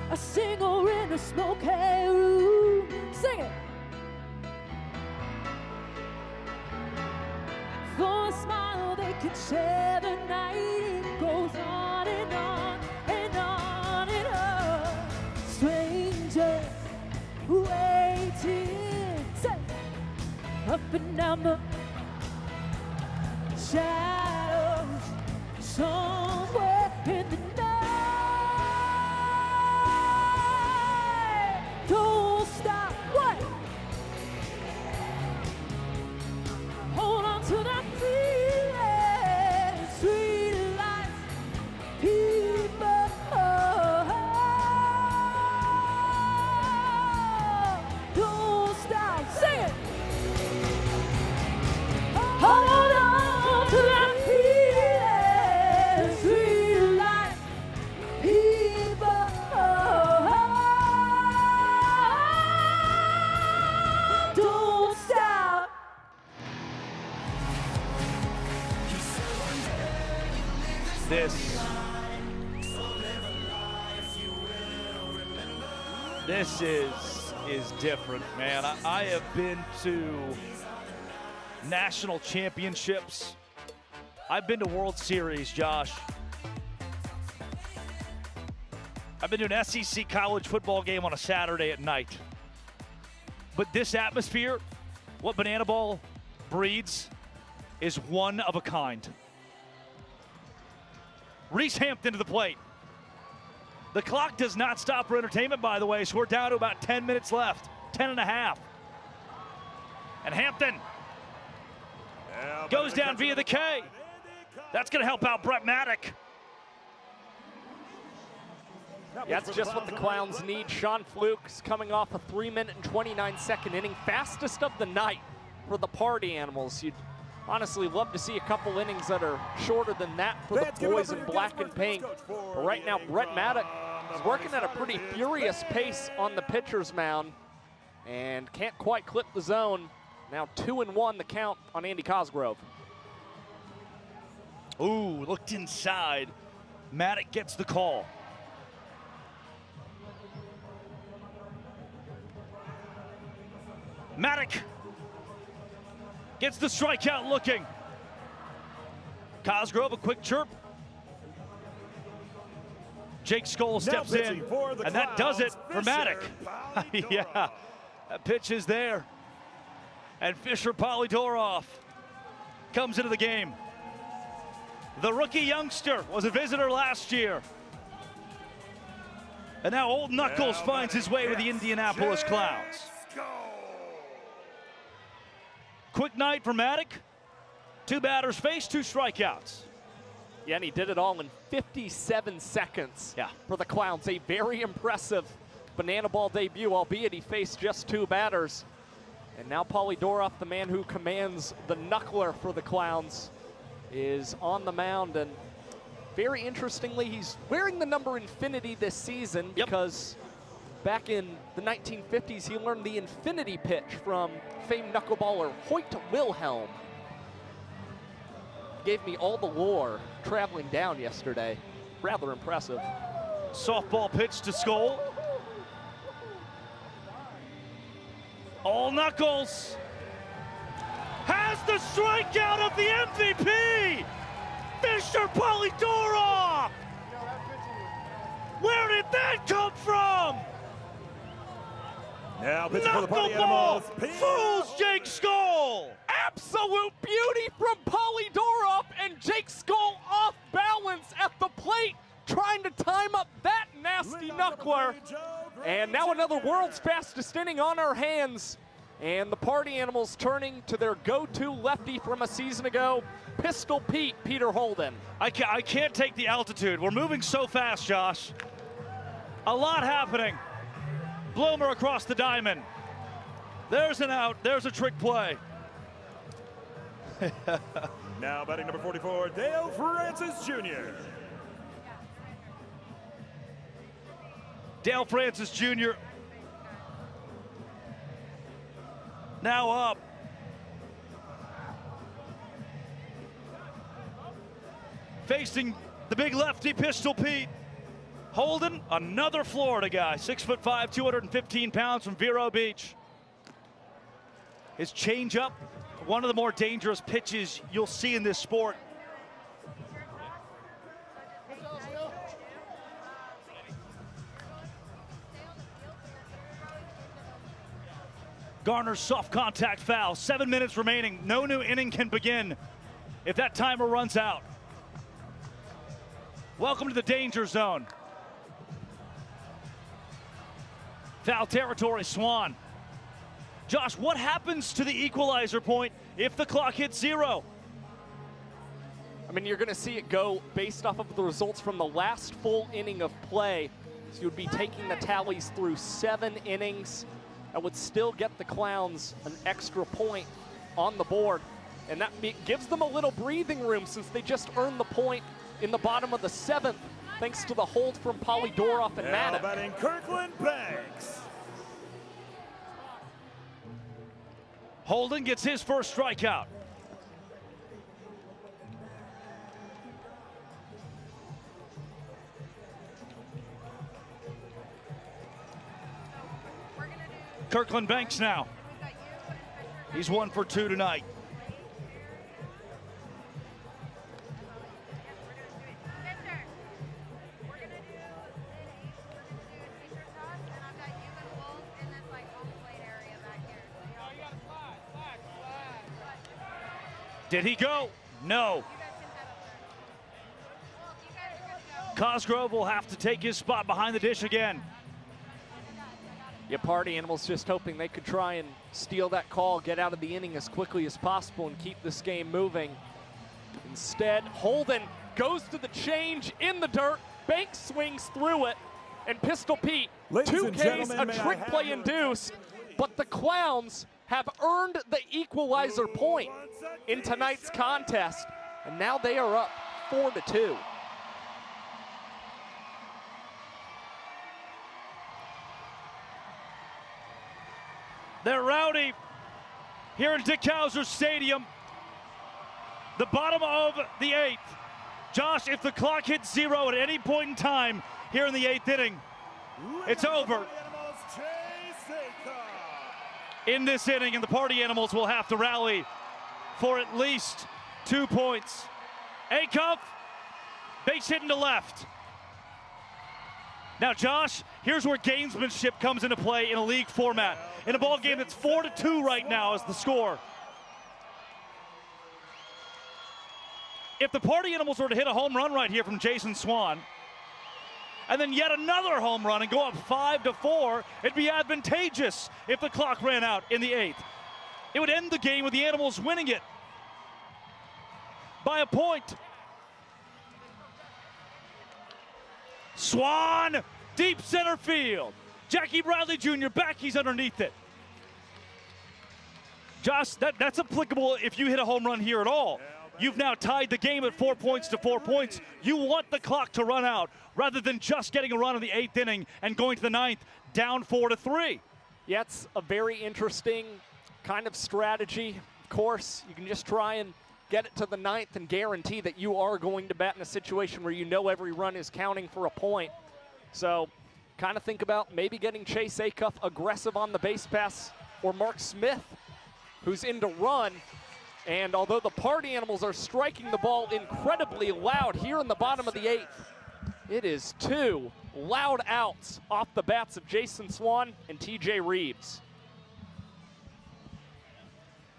A singer in a smoky room. Sing it. For a smile they can share the night. It goes on and on and on and on. Strangers waiting. Say, up and down the shadows, somewhere in the night. Don't stop. What? Hold on to that feeling. Sweet life, people. Don't stop. Sing it. Hold on to that feeling. Sweet life, people. Don't stop. This is different, man. I have been to national championships. I've been to World Series, Josh. I've been to an SEC college football game on a Saturday at night. But this atmosphere, what Banana Ball breeds, is one of a kind. Reese Hampton to the plate. The clock does not stop for entertainment, by the way, so we're down to about 10 minutes left, 10 and a half. And Hampton goes down via the K. That's going to help out Brett Maddock. That's just what the Clowns need. Sean Fluke's coming off a 3-minute and 29-second inning, fastest of the night for the Party Animals. You'd honestly love to see a couple innings that are shorter than that for the boys in black and pink. But right now, Brett Maddock is working at a pretty furious pace on the pitcher's mound and can't quite clip the zone. Now 2-1 the count on Andy Cosgrove. Ooh, looked inside. Maddock gets the call. Maddock gets the strikeout looking. Cosgrove, a quick chirp. Jake Skoll steps in, and that does it for Maddock. Yeah, that pitch is there. And Fisher Polydorov comes into the game. The rookie youngster was a visitor last year. And now Old Knuckles finds his way with the Indianapolis Clowns. Quick night for Maddock. 2 batters faced, 2 strikeouts. Yeah, and he did it all in 57 seconds for the Clowns. A very impressive Banana Ball debut, albeit he faced just 2 batters. And now Polydorov, the man who commands the knuckler for the Clowns, is on the mound. And very interestingly, he's wearing the number infinity this season because back in the 1950s, he learned the infinity pitch from famed knuckleballer Hoyt Wilhelm. Gave me all the lore traveling down yesterday. Rather impressive. Softball pitch to Skoll. All Knuckles has the strikeout of the MVP. Fisher Polydorov. Where did that come from? Now pitching for the Party Animals. Fools Jake Skoll. Absolute beauty from Polydorov, and Jake Skoll off balance at the plate, trying to time up that nasty knuckler. And now another world's fastest inning on our hands. And the Party Animals turning to their go-to lefty from a season ago, Pistol Pete, Peter Holden. I can't take the altitude. We're moving so fast, Josh. A lot happening. Bloomer across the diamond. There's an out. There's a trick play. Now batting number 44, Dale Francis Jr. Dale Francis Jr. now up. Facing the big lefty, Pistol Pete. Holden, another Florida guy, 6'5", 215 pounds from Vero Beach. His changeup, one of the more dangerous pitches you'll see in this sport. Garner's soft contact foul. 7 minutes remaining. No new inning can begin if that timer runs out. Welcome to the danger zone. Foul territory, Swan. Josh, what happens to the equalizer point if the clock hits 0? I mean, you're going to see it go based off of the results from the last full inning of play. So you'd be taking the tallies through 7 innings. That would still get the Clowns an extra point on the board. And that gives them a little breathing room since they just earned the point in the bottom of the 7th, thanks to the hold from Polydorov and Madden. Now batting Kirkland Banks. Holden gets his first strikeout. Kirkland Banks now. He's 1 for 2 tonight. Did he go? No. Cosgrove will have to take his spot behind the dish again. Yeah, Party Animals just hoping they could try and steal that call, get out of the inning as quickly as possible and keep this game moving. Instead, Holden goes to the change in the dirt. Banks swings through it, and Pistol Pete, Ladies 2 and Ks, gentlemen, a may I trick have play your induced, but the Clowns have earned the equalizer point in tonight's contest, and now they are up 4-2. They're rowdy here in Dick Howser Stadium. The bottom of the 8th. Josh, if the clock hits 0 at any point in time here in the 8th inning, it's over. In this inning, and the Party Animals will have to rally for at least 2 points. Acuff, base hit into left. Now, Josh, here's where gamesmanship comes into play in a league format. In a ball game that's 4-2 right now is the score. If the Party Animals were to hit a home run right here from Jason Swan, and then yet another home run and go up 5-4, it'd be advantageous if the clock ran out in the 8th. It would end the game with the Animals winning it by a point. Swan, deep center field. Jackie Bradley Jr. back, he's underneath it. Josh, that's applicable if you hit a home run here at all. You've now tied the game at 4 points to 4 points. You want the clock to run out rather than just getting a run in the 8th inning and going to the 9th down 4-3. Yeah, it's a very interesting kind of strategy. Of course, you can just try and get it to the 9th and guarantee that you are going to bat in a situation where you know every run is counting for a point. So kind of think about maybe getting Chase Acuff aggressive on the base pass, or Mark Smith, who's in to run. And although the Party Animals are striking the ball incredibly loud here in the bottom of the 8th, it is 2 loud outs off the bats of Jason Swan and TJ Reeves.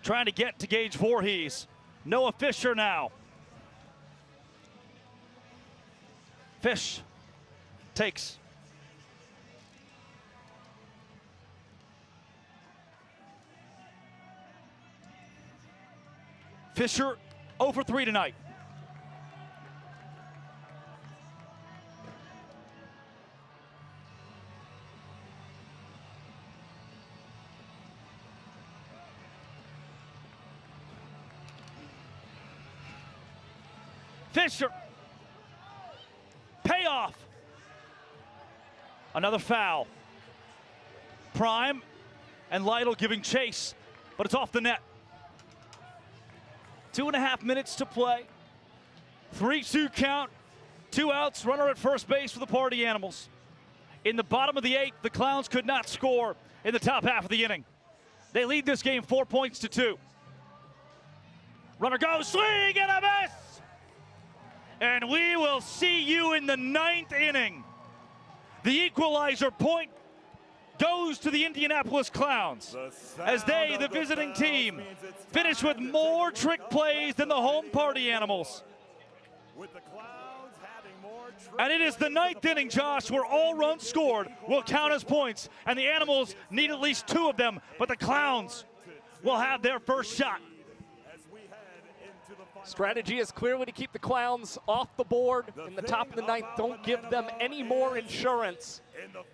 Trying to get to Gage Voorhees. Noah Fisher now. Fish takes. Fisher 0 for 3 tonight. Fisher. Payoff. Another foul. Prime and Lytle giving chase, but it's off the net. 2.5 minutes to play. 3-2 count. 2 outs, runner at first base for the Party Animals. In the bottom of the 8th, the Clowns could not score in the top half of the inning. They lead this game 4 points to 2. Runner goes, swing and a miss! And we will see you in the 9th inning. The equalizer point goes to the Indianapolis Clowns as they, the visiting team, finish with more trick plays than the home Party Animals. And it is the 9th inning, Josh, where all runs scored will count as points, and the Animals need at least 2 of them, but the Clowns will have their first shot. Strategy is clearly to keep the Clowns off the board in the top of the 9th. Don't give them any more insurance.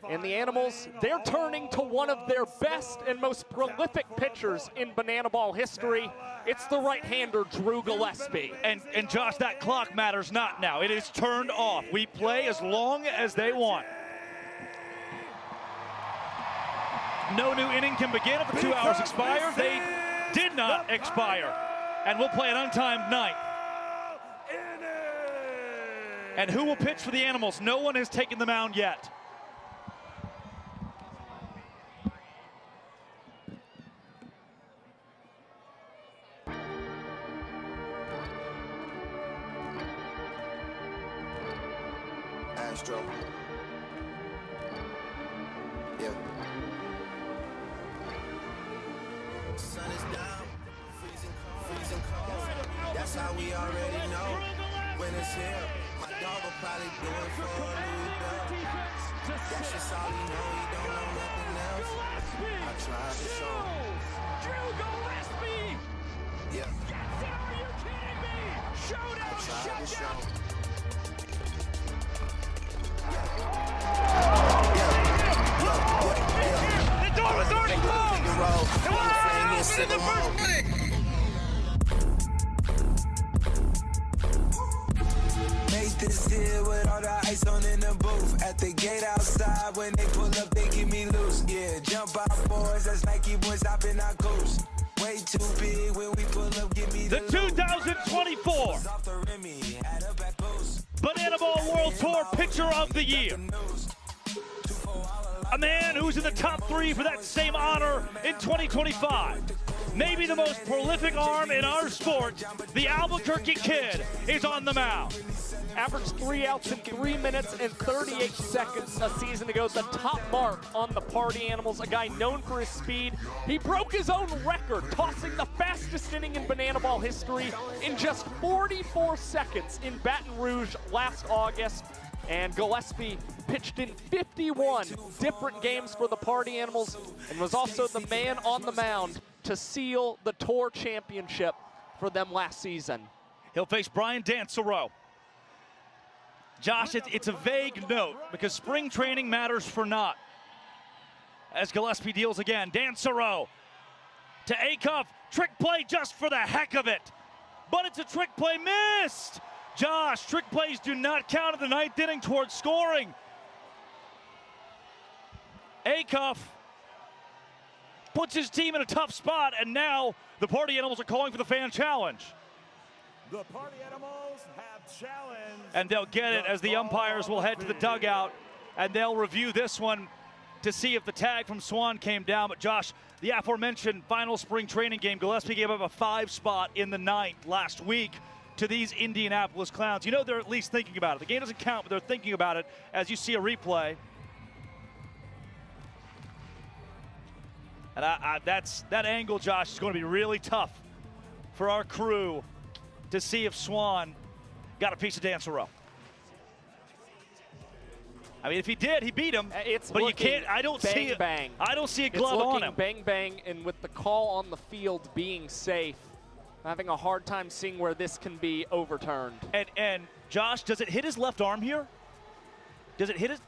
And the Animals, they're turning to one of their best and most prolific pitchers in Banana Ball history. It's the right-hander, Drew Gillespie. And Josh, that clock matters not now. It is turned off. We play as long as they want. No new inning can begin if the 2 hours expire. They did not expire. And we'll play an untimed 9th. And who will pitch for the Animals? No one has taken the mound yet. Astro. Yeah. Sun is down, freezing cold. That's how we already know when it's here. My dog will probably do it for a Louis Bell. That's just all he know. He don't know nothing else. I tried to show him. Drew Gillespie. Yeah. Are you kidding me? Showdown, shutdown. The door was already closed. Made this deal with all the ice on in the booth. At the gate outside, when they pull up, they give me loose. Yeah, jump out, boys. That's Nike boys hopping our goose. Way too big when we pull up, give me the 2024 Banana Ball World Tour Pitcher of the Year. A man who's in the top 3 for that same honor in 2025. Maybe the most prolific arm in our sport, the Albuquerque Kid, is on the mound. Averaged 3 outs in 3 minutes and 38 seconds a season ago. The top mark on the Party Animals, a guy known for his speed. He broke his own record, tossing the fastest inning in Banana Ball history in just 44 seconds in Baton Rouge last August. And Gillespie pitched in 51 different games for the Party Animals and was also the man on the mound to seal the Tour Championship for them last season. He'll face Brian Dansereau. Josh, it's a vague note because spring training matters for naught. As Gillespie deals again, Dansereau to Acuff, trick play just for the heck of it. But it's a trick play missed. Josh, trick plays do not count in the 9th inning towards scoring. Acuff puts his team in a tough spot, and now the Party Animals are calling for the fan challenge. The Party Animals have challenged. And they'll get it as the umpires will head to the dugout, and they'll review this one to see if the tag from Swan came down. But Josh, the aforementioned final spring training game, Gillespie gave up a 5 spot in the 9th last week to these Indianapolis Clowns. You know they're at least thinking about it. The game doesn't count, but they're thinking about it as you see a replay. And that angle, Josh, is going to be really tough for our crew to see if Swan got a piece of Dansereau. I mean, if he did, he beat him. But you can't. I don't see it. Bang. I don't see a glove on him. Bang bang, and with the call on the field being safe, I'm having a hard time seeing where this can be overturned. And Josh, does it hit his left arm here? Does it hit his?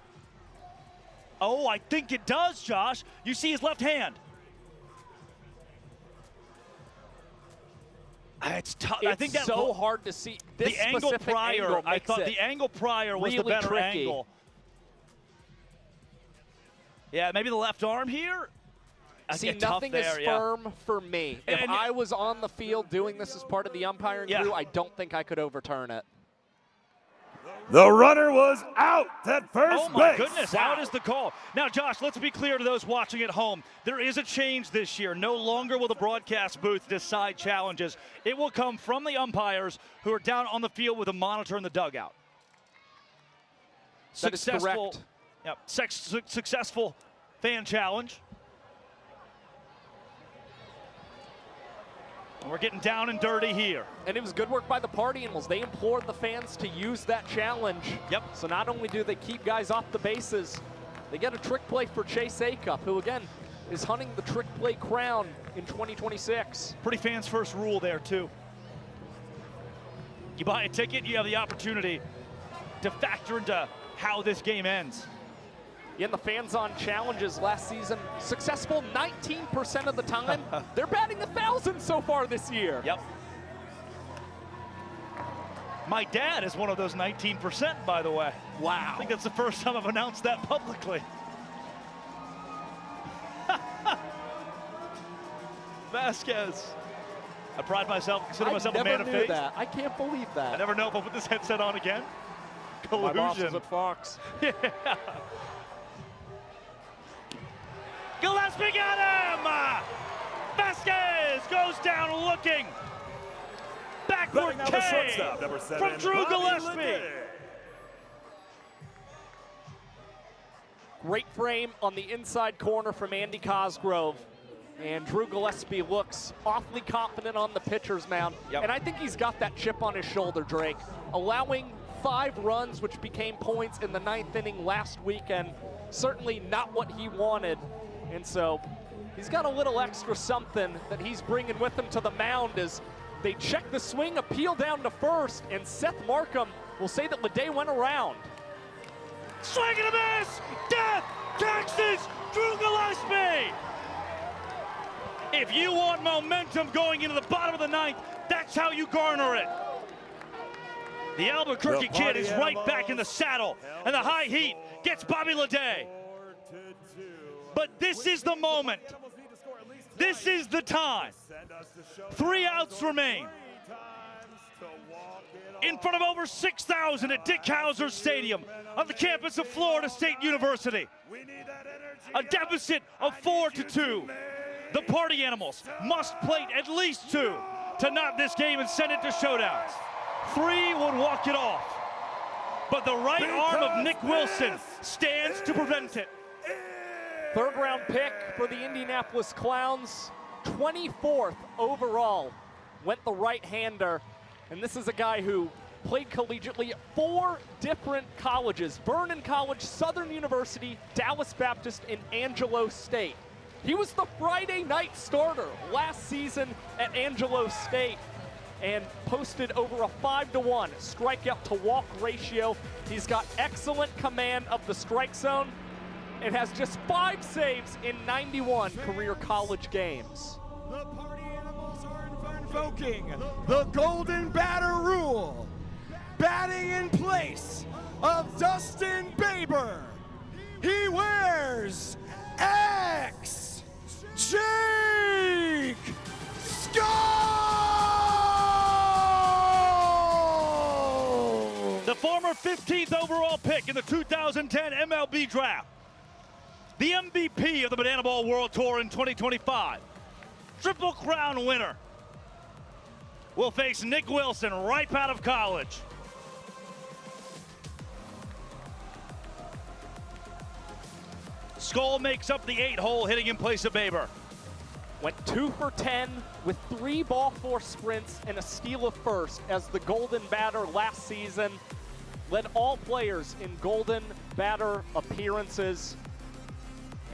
Oh, I think it does, Josh. You see his left hand. It's tough. It's I think that's so hard to see. This the angle prior, I thought the angle prior was really the better tricky. angle. Yeah, maybe the left arm here. See, nothing is firm for me. If I was on the field doing this as part of the umpiring crew, I don't think I could overturn it. The runner was out at first Oh my base. goodness, out is the call. Now, Josh, let's be clear to those watching at home. There is a change this year. No longer will the broadcast booth decide challenges. It will come from umpires who are down on the field with a monitor in the dugout. That is correct. Yep, successful fan challenge. And we're getting down and dirty here. And it was good work by the Party Animals. They implored the fans to use that challenge. Yep. So not only do they keep guys off the bases, they get a trick play for Chase Acuff, who again is hunting the trick play crown in 2026. Pretty fans first rule there too. You buy a ticket, you have the opportunity to factor into how this game ends. In the fans on challenges last season, successful 19% of the time. They're batting 1,000 so far this year. Yep. My dad is one of those 19%, by the way. Wow. I think that's the first time I've announced that publicly. Vasquez. I pride myself, consider myself a man of faith. That. I can't believe that. I never know if I'll put this headset on again. Collusion. My boss is at Fox. Yeah. Gillespie got him! Vasquez goes down looking. Backward K from Drew Gillespie. Great frame on the inside corner from Andy Cosgrove. And Drew Gillespie looks awfully confident on the pitcher's mound. Yep. And I think he's got that chip on his shoulder, Drake. Allowing 5 runs, which became points in the 9th inning last weekend. Certainly not what he wanted. And so he's got a little extra something that he's bringing with him to the mound as they check the swing, appeal down to first, and Seth Markham will say that Leday went around. Swing and a miss! Death! Texas! Drew Gillespie! If you want momentum going into the bottom of the 9th, that's how you garner it. The Albuquerque kid is right back in the saddle, and the high heat gets Bobby Leday. But this is the moment. This is the time. 3 outs remain. In front of over 6,000 at Dick Howser Stadium on the campus of Florida State University. A deficit of 4-2. The Party Animals must plate at least 2 to knot this game and send it to showdowns. 3 would walk it off. But the right arm of Nick Wilson stands to prevent it. 3rd round pick for the Indianapolis Clowns. 24th overall went the right-hander. And this is a guy who played collegiately at 4 different colleges. Vernon College, Southern University, Dallas Baptist, and Angelo State. He was the Friday night starter last season at Angelo State and posted over a 5-to-1 strikeout to walk ratio. He's got excellent command of the strike zone and has just 5 saves in 91 career college games. The Party Animals are invoking the Golden Batter Rule. Batting in place of Dustin Baber. He wears X. Jake Skull! The former 15th overall pick in the 2010 MLB draft. The MVP of the Banana Ball World Tour in 2025. Triple Crown winner. Will face Nick Wilson right out of college. Skull makes up the 8-hole, hitting in place of Baber. Went 2 for 10 with 3 ball 4 sprints and a steal of first as the Golden Batter last season. Led all players in Golden Batter appearances.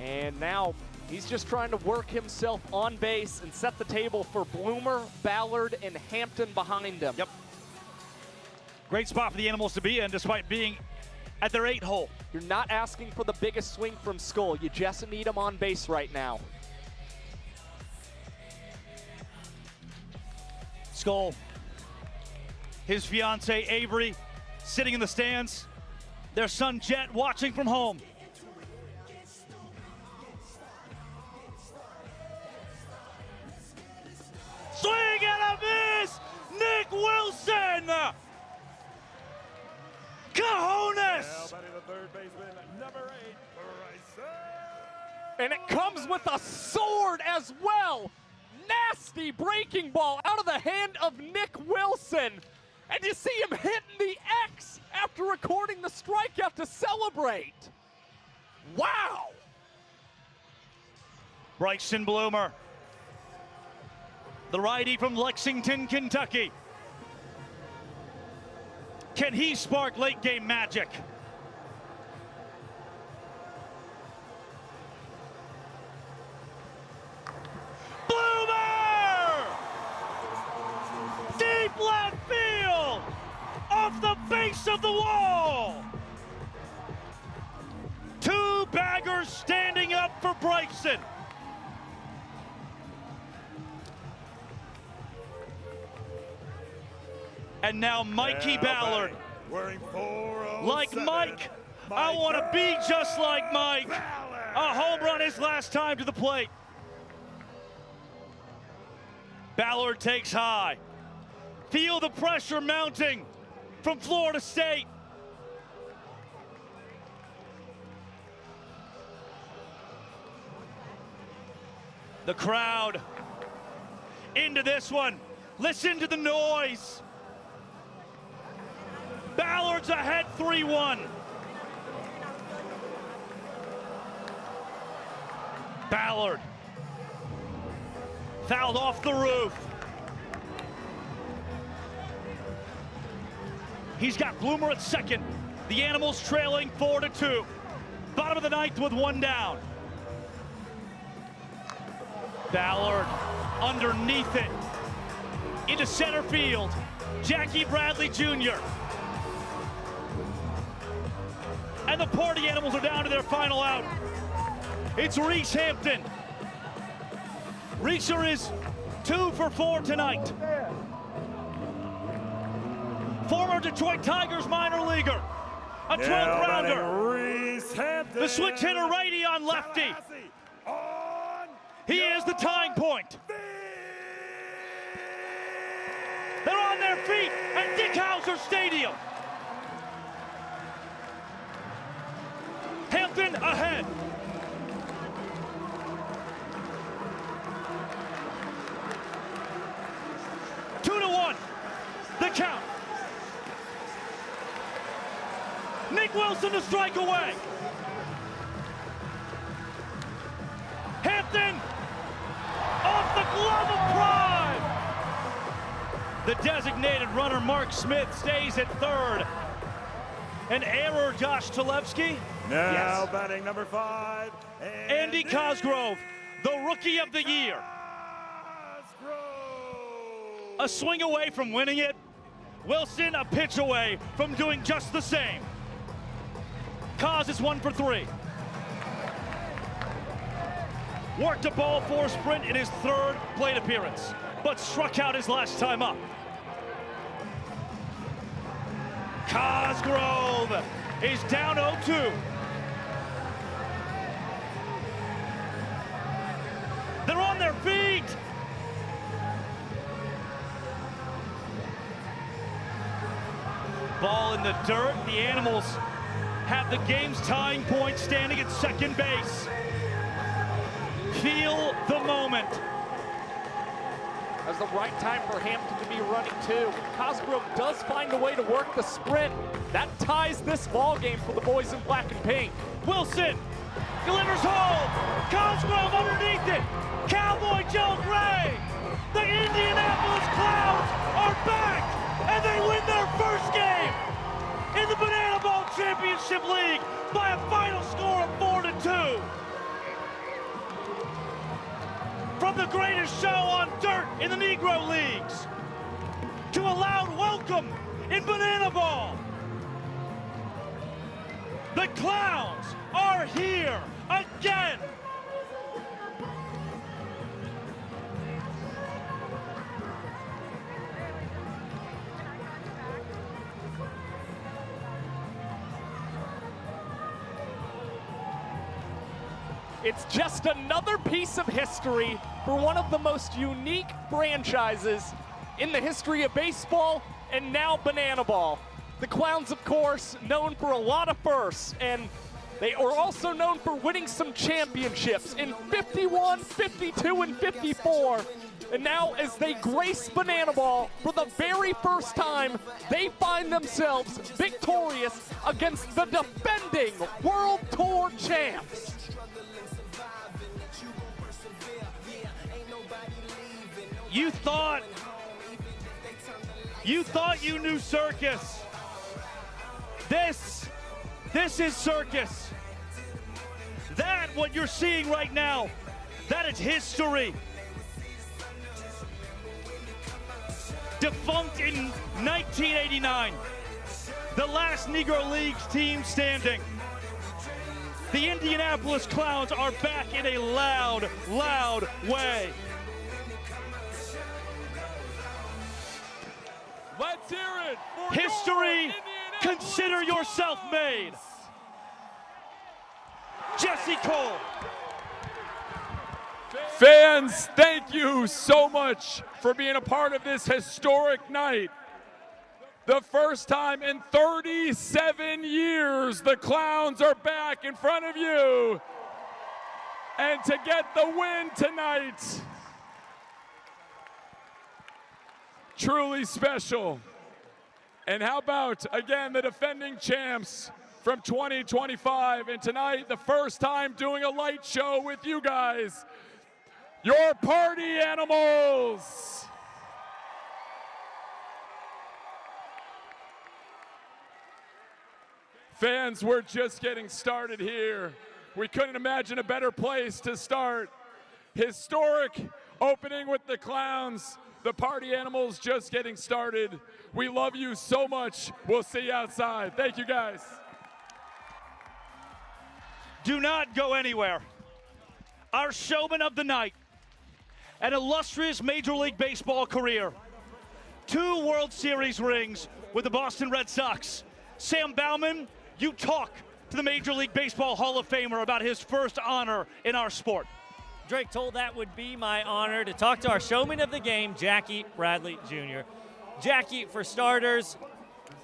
And now he's just trying to work himself on base and set the table for Bloomer, Ballard, and Hampton behind him. Yep. Great spot for the Animals to be in despite being at their 8-hole. You're not asking for the biggest swing from Skull. You just need him on base right now. Skull, his fiance Avery sitting in the stands, their son Jet watching from home. Swing and a miss! Nick Wilson! Cajones! And it comes with a sword as well. Nasty breaking ball out of the hand of Nick Wilson. And you see him hitting the X after recording the strikeout to celebrate. Wow! Bryson Bloomer, the righty from Lexington, Kentucky. Can he spark late game magic? Bloomer! Deep left field! Off the base of the wall! Two baggers standing up for Bryson. And now Mikey Ballard. Wearing 407. Like Mike, I want to be just like Mike. A home run his last time to the plate. Ballard takes high. Feel the pressure mounting from Florida State. The crowd into this one. Listen to the noise. Ballard's ahead 3-1. Ballard fouled off the roof. He's got Bloomer at second. The Animals trailing 4-2. Bottom of the ninth with one down. Ballard underneath it. Into center field. Jackie Bradley Jr. And the Party Animals are down to their final out. It's Reese Hampton. Reeser is 2 for 4 tonight. Former Detroit Tigers minor leaguer. A 12th rounder. Reese Hampton. The switch hitter righty on lefty. He is the tying point. They're on their feet at Dick Howser Stadium. Hampton ahead. Two to one. The count. Nick Wilson to strike away. Hampton off the glove of prime. The designated runner Mark Smith stays at third. An error, Josh Talevsky. Now batting number 5, Andy Cosgrove, the Rookie of the Year. A swing away from winning it. Wilson a pitch away from doing just the same. Cos is 1 for 3. Worked a ball 4 sprint in his 3rd plate appearance, but struck out his last time up. Cosgrove is down 0-2. They're on their feet. Ball in the dirt. The Animals have the game's tying point standing at second base. Feel the moment. That's the right time for Hampton to be running too. Cosgrove does find a way to work the sprint. That ties this ball game for the boys in black and pink. Wilson delivers home. Cosgrove underneath it. Cowboy Joe Gray. The Indianapolis Clowns are back, and they win their first game in the Banana Ball Championship League by a final score of 4-2. From the greatest show on dirt in the Negro Leagues to a loud welcome in Banana Ball. The Clowns are here again. It's just another piece of history for one of the most unique franchises in the history of baseball and now Banana Ball. The Clowns, of course, known for a lot of firsts, and they are also known for winning some championships in 51, 52, and 54. And now as they grace Banana Ball for the very first time, they find themselves victorious against the defending World Tour champs. You thought you knew circus. This is circus. That, what you're seeing right now, that is history. Defunct in 1989, the last Negro Leagues team standing. The Indianapolis Clowns are back in a loud, loud way. Let's hear it for history. Consider yourself made. Jesse Cole. Fans, thank you so much for being a part of this historic night. The first time in 37 years the Clowns are back in front of you. And to get the win tonight, truly special. And how about, again, the defending champs from 2025, and tonight, the first time doing a light show with you guys, your party animals. Fans, we're just getting started here. We couldn't imagine a better place to start. Historic opening with the Clowns. The party animals just getting started. We love you so much. We'll see you outside. Thank you, guys. Do not go anywhere. Our showman of the night, an illustrious Major League Baseball career, 2 World Series rings with the Boston Red Sox. Sam Bauman, you talk to the Major League Baseball Hall of Famer about his first honor in our sport. Drake told that would be my honor to talk to our showman of the game, Jackie Bradley Jr. Jackie, for starters,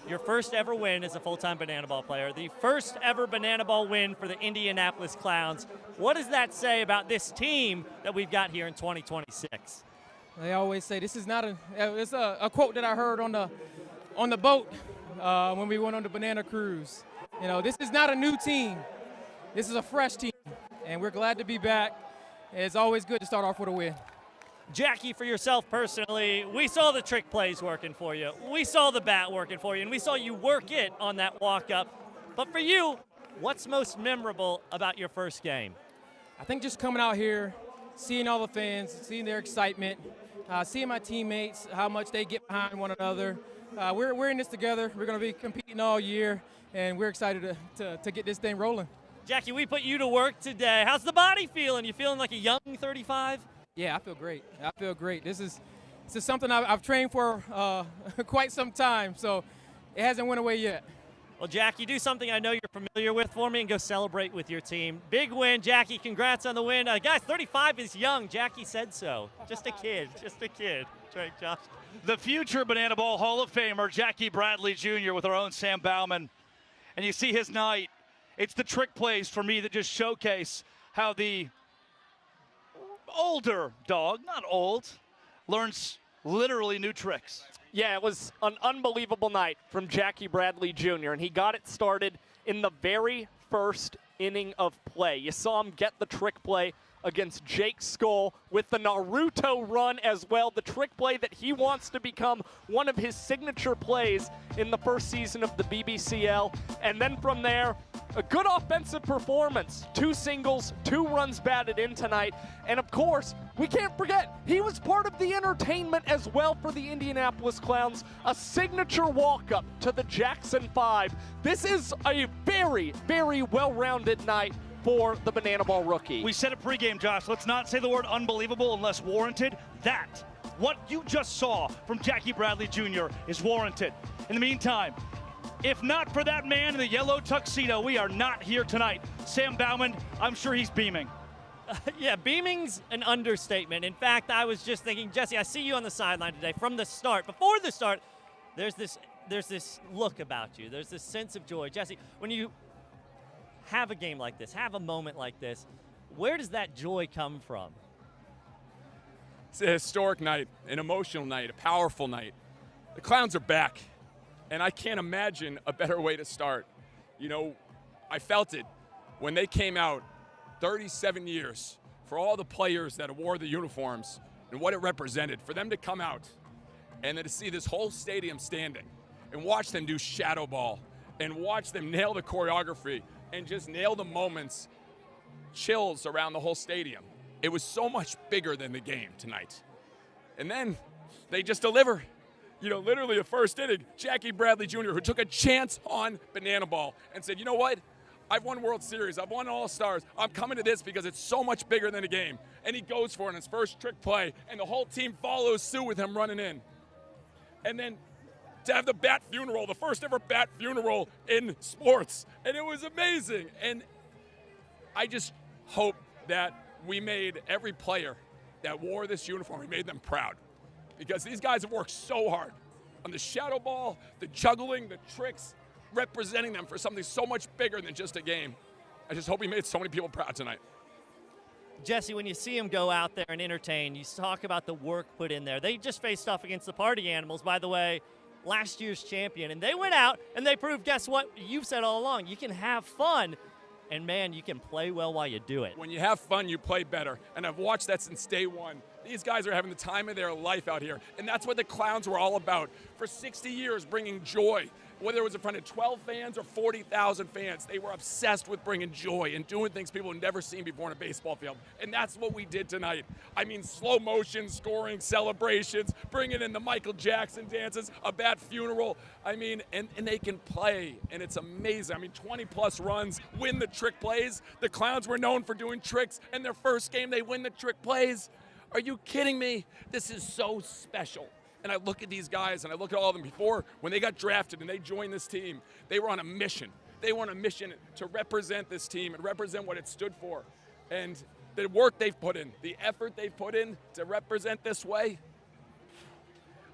your first ever win as a full-time Banana Ball player, the first ever Banana Ball win for the Indianapolis Clowns. What does that say about this team that we've got here in 2026? They always say this is not it's a quote that I heard on the boat when we went on the banana cruise. You know, this is not a new team. This is a fresh team, and we're glad to be back. It's always good to start off with a win. Jackie, for yourself personally, we saw the trick plays working for you. We saw the bat working for you, and we saw you work it on that walk-up. But for you, what's most memorable about your first game? I think just coming out here, seeing all the fans, seeing their excitement, seeing my teammates, how much they get behind one another. We're in this together. We're going to be competing all year, and we're excited to get this thing rolling. Jackie, we put you to work today. How's the body feeling? You feeling like a young 35? Yeah, I feel great. I feel great. This is something I've trained for quite some time, so it hasn't went away yet. Well, Jackie, do something I know you're familiar with for me and go celebrate with your team. Big win, Jackie. Congrats on the win. Guys, 35 is young. Jackie said so. Just a kid. Just a kid. Drake, Josh. The future Banana Ball Hall of Famer, Jackie Bradley Jr. with our own Sam Bauman. And you see his night. It's the trick plays for me that just showcase how the older dog, not old, learns literally new tricks. Yeah, it was an unbelievable night from Jackie Bradley Jr., and he got it started in the very first inning of play. You saw him get the trick play against Jake Skoll with the Naruto run as well, the trick play that he wants to become one of his signature plays in the first season of the BBCL. And then from there, a good offensive performance. 2 singles, 2 runs batted in tonight. And of course, we can't forget, he was part of the entertainment as well for the Indianapolis Clowns. A signature walk-up to the Jackson 5. This is a very, very well-rounded night for the Banana Ball rookie. We said it pregame, Josh. Let's not say the word unbelievable unless warranted. That, what you just saw from Jackie Bradley Jr. is warranted. In the meantime, if not for that man in the yellow tuxedo, we are not here tonight. Sam Bauman, I'm sure he's beaming. Yeah, beaming's an understatement. In fact, I was just thinking, Jesse, I see you on the sideline today. From the start, before the start, there's this look about you. There's this sense of joy. Jesse, when you have a game like this, have a moment like this, where does that joy come from? It's a historic night, an emotional night, a powerful night. The Clowns are back, and I can't imagine a better way to start. You know, I felt it when they came out 37 years, for all the players that wore the uniforms and what it represented, for them to come out and then to see this whole stadium standing and watch them do shadow ball and watch them nail the choreography and just nail the moments, chills around the whole stadium. It was so much bigger than the game tonight. And then they just deliver. You know, literally the first inning, Jackie Bradley Jr., who took a chance on banana ball and said, you know what? I've won World Series. I've won All-Stars. I'm coming to this because it's so much bigger than a game. And he goes for it in his first trick play, and the whole team follows suit with him running in. And then to have the bat funeral, the first ever bat funeral in sports. And it was amazing. And I just hope that we made every player that wore this uniform, we made them proud. Because these guys have worked so hard on the shadow ball, the juggling, the tricks, representing them for something so much bigger than just a game. I just hope we made so many people proud tonight. Jesse, when you see them go out there and entertain, you talk about the work put in there. They just faced off against the Party Animals, by the way, last year's champion. And they went out and they proved, guess what? You've said all along, you can have fun. And, man, you can play well while you do it. When you have fun, you play better. And I've watched that since day one. These guys are having the time of their life out here. And that's what the Clowns were all about. For 60 years, bringing joy. Whether it was in front of 12 fans or 40,000 fans, they were obsessed with bringing joy and doing things people had never seen before in a baseball field. And that's what we did tonight. I mean, slow motion scoring, celebrations, bringing in the Michael Jackson dances, a bat funeral. I mean, and they can play, and it's amazing. I mean, 20-plus runs, win the trick plays. The Clowns were known for doing tricks, and their first game, they win the trick plays. Are you kidding me? This is so special. And I look at these guys, and I look at all of them before, when they got drafted and they joined this team, they were on a mission. They were on a mission to represent this team and represent what it stood for. And the work they've put in, the effort they've put in to represent this way,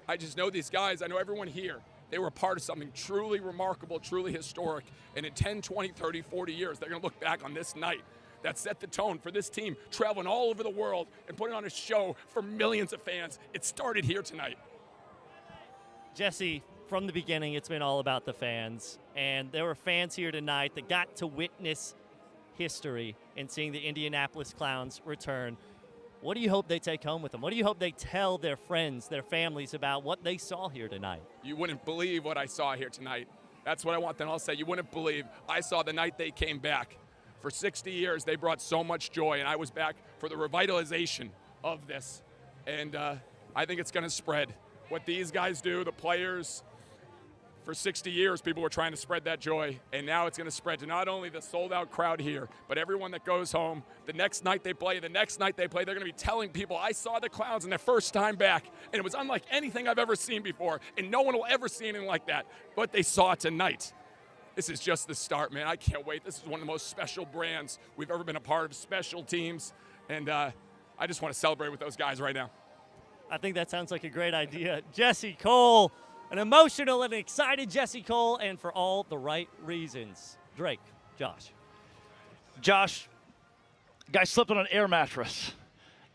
I just know these guys, I know everyone here, they were a part of something truly remarkable, truly historic. And in 10, 20, 30, 40 years, they're going to look back on this night that set the tone for this team, traveling all over the world and putting on a show for millions of fans. It started here tonight. Jesse, from the beginning, it's been all about the fans. And there were fans here tonight that got to witness history in seeing the Indianapolis Clowns return. What do you hope they take home with them? What do you hope they tell their friends, their families about what they saw here tonight? You wouldn't believe what I saw here tonight. That's what I want them all to say. You wouldn't believe. I saw the night they came back. For 60 years, they brought so much joy, and I was back for the revitalization of this. And I think it's going to spread. What these guys do, the players, for 60 years, people were trying to spread that joy, and now it's going to spread to not only the sold-out crowd here, but everyone that goes home. The next night they play, they're going to be telling people, I saw the Clowns in their first time back, and it was unlike anything I've ever seen before, and no one will ever see anything like that, but they saw it tonight. This is just the start, man. I can't wait. This is one of the most special brands we've ever been a part of, special teams, and I just want to celebrate with those guys right now. I think that sounds like a great idea. Jesse Cole, an emotional and excited Jesse Cole, and for all the right reasons. Drake, Josh. Josh, guy slipped on an air mattress.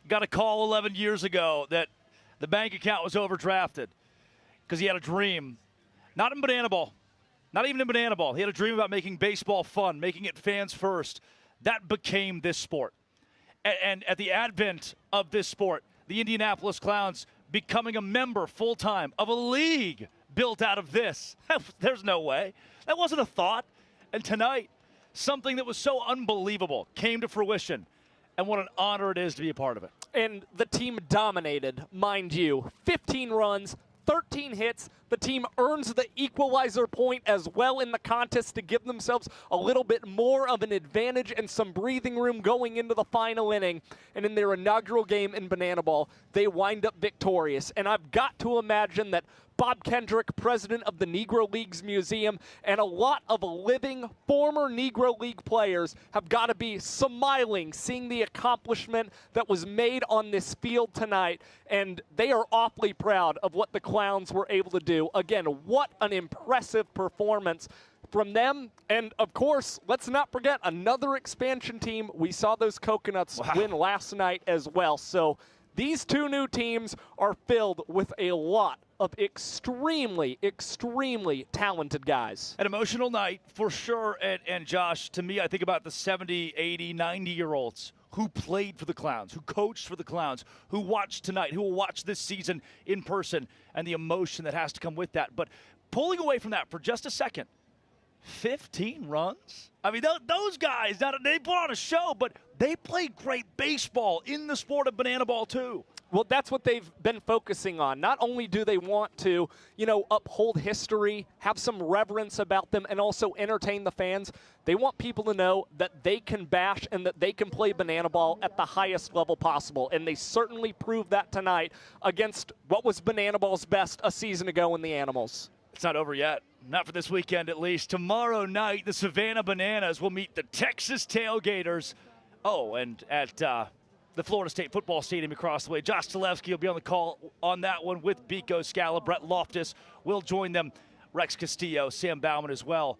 Got a call 11 years ago that the bank account was overdrafted because he had a dream. Not in banana ball. Not even in banana ball. He had a dream about making baseball fun, making it fans first. That became this sport. And at the advent of this sport, the Indianapolis Clowns becoming a member full-time of a league built out of this. There's no way. That wasn't a thought. And tonight, something that was so unbelievable came to fruition. And what an honor it is to be a part of it. And the team dominated, mind you. 15 runs, 13 hits. The team earns the equalizer point as well in the contest to give themselves a little bit more of an advantage and some breathing room going into the final inning. And in their inaugural game in Banana Ball, they wind up victorious. And I've got to imagine that Bob Kendrick, president of the Negro Leagues Museum, and a lot of living former Negro League players have got to be smiling seeing the accomplishment that was made on this field tonight, and they are awfully proud of what the Clowns were able to do. Again, what an impressive performance from them. And of course, let's not forget another expansion team. We saw those Coconuts win last night as well. So these two new teams are filled with a lot of extremely, extremely talented guys. An emotional night for sure. And Josh, to me, I think about the 70, 80, 90-year-olds who played for the Clowns, who coached for the Clowns, who watched tonight, who will watch this season in person, and the emotion that has to come with that. But pulling away from that for just a second, 15 runs? I mean, those guys, they put on a show, but they played great baseball in the sport of banana ball too. Well, that's what they've been focusing on. Not only do they want to, uphold history, have some reverence about them, and also entertain the fans, they want people to know that they can bash and that they can play banana ball at the highest level possible. And they certainly proved that tonight against what was banana ball's best a season ago in the Animals. It's not over yet. Not for this weekend, at least. Tomorrow night, the Savannah Bananas will meet the Texas Tailgaters. Oh, and at the Florida State Football Stadium across the way. Josh Talevsky will be on the call on that one with Biko Scala. Brett Loftus will join them. Rex Castillo, Sam Bauman as well.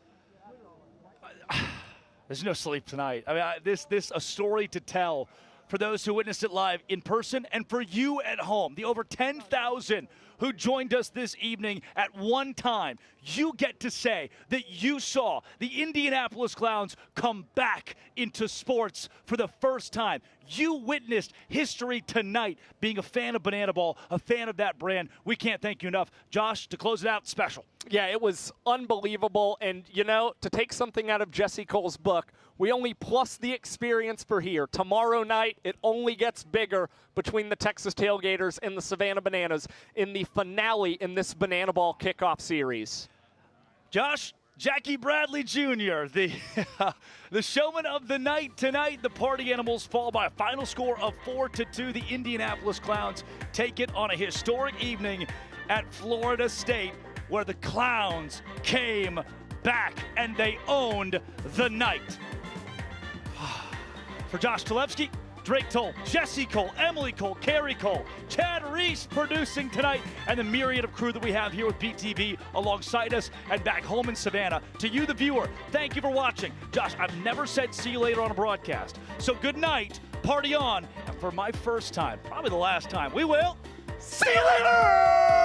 There's no sleep tonight. I mean, this a story to tell for those who witnessed it live in person and for you at home. The over 10,000 who joined us this evening at one time. You get to say that you saw the Indianapolis Clowns come back into sports for the first time. You witnessed history tonight. Being a fan of banana ball, a fan of that brand, we can't thank you enough. Josh, to close it out, special. Yeah, it was unbelievable. And, to take something out of Jesse Cole's book, we only plus the experience for here. Tomorrow night, it only gets bigger between the Texas Tailgaters and the Savannah Bananas in the finale in this banana ball kickoff series. Josh, Jackie Bradley Jr., the showman of the night tonight. The Party Animals fall by a final score of 4-2. The Indianapolis Clowns take it on a historic evening at Florida State, where the Clowns came back and they owned the night. For Josh Talevsky, Drake Toll, Jesse Cole, Emily Cole, Carrie Cole, Chad Reese producing tonight, and the myriad of crew that we have here with BTV alongside us and back home in Savannah. To you, the viewer, thank you for watching. Josh, I've never said see you later on a broadcast. So good night, party on, and for my first time, probably the last time, we will see you later!